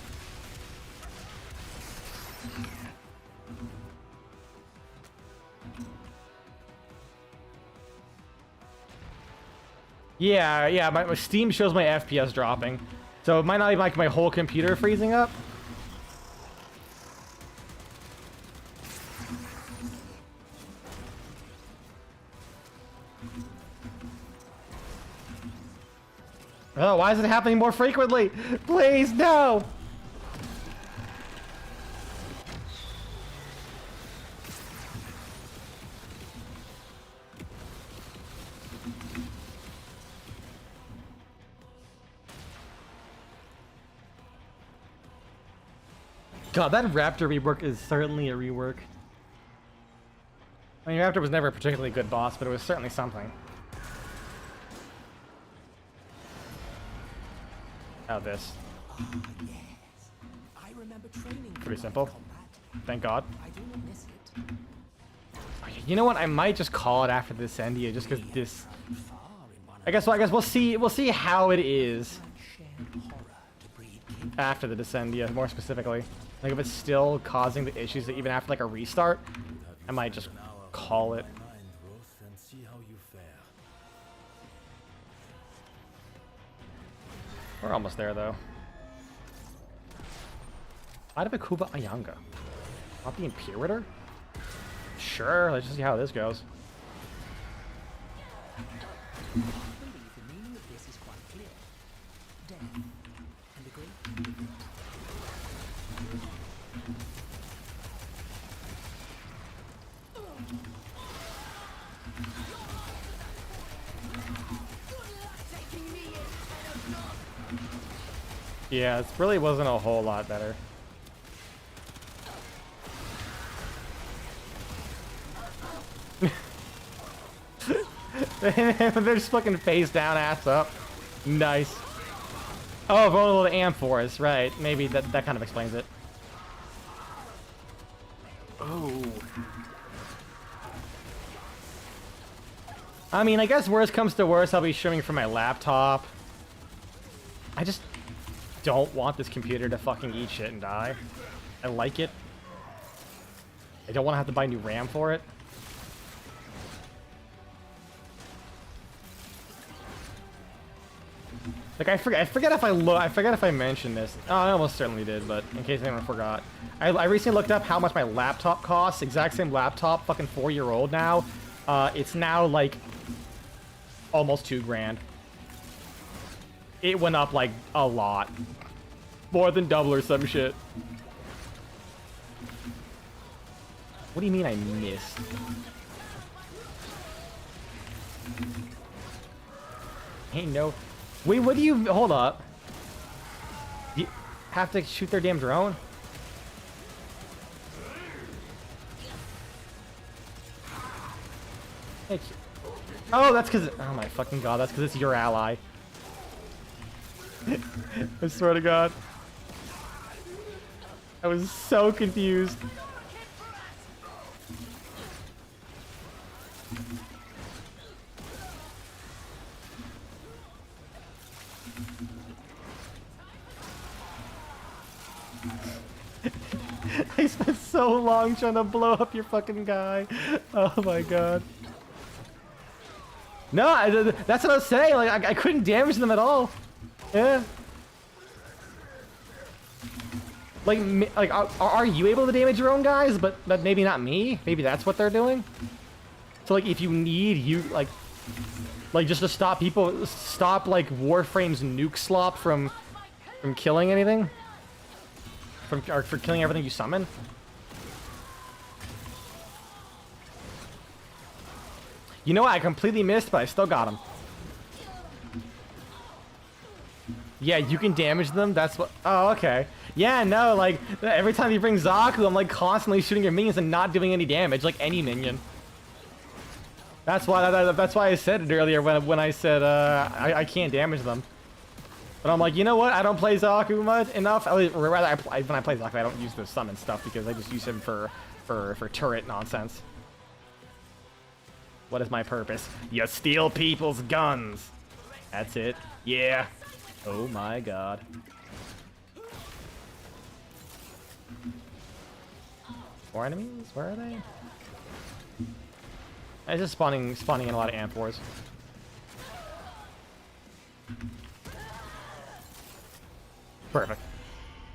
Yeah, my Steam shows my FPS dropping. So it might not be like my whole computer freezing up. Oh, why is it happening more frequently? Please, no! God, that Raptor rework is certainly a rework. I mean, Raptor was never a particularly good boss, but it was certainly something. Oh, this. Yes. I remember training Pretty for simple. combat. Thank God. I do not miss it. You know what? I might just call it after this Endia, just because this. Far in one I guess we'll see. We'll see how it is shared horror to breed kin. after the Descendia, more specifically. Like if it's still causing the issues that even after like a restart, I might just call it. We're almost there though. Adabakuba Ayanga. Not the Imperator? Sure, let's just see how this goes. I believe the meaning of this is quite clear. Death and the great. Yeah, it really wasn't a whole lot better. They're just fucking face down, ass up. Nice. Oh, vulnerable to Amp Force, right. Maybe that kind of explains it. Oh. I mean, I guess worst comes to worst, I'll be streaming from my laptop. I just don't want this computer to fucking eat shit and die. I like it. I don't want to have to buy a new RAM for it. Like I forget if I mentioned this. Oh, I almost certainly did, but in case anyone forgot, I recently looked up how much my laptop costs. Exact same laptop, fucking 4-year-old now. It's now like almost $2 grand. It went up like a lot, more than double or some shit. What do you mean I missed? Ain't no. Wait, what do you... Hold up. You have to shoot their damn drone? Hey, oh, that's because... Oh my fucking god, that's because it's your ally. I swear to god. I was so confused. I spent so long trying to blow up your fucking guy. Oh my god. No, that's what I was saying. Like I couldn't damage them at all. Yeah. Like are you able to damage your own guys, but maybe not me? Maybe that's what they're doing. So like if you need you like just to stop people, stop like Warframe's nuke slop from killing anything. Or for killing everything you summon? You know what? I completely missed, but I still got him. Yeah, you can damage them. That's what... Oh, okay. Yeah, no, like, every time you bring Zaku, I'm, like, constantly shooting your minions and not doing any damage, like any minion. That's why I said it earlier when I said, I can't damage them. But I'm like, you know what? I don't play Zaku much enough. At least, rather, when I play Zaku, I don't use the summon stuff because I just use him for turret nonsense. What is my purpose? You steal people's guns. That's it. Yeah. Oh my god. More enemies? Where are they? It's just spawning in a lot of Amphors. Perfect.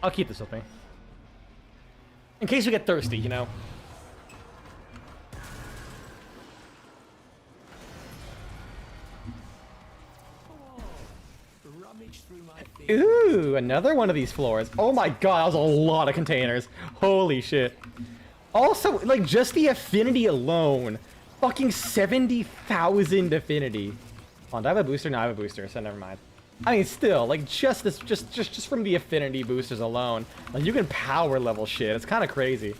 I'll keep this open. In case we get thirsty, you know. Ooh, another one of these floors. Oh my god, that was a lot of containers. Holy shit. Also, like, just the affinity alone. Fucking 70,000 affinity. Hold on, do I have a booster? No, I have a booster, so never mind. I mean, still, like, just this, just from the affinity boosters alone, like, you can power level shit. It's kind of crazy.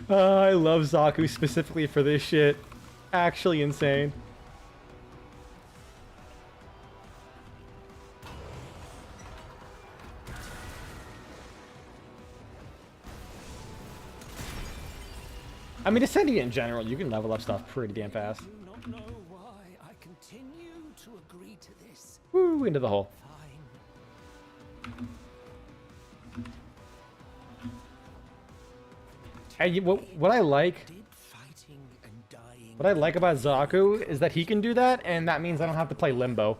I love Zaku specifically for this shit. Actually insane. I mean, Ascending in general, you can level up stuff pretty damn fast. Do not know why I continue to agree to this. Woo, into the hole. Fine. And what I like about Zaku is that he can do that, and that means I don't have to play Limbo.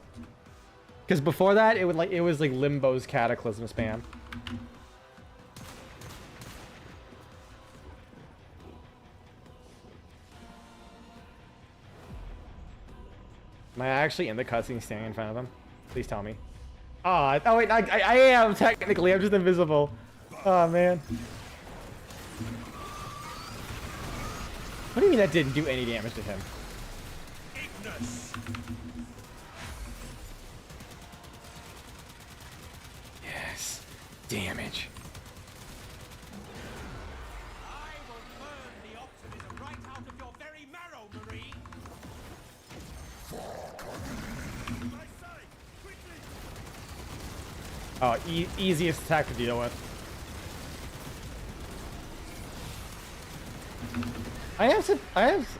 Because before that, it was like Limbo's Cataclysm spam. Am I actually in the cutscene standing in front of him? Please tell me. Oh, oh wait, I am technically. I'm just invisible. Oh man. What do you mean that didn't do any damage to him? Ignis. Yes. Damage. I will burn the optimism right out of your very marrow, Marine. Oh, easiest attack to deal with.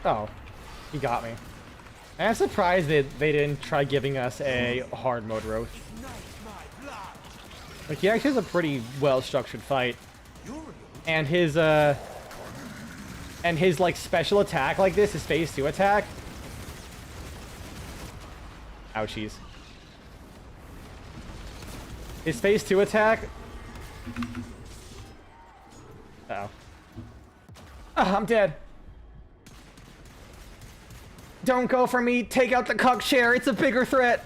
Oh, he got me. I am surprised that they didn't try giving us a hard mode roast. Like, he actually has a pretty well-structured fight. And his like special attack like this, his phase 2 attack. Ouchies. His phase 2 attack. Uh-oh. Ah, I'm dead. Don't go for me. Take out the cuck chair. It's a bigger threat.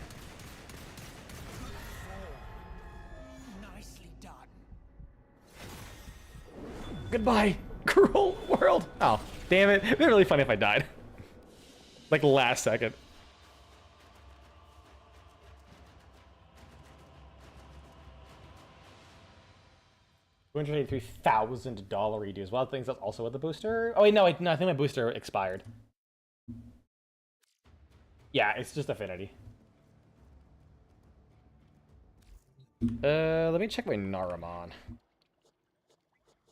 Nicely done. Goodbye, cruel world. Oh, damn it. It'd be really funny if I died. Like last second. $283,000 redos. Well, things that's also with the booster. Oh wait, no, I think my booster expired. Yeah, it's just Affinity. Let me check my Naramon.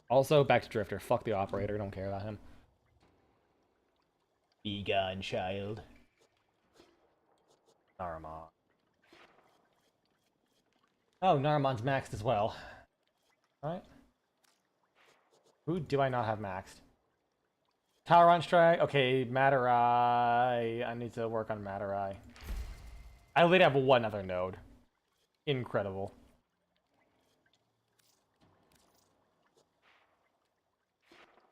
Also, back to Drifter. Fuck the operator. Don't care about him. Be gone, child. Naramon. Oh, Naramon's maxed as well. Alright. Who do I not have maxed? Tower on strike. Okay, Matarai. I need to work on Matarai. I only have one other node. Incredible.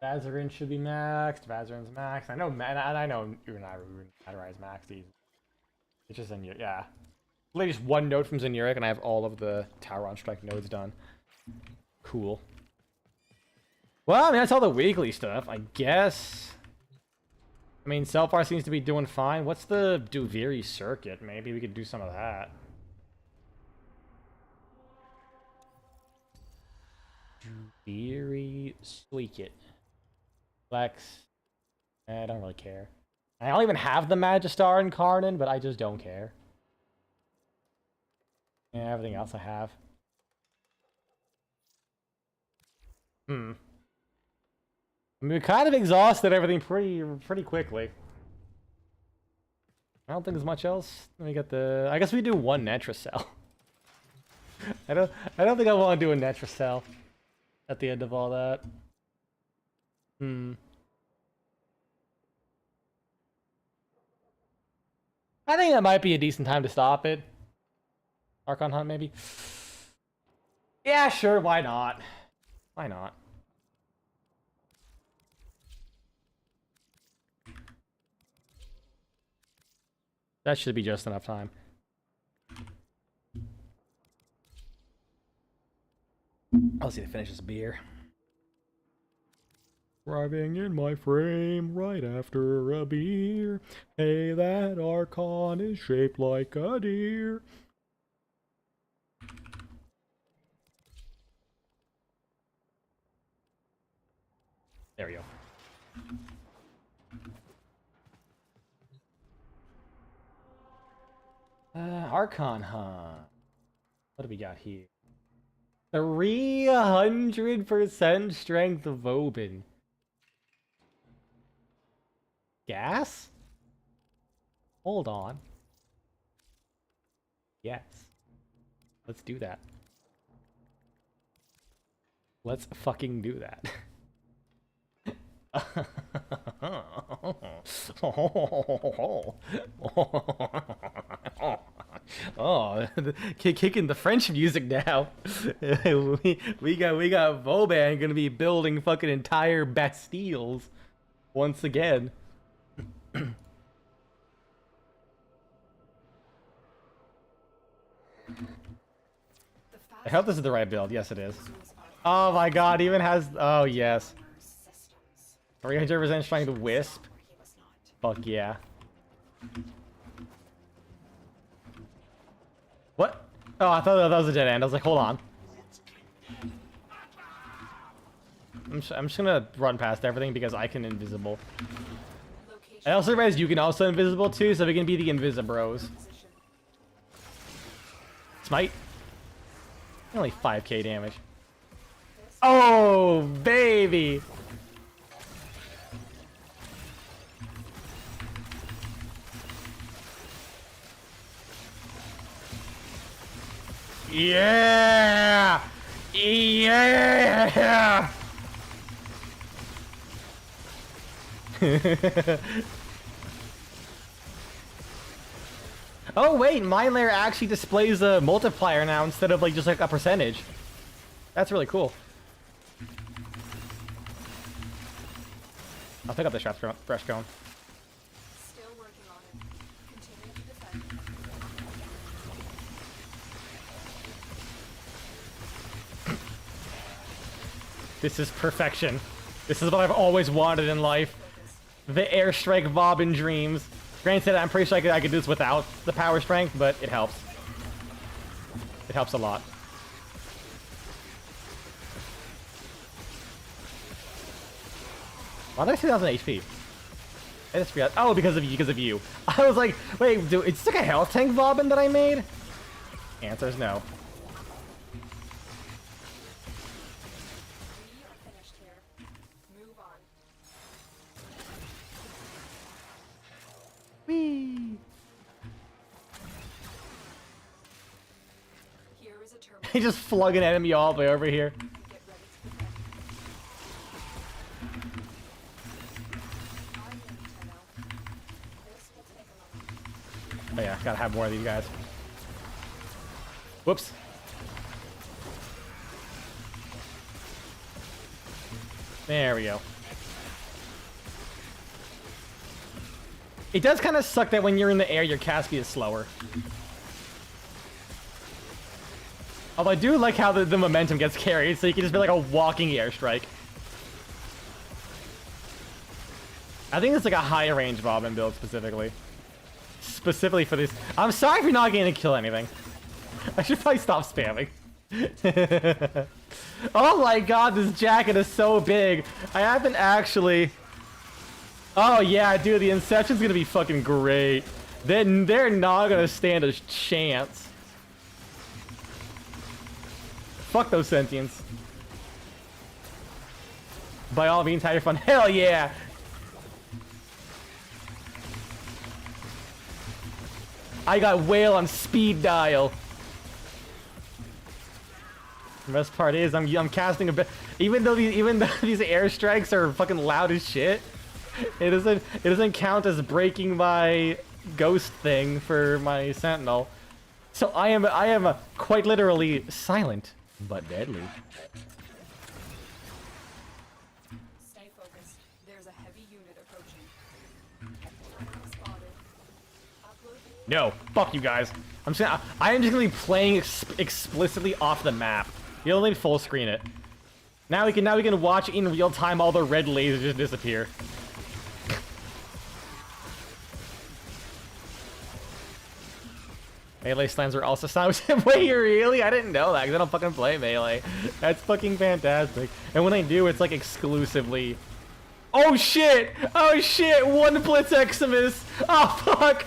Vazarin should be maxed. Vazarin's maxed. I know Matarai's maxed. It's just in yeah. Literally just one node from Zenuric, and I have all of the Tower on strike nodes done. Cool. Well, I mean, that's all the weekly stuff, I guess. I mean, Selfar seems to be doing fine. What's the Duviri circuit? Maybe we could do some of that. Duviri circuit. Flex. I don't really care. I don't even have the Magistar and Karnan, but I just don't care. Yeah, everything else I have. I mean, we kind of exhausted everything pretty quickly. I don't think there's much else. Let me get the. I guess we do one Netra cell. I don't think I want to do a Netra cell at the end of all that. I think that might be a decent time to stop it. Archon Hunt, maybe? Yeah, sure, why not? Why not? That should be just enough time. I'll see to finish this beer. Driving in my frame right after a beer. Hey, that Archon is shaped like a deer. There we go. Archon Hunt. What do we got here? 300% strength of Vobin. Gas? Hold on. Yes. Let's do that. Let's fucking do that. Oh, kicking the French music now. we got Vauban gonna be building fucking entire Bastilles once again. I hope this is the right build. Yes, it is. Oh my god, even has. Oh yes. 300% strength Wisp. Fuck yeah. What? Oh, I thought that was a dead end. I was like, hold on. I'm just gonna run past everything because I can invisible. I also realized you can also invisible too, so we can be the Invisibros. Smite. Only 5k damage. Oh, baby! Yeah! Yeah! Oh wait, Mine Layer actually displays a multiplier now instead of like just like a percentage. That's really cool. I'll pick up the fresh cone. Still working on it. Continue to defend. This is perfection. This is what I've always wanted in life. The airstrike Bobbin dreams. Granted, I'm pretty sure I could do this without the power strength, but it helps. It helps a lot. Why did I say 2,000 HP? I just forgot. Oh, because of you. I was like, wait, dude, it's like a health tank Bobbin that I made? Answer is no. We are finished here. Move on. Whee! Here is a terminal. He just flung an enemy all the way over here. Get ready to defend. I'm in, Tenno. This will take a moment. Oh yeah, gotta have more of these guys. Whoops. There we go. It does kind of suck that when you're in the air, your cast speed is slower. Although I do like how the momentum gets carried, so you can just be like a walking airstrike. I think it's like a high range Bobbin build specifically. Specifically for this. I'm sorry if you're not getting to kill anything. I should probably stop spamming. Oh my god, this jacket is so big. I haven't actually... Oh yeah, dude, the Inception's gonna be fucking great. They're not gonna stand a chance. Fuck those sentients. By all means, have your fun. Hell yeah! I got whale on speed dial. The best part is I'm casting a bit. Even though these airstrikes are fucking loud as shit, it doesn't count as breaking my ghost thing for my sentinel. So I am quite literally silent but deadly. Stay focused. There's a heavy unit approaching. Terminal spotted. Upload. No, fuck you guys. I'm saying I am just gonna be playing explicitly off the map. You don't need to full screen it. Now we can watch in real time all the red lasers just disappear. Melee slams are also sound. Wait, really? I didn't know that because I don't fucking play Melee. That's fucking fantastic. And when I do, it's like exclusively. Oh shit! Oh shit! One Blitz Eximus! Oh fuck!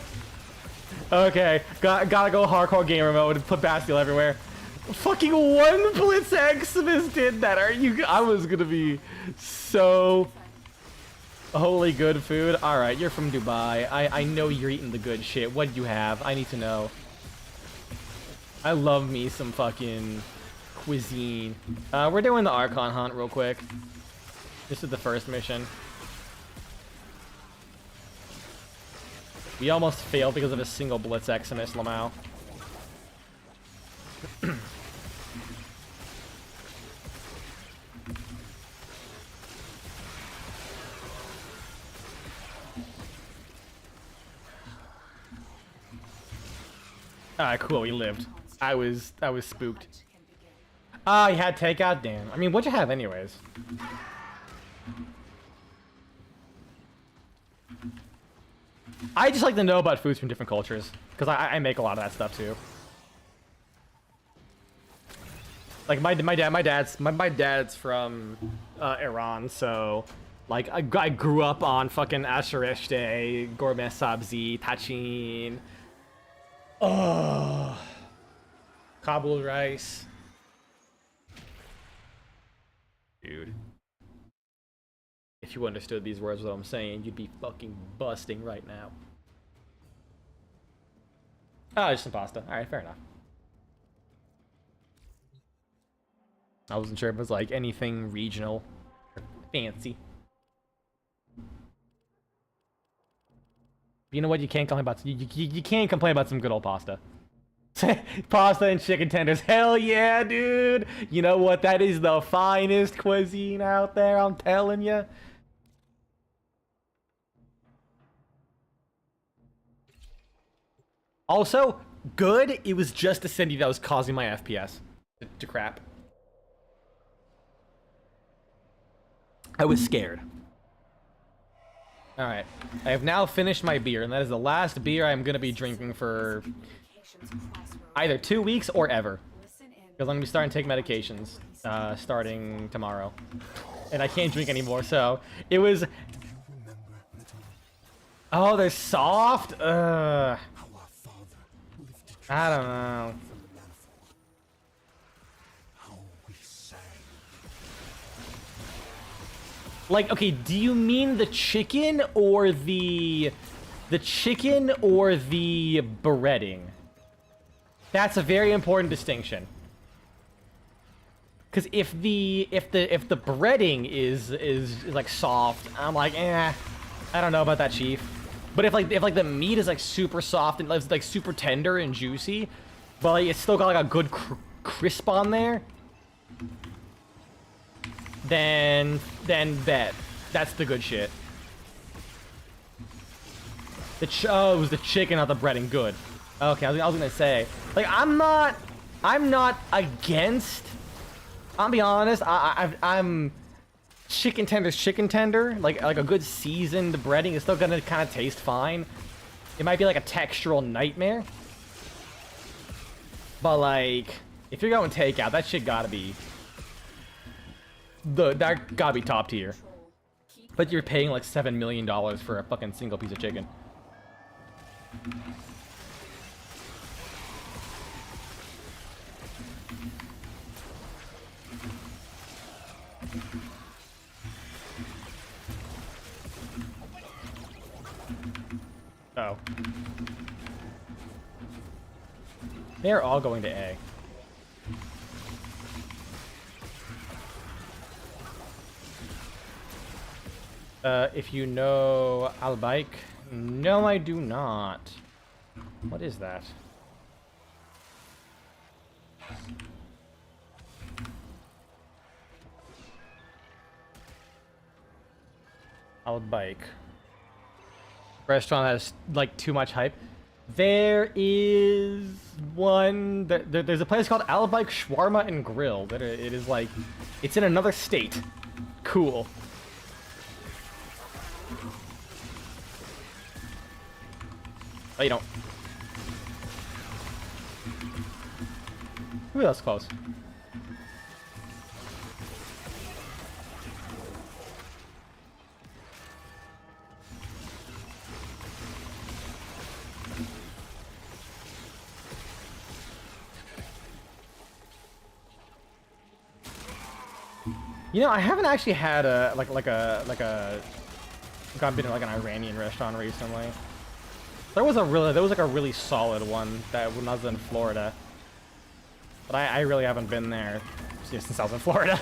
Okay, gotta go hardcore gamer mode and put Bastille everywhere. Fucking one Blitz Eximus did that. I was gonna be so holy good food. Alright, you're from Dubai. I know you're eating the good shit. What do you have? I need to know. I love me some fucking cuisine. We're doing the Archon hunt real quick. This is the first mission. We almost failed because of a single Blitz Eximus, Lamau. Alright, cool, we lived. I was spooked. Ah, you had takeout? Damn. I mean, what'd you have anyways? I just like to know about foods from different cultures. Because I make a lot of that stuff too. Like my dad's from Iran, so like I grew up on fucking ashareshte, gourmet sabzi, tachin. Oh, Kabul rice. Dude. If you understood these words, what I'm saying, you'd be fucking busting right now. Oh, just some pasta. Alright, fair enough. I wasn't sure if it was like anything regional or fancy. But you know what? You can't complain about you can't complain about some good old pasta. Pasta and chicken tenders. Hell yeah, dude. You know what? That is the finest cuisine out there. I'm telling you. Also, good. It was just the Cindy that was causing my FPS to crap. I was scared. Alright. I have now finished my beer, and that is the last beer I'm going to be drinking for either 2 weeks or ever. Because I'm going to be starting to take medications starting tomorrow. And I can't drink anymore, so it was... Oh, they're soft? I don't know. Like, okay, do you mean the chicken or the breading? That's a very important distinction. Because if the breading is like soft, I'm like, I don't know about that, chief. But if like the meat is like super soft and it's like super tender and juicy, but like, it's still got like a good crisp on there, then that's the good shit. Oh, it was the chicken, not the breading. Good. Okay, I was gonna say, like, I'm not against. I'll be honest. I'm chicken tender. Like a good seasoned breading is still gonna kind of taste fine. It might be like a textural nightmare, but like, if you're going takeout, that shit gotta be. That gotta be top tier. But you're paying like $7 million for a fucking single piece of chicken. Oh. They're all going to A. If you know Albike, no, I do not. What is that? Albike. Restaurant has like too much hype. There is one. There's a place called Albike Shawarma and Grill. That it is like, it's in another state. Cool. Oh, you don't. Ooh, that's close. You know, I haven't actually had a like I've been to like an Iranian restaurant recently. There was like a really solid one that when I was in Florida. But I really haven't been there since I was in Florida.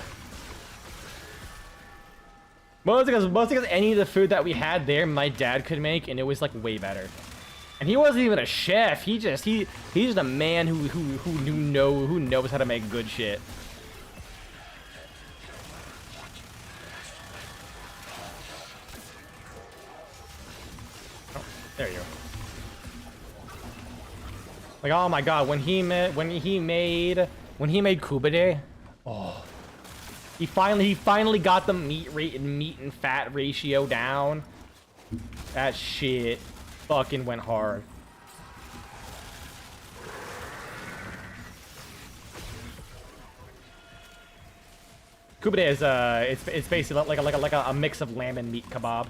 Mostly because any of the food that we had there, my dad could make, and it was like way better. And he wasn't even a chef. He's just a man who knows how to make good shit. Oh, there you go. Like, oh my god, when he made Kubade, oh, he finally got the meat and fat ratio down. That shit fucking went hard. Kubade is it's basically like a mix of lamb and meat kebab.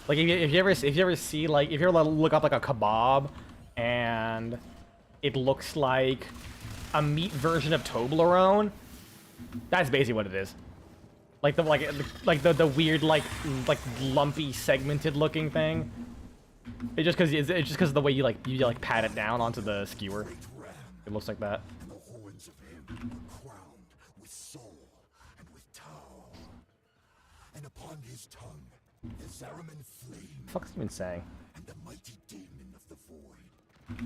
Like if you ever see, like, if you ever look up like a kebab and it looks like a meat version of Toblerone, that's basically what it is. Like the weird like lumpy segmented looking thing. It's just because of the way you like pat it down onto the skewer. It looks like that. And the horns of him crowned with soul and with Tau. And upon his tongue, the Zariman flame What the fuck is he even saying? and the mighty demon of the void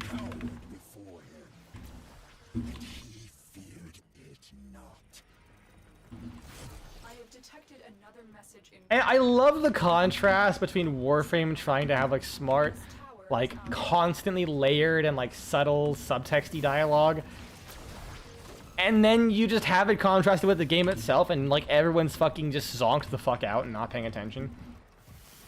cowered before him. And he feared it not. I have detected another message in And I love the contrast between Warframe trying to have like smart, like constantly layered and like subtle subtexty dialogue, and then you just have it contrasted with the game itself, and like everyone's fucking just zonked the fuck out and not paying attention.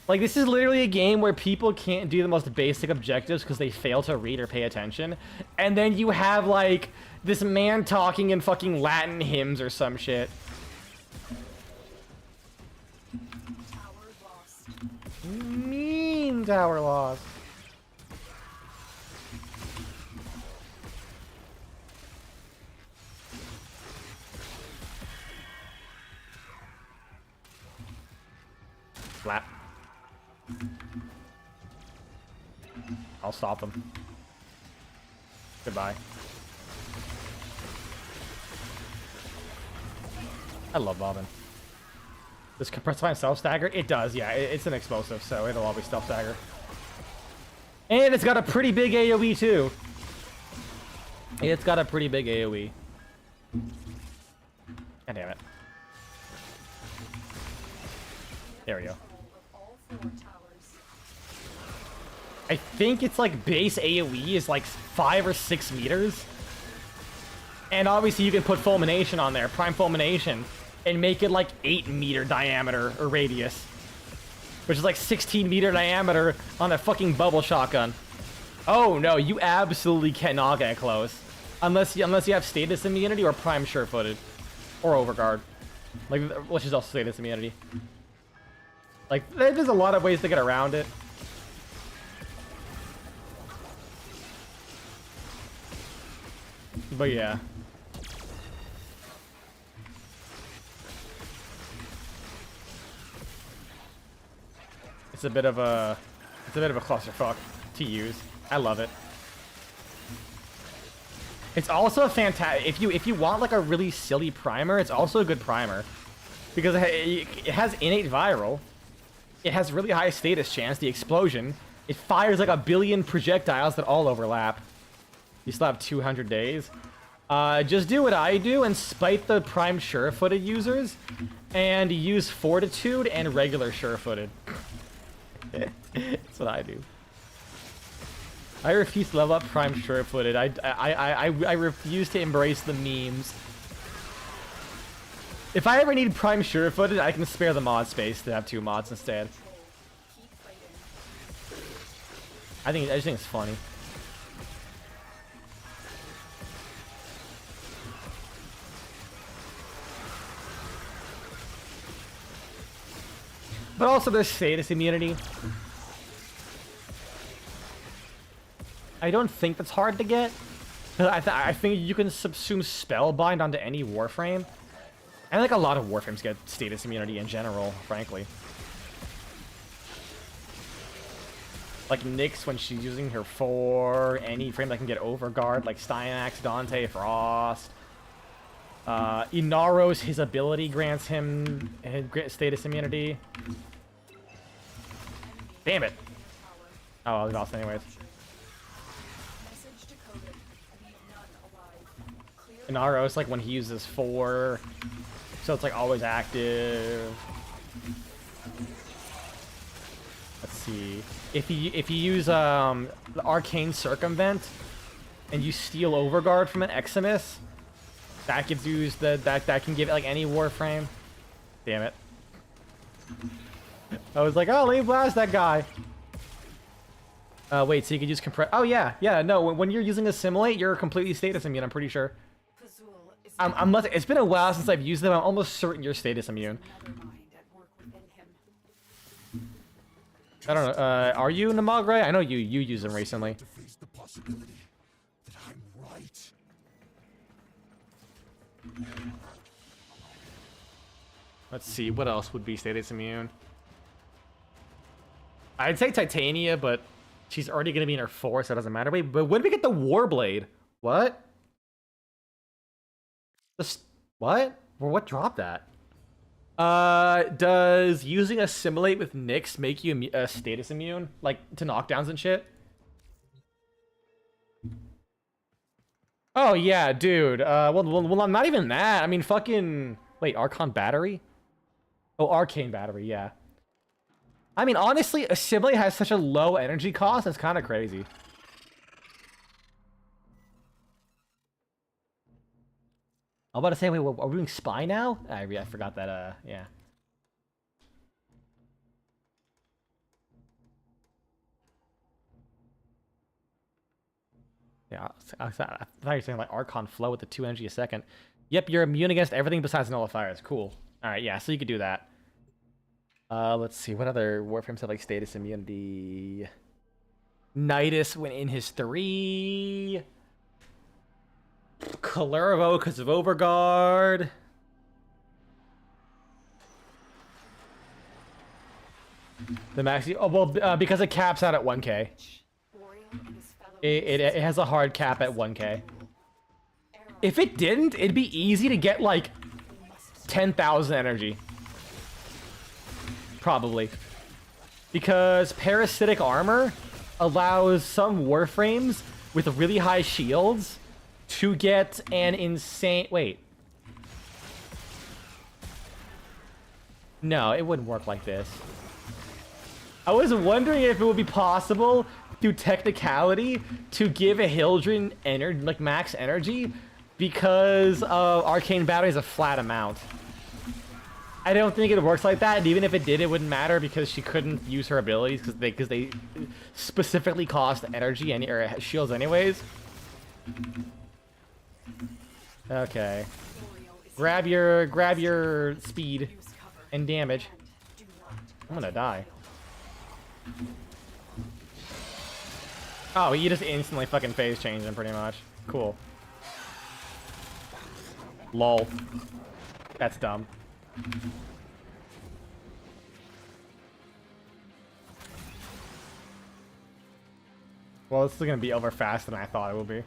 Like, this is literally a game where people can't do the most basic objectives because they fail to read or pay attention, and then you have like this man talking in fucking Latin hymns or some shit. tower lost. Mean tower loss. Slap. I'll stop him. Goodbye. I love bobbing. Does compressed fine self stagger? It does, yeah. It's an explosive, so it'll always self stagger. And it's got a pretty big AoE too. It's got a pretty big AoE. God damn it. There we go. Of all 4 towers. I think it's like base AoE is like 5 or 6 meters. And obviously you can put fulmination on there, prime fulmination, and make it like 8-meter diameter or radius. Which is like 16-meter diameter on a fucking bubble shotgun. Oh no, you absolutely cannot get close. Unless you have status immunity or prime sure-footed. Or overguard. Like, which is also status immunity. Like, there's a lot of ways to get around it. But yeah. It's a bit of a clusterfuck to use. I love it. It's also a fantastic, if you want like a really silly primer, it's also a good primer. Because it has innate viral. It has really high status chance, the explosion. It fires like 1 billion projectiles that all overlap. You still have 200 days. Just do what I do and spite the prime sure-footed users. And use fortitude and regular sure-footed. That's what I do. I refuse to level up prime sure-footed. I refuse to embrace the memes. If I ever need prime sure-footed, I can spare the mod space to have 2 mods instead. Keep fighting. I just think it's funny. But also there's status immunity. I don't think that's hard to get. I think you can subsume Spellbind onto any Warframe. I think a lot of Warframes get status immunity in general, frankly. Like Nyx when she's using her 4, any frame that can get overguard, like Styanax, Dante, Frost. Inaros, his ability grants him status immunity. Damn it! Oh, I lost anyways. Message decoded. Leave none alive. Clear. Inaros, like when he uses 4, so it's like always active. Let's see. If you use the Arcane Circumvent and you steal Overguard from an Eximus, that gives you that can give it like any Warframe. Damn it. I was like, oh, let me blast that guy. Wait, so you can use compress. Oh yeah, no. When you're using Assimilate, you're completely status immune. I'm pretty sure. Pazul is Unless it's been a while since I've used them, I'm almost certain you're status immune. another mind at work within him. I don't know. Are you Namagre? I know you use them recently. To face the possibility that I'm right. Let's see, what else would be status immune? I'd say Titania, but she's already going to be in her 4, so it doesn't matter. Wait, but when did we get the Warblade? What? What? Well, what dropped that? Does using Assimilate with Nyx make you status immune? Like, to knockdowns and shit? Oh, yeah, dude. Well, I'm not even that. I mean, fucking... Wait, Archon Battery? Oh, Arcane Battery, yeah. I mean, honestly, Assimilate has such a low energy cost, it's kind of crazy. I'm about to say, wait, are we doing Spy now? I forgot that, yeah. Yeah, I thought you were saying like Archon Flow with the 2 energy a second. Yep, you're immune against everything besides nullifiers. Cool. Alright, yeah, so you could do that. Let's see, what other Warframes have like status immunity? Nidus went in his 3. Kalervo because of Overguard. The maxi. Oh well, because it caps out at 1k. It has a hard cap at 1k. If it didn't, it'd be easy to get like 10,000 energy. Probably. Because parasitic armor allows some Warframes with really high shields to get an insane... Wait. No, it wouldn't work like this. I was wondering if it would be possible through technicality to give a Hildren like max energy because Arcane Battery is a flat amount. I don't think it works like that, and even if it did, it wouldn't matter because she couldn't use her abilities because they specifically cost energy or shields anyways. Okay. Grab your speed and damage. I'm gonna die. Oh, you just instantly fucking phase change them pretty much. Cool. Lol. That's dumb. Well, this is gonna be over faster than I thought it would be.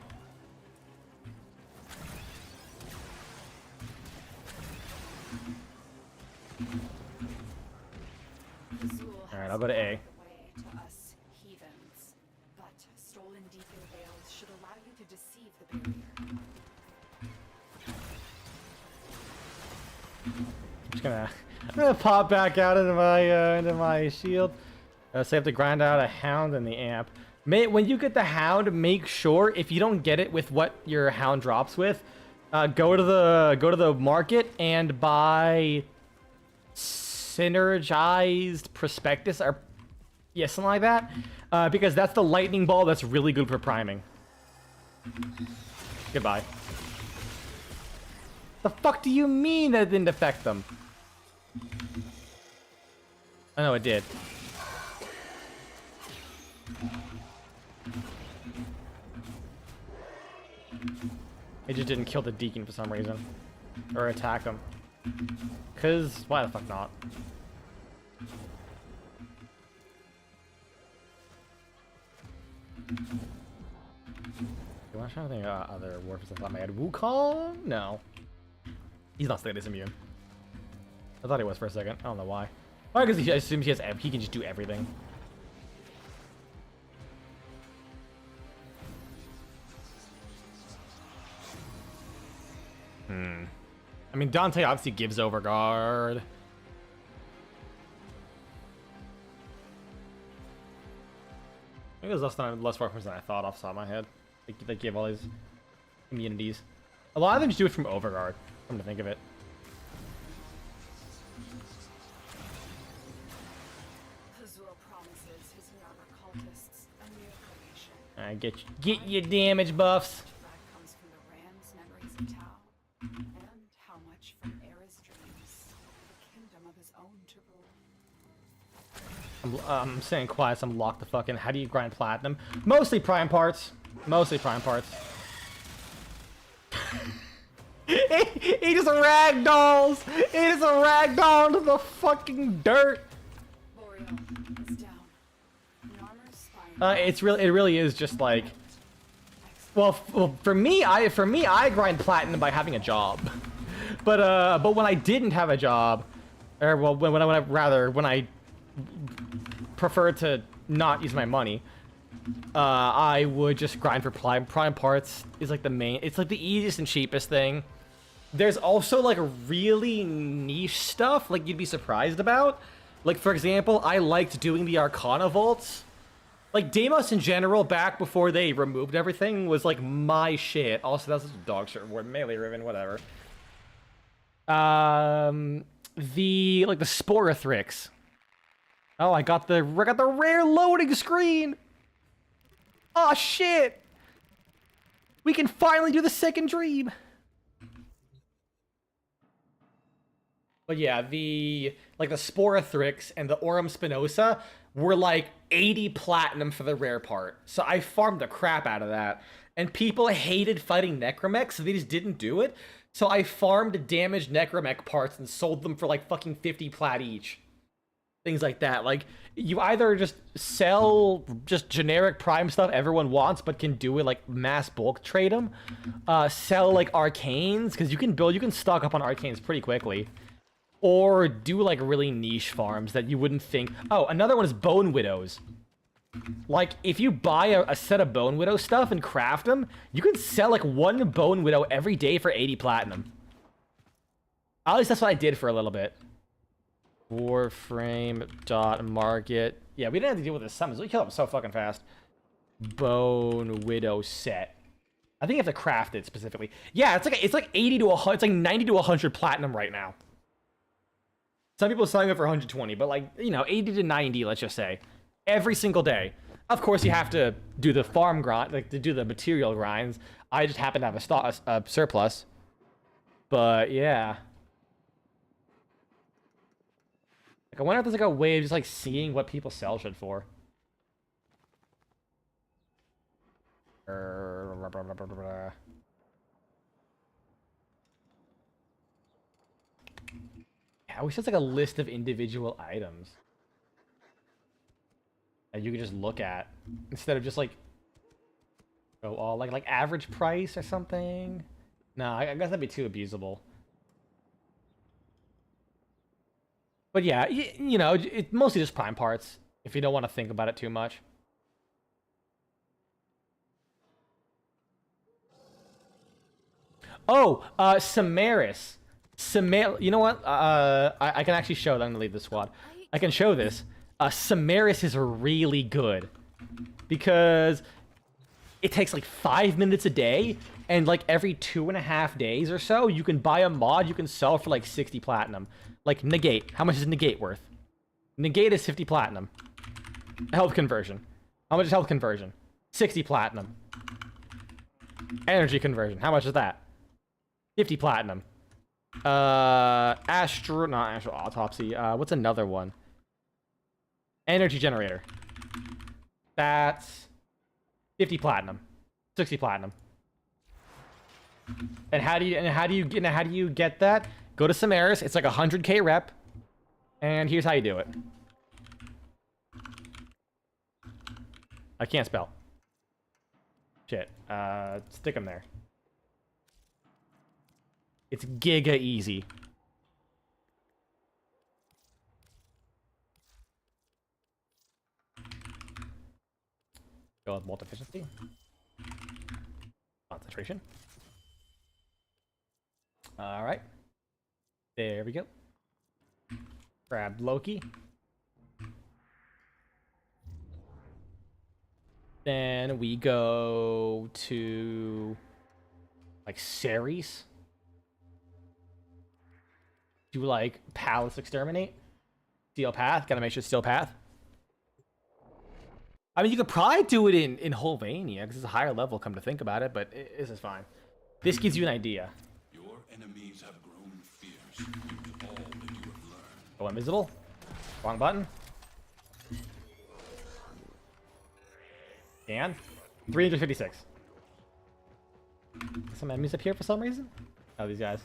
Alright, I'll go to A. I'm gonna pop back out into my shield. So I have to grind out a Hound and the Amp. When you get the Hound, make sure if you don't get it with what your Hound drops with, go to the market and buy Synergized Prospectus or something like that, because that's the lightning ball that's really good for priming. Goodbye. The fuck do you mean that didn't affect them? I know it did. It just didn't kill the Deacon for some reason. Or attack him. Cause why the fuck not? I'm trying to think of other Warframes I thought I had. Wukong? No. He's not status immune. I thought he was for a second. I don't know why. Why? Because he assumes he can just do everything. I mean, Dante obviously gives Overguard. I think it was less Warframes than I thought off the top of my head. They give all these immunities. A lot of them just do it from Overguard, come to think of it. Alright, get your damage buffs. I'm saying quiet, some lock the fucking. How do you grind platinum? Mostly prime parts. Mostly prime parts. He just ragdolls. He just ragdoll to the fucking dirt. Boreal is down. The armor is fine. It really is just like, well, for me, I grind platinum by having a job, but when I didn't have a job, or well, when I preferred to not use my money, I would just grind for prime parts. Is like the main. It's like the easiest and cheapest thing. There's also like really niche stuff like you'd be surprised about. Like for example, I liked doing the Arcana vaults. Like Deimos in general, back before they removed everything, was like my shit. Also, that's just a dog shirt word, melee ribbon, whatever. The Sporathrix. Oh, I got the rare loading screen. Oh shit! We can finally do the second dream. But yeah, the Sporathrix and the Aurum Spinosa were like 80 platinum for the rare part. So I farmed the crap out of that. And people hated fighting Necromech, so they just didn't do it. So I farmed damaged Necromech parts and sold them for like fucking 50 plat each. Things like that. Like, you either just sell just generic prime stuff everyone wants but can do it like mass bulk trade them. Sell like arcanes, because you can stock up on arcanes pretty quickly. Or do like really niche farms that you wouldn't think. Oh, another one is Bone Widows. Like, if you buy a set of Bone Widow stuff and craft them, you can sell like one Bone Widow every day for 80 platinum. At least that's what I did for a little bit. Warframe.market. Yeah, we didn't have to deal with the summons. We killed them so fucking fast. Bone Widow set. I think you have to craft it specifically. Yeah, it's like 80 to 100. It's like 90 to 100 platinum right now. Some people are selling it for 120, but like, you know, 80 to 90, let's just say. Every single day. Of course, you have to do the farm grind, like to do the material grinds. I just happen to have a surplus. But yeah. Like, I wonder if there's like a way of just like seeing what people sell shit for. I wish there's like a list of individual items that you could just look at instead of just like go all like average price or something. No, I guess that'd be too abusable. But yeah, you know, it's mostly just prime parts if you don't want to think about it too much. Oh, Samaris. You know what? I can actually show that. I'm gonna leave the squad. I can show this. Samaris is really good because it takes like 5 minutes a day, and like every 2.5 days or so, you can buy a mod you can sell for like 60 platinum. Like Negate. How much is Negate worth? Negate is 50 platinum. Health conversion. How much is health conversion? 60 platinum. Energy conversion. How much is that? 50 platinum. Not astral autopsy. What's another one? Energy generator. That's 50 platinum. 60 platinum. And how do you get that? Go to Samaris. It's like 100k rep. And here's how you do it. I can't spell. Shit. Stick them there. It's giga easy. Go with molt efficiency. Concentration. Alright. There we go. Grab Loki. Then we go to like Ceres. Do like Palace Exterminate. Steel Path. Gotta make sure it's Steel Path. I mean, you could probably do it in Holvania, because it's a higher level, come to think about it, but this is fine. This gives you an idea. Your enemies have grown fierce. Use all that you have learned. Oh, invisible. Wrong button. And 356. Some enemies up here for some reason. Oh, these guys.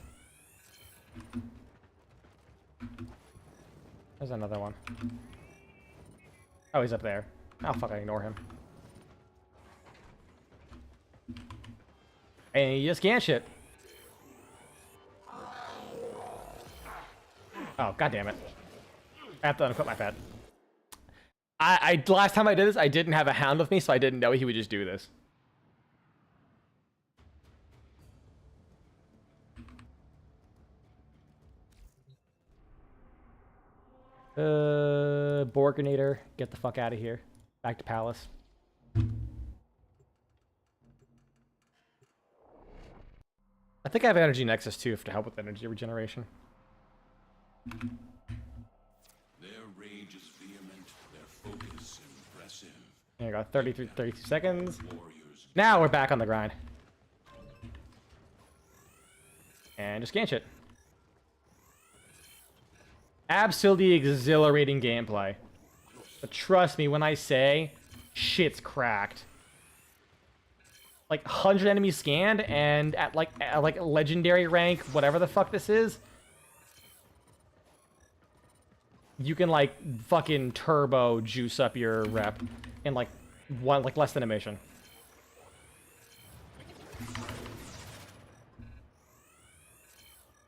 There's another one. Oh, he's up there. Oh, fuck, I ignore him. And you just can't shit. Oh, god damn it. I have to unequip my pet. Last time I did this, I didn't have a hound with me, so I didn't know he would just do this. Borginator, get the fuck out of here. Back to Palace. I think I have Energy Nexus too to help with energy regeneration. Their rage is vehement, their focus impressive. There you go, 32 seconds. Warriors Now we're back on the grind. And just scan shit. Absolutely exhilarating gameplay. But trust me when I say, shit's cracked. Like 100 enemies scanned, and at like legendary rank, whatever the fuck this is, you can like fucking turbo juice up your rep in like less than a mission.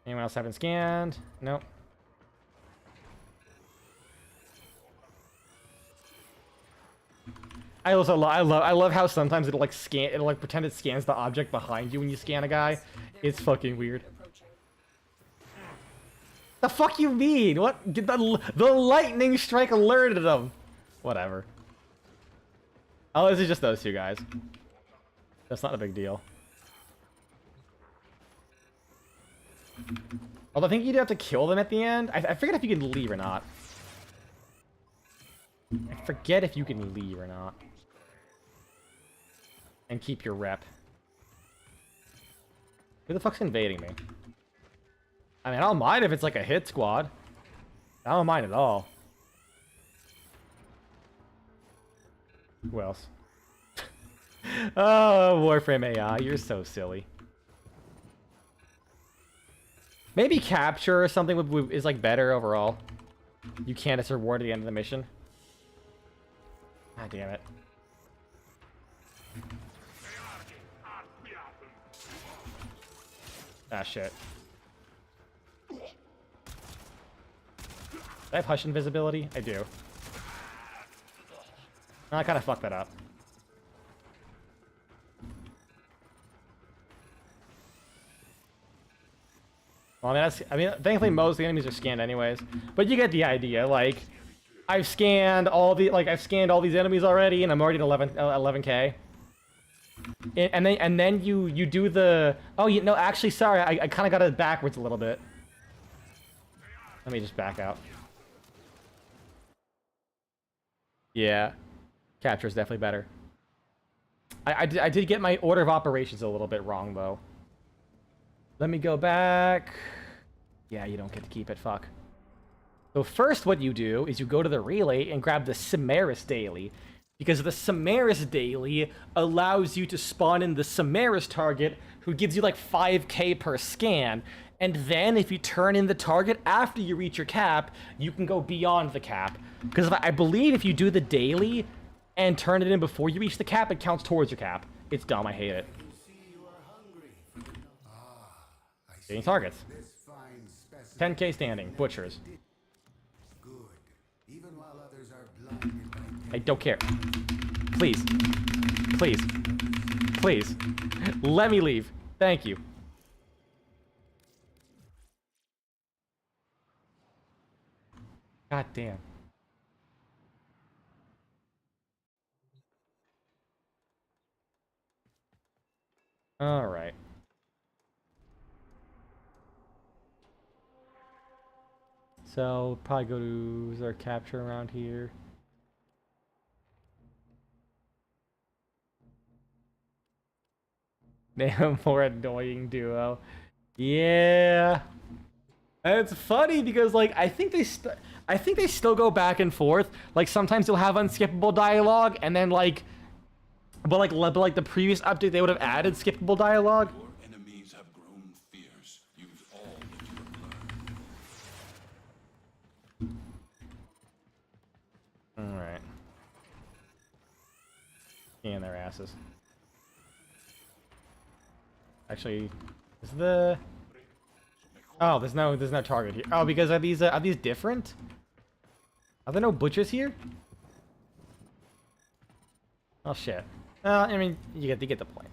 Anyone else haven't scanned? Nope. I love how sometimes it'll like pretend it scans the object behind you when you scan a guy. It's fucking weird. The fuck you mean? What? The lightning strike alerted them. Whatever. Oh, this is just those two guys. That's not a big deal. Although I think you'd have to kill them at the end. I forget if you can leave or not. I forget if you can leave or not. And keep your rep. Who the fuck's invading me? I mean, I don't mind if it's like a hit squad. I don't mind at all. Who else? Oh, Warframe AI, you're so silly. Maybe capture or something is like better overall. You can't as a reward at the end of the mission. God damn it. Ah, shit. Do I have Hush invisibility? I do. I kind of fucked that up. Well, I mean, thankfully most of the enemies are scanned anyways. But you get the idea. Like, I've scanned all these enemies already, and I'm already at 11k. And then you do the no, actually, sorry, I kind of got it backwards a little bit. Let me just back out. Yeah, capture is definitely better. I did get my order of operations a little bit wrong though. Let me go back. Yeah, you don't get to keep it. Fuck. So first, what you do is you go to the relay and grab the Samaris Daily. Because the Samaris Daily allows you to spawn in the Samaris target, who gives you like 5k per scan. And then if you turn in the target after you reach your cap, you can go beyond the cap. Because I believe if you do the daily and turn it in before you reach the cap, it counts towards your cap. It's dumb, I hate it. Getting targets. 10k standing, butchers. I don't care. Please. Please. Please. Let me leave. Thank you. God damn. All right. So, probably go to, is there a capture around here? Damn, more annoying duo. Yeah. And it's funny because, like, I think they still go back and forth. Like, sometimes you'll have unskippable dialogue, and then, like, but like the previous update, they would have added skippable dialogue. Your enemies have grown fierce. Alright. In their asses. Actually, is the... Oh, there's no target here. Oh, because are these different? Are there no butchers here? Oh shit. I mean, you get the point.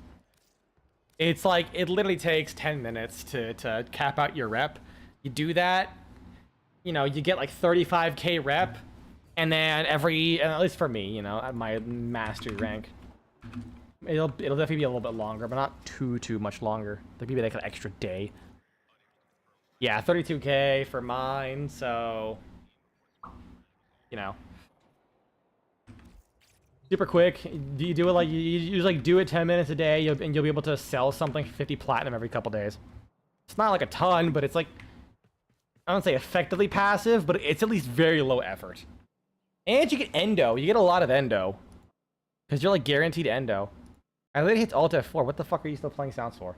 It's like, it literally takes 10 minutes to cap out your rep. You do that, you know, you get like 35k rep, and then every, at least for me, you know, at my mastery rank, it'll definitely be a little bit longer, but not too much longer. Like maybe like an extra day. Yeah, 32k for mine, so, you know. Super quick. You do it like you just like do it 10 minutes a day, and you'll be able to sell something for 50 platinum every couple days. It's not like a ton, but it's like, I don't say effectively passive, but it's at least very low effort. And you get endo. You get a lot of endo, because you're like guaranteed endo. I literally hit Alt F4. What the fuck are you still playing sounds for?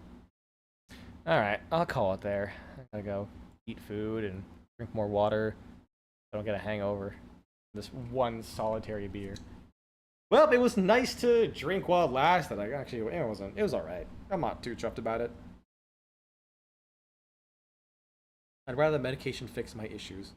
All right, I'll call it there. I gotta go eat food and drink more water. I don't get a hangover. This one solitary beer. Well, it was nice to drink while it lasted. Like, actually, it wasn't. It was alright. I'm not too chuffed about it. I'd rather the medication fix my issues.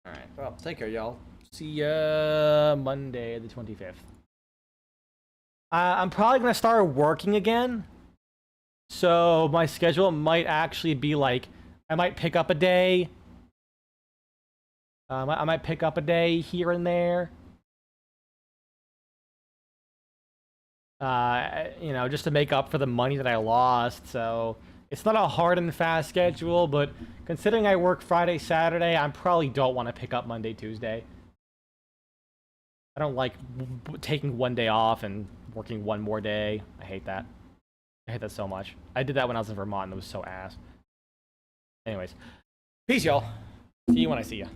Alright, well, take care, y'all. See ya Monday the 25th. I'm probably gonna start working again. So my schedule might actually be like, I might pick up a day. I might pick up a day here and there. You know, just to make up for the money that I lost. So it's not a hard and fast schedule, but considering I work Friday, Saturday, I probably don't want to pick up Monday, Tuesday. I don't like taking one day off and working one more day. I hate that. I hate that so much. I did that when I was in Vermont, and it was so ass. Anyways, peace, y'all. See you when I see you.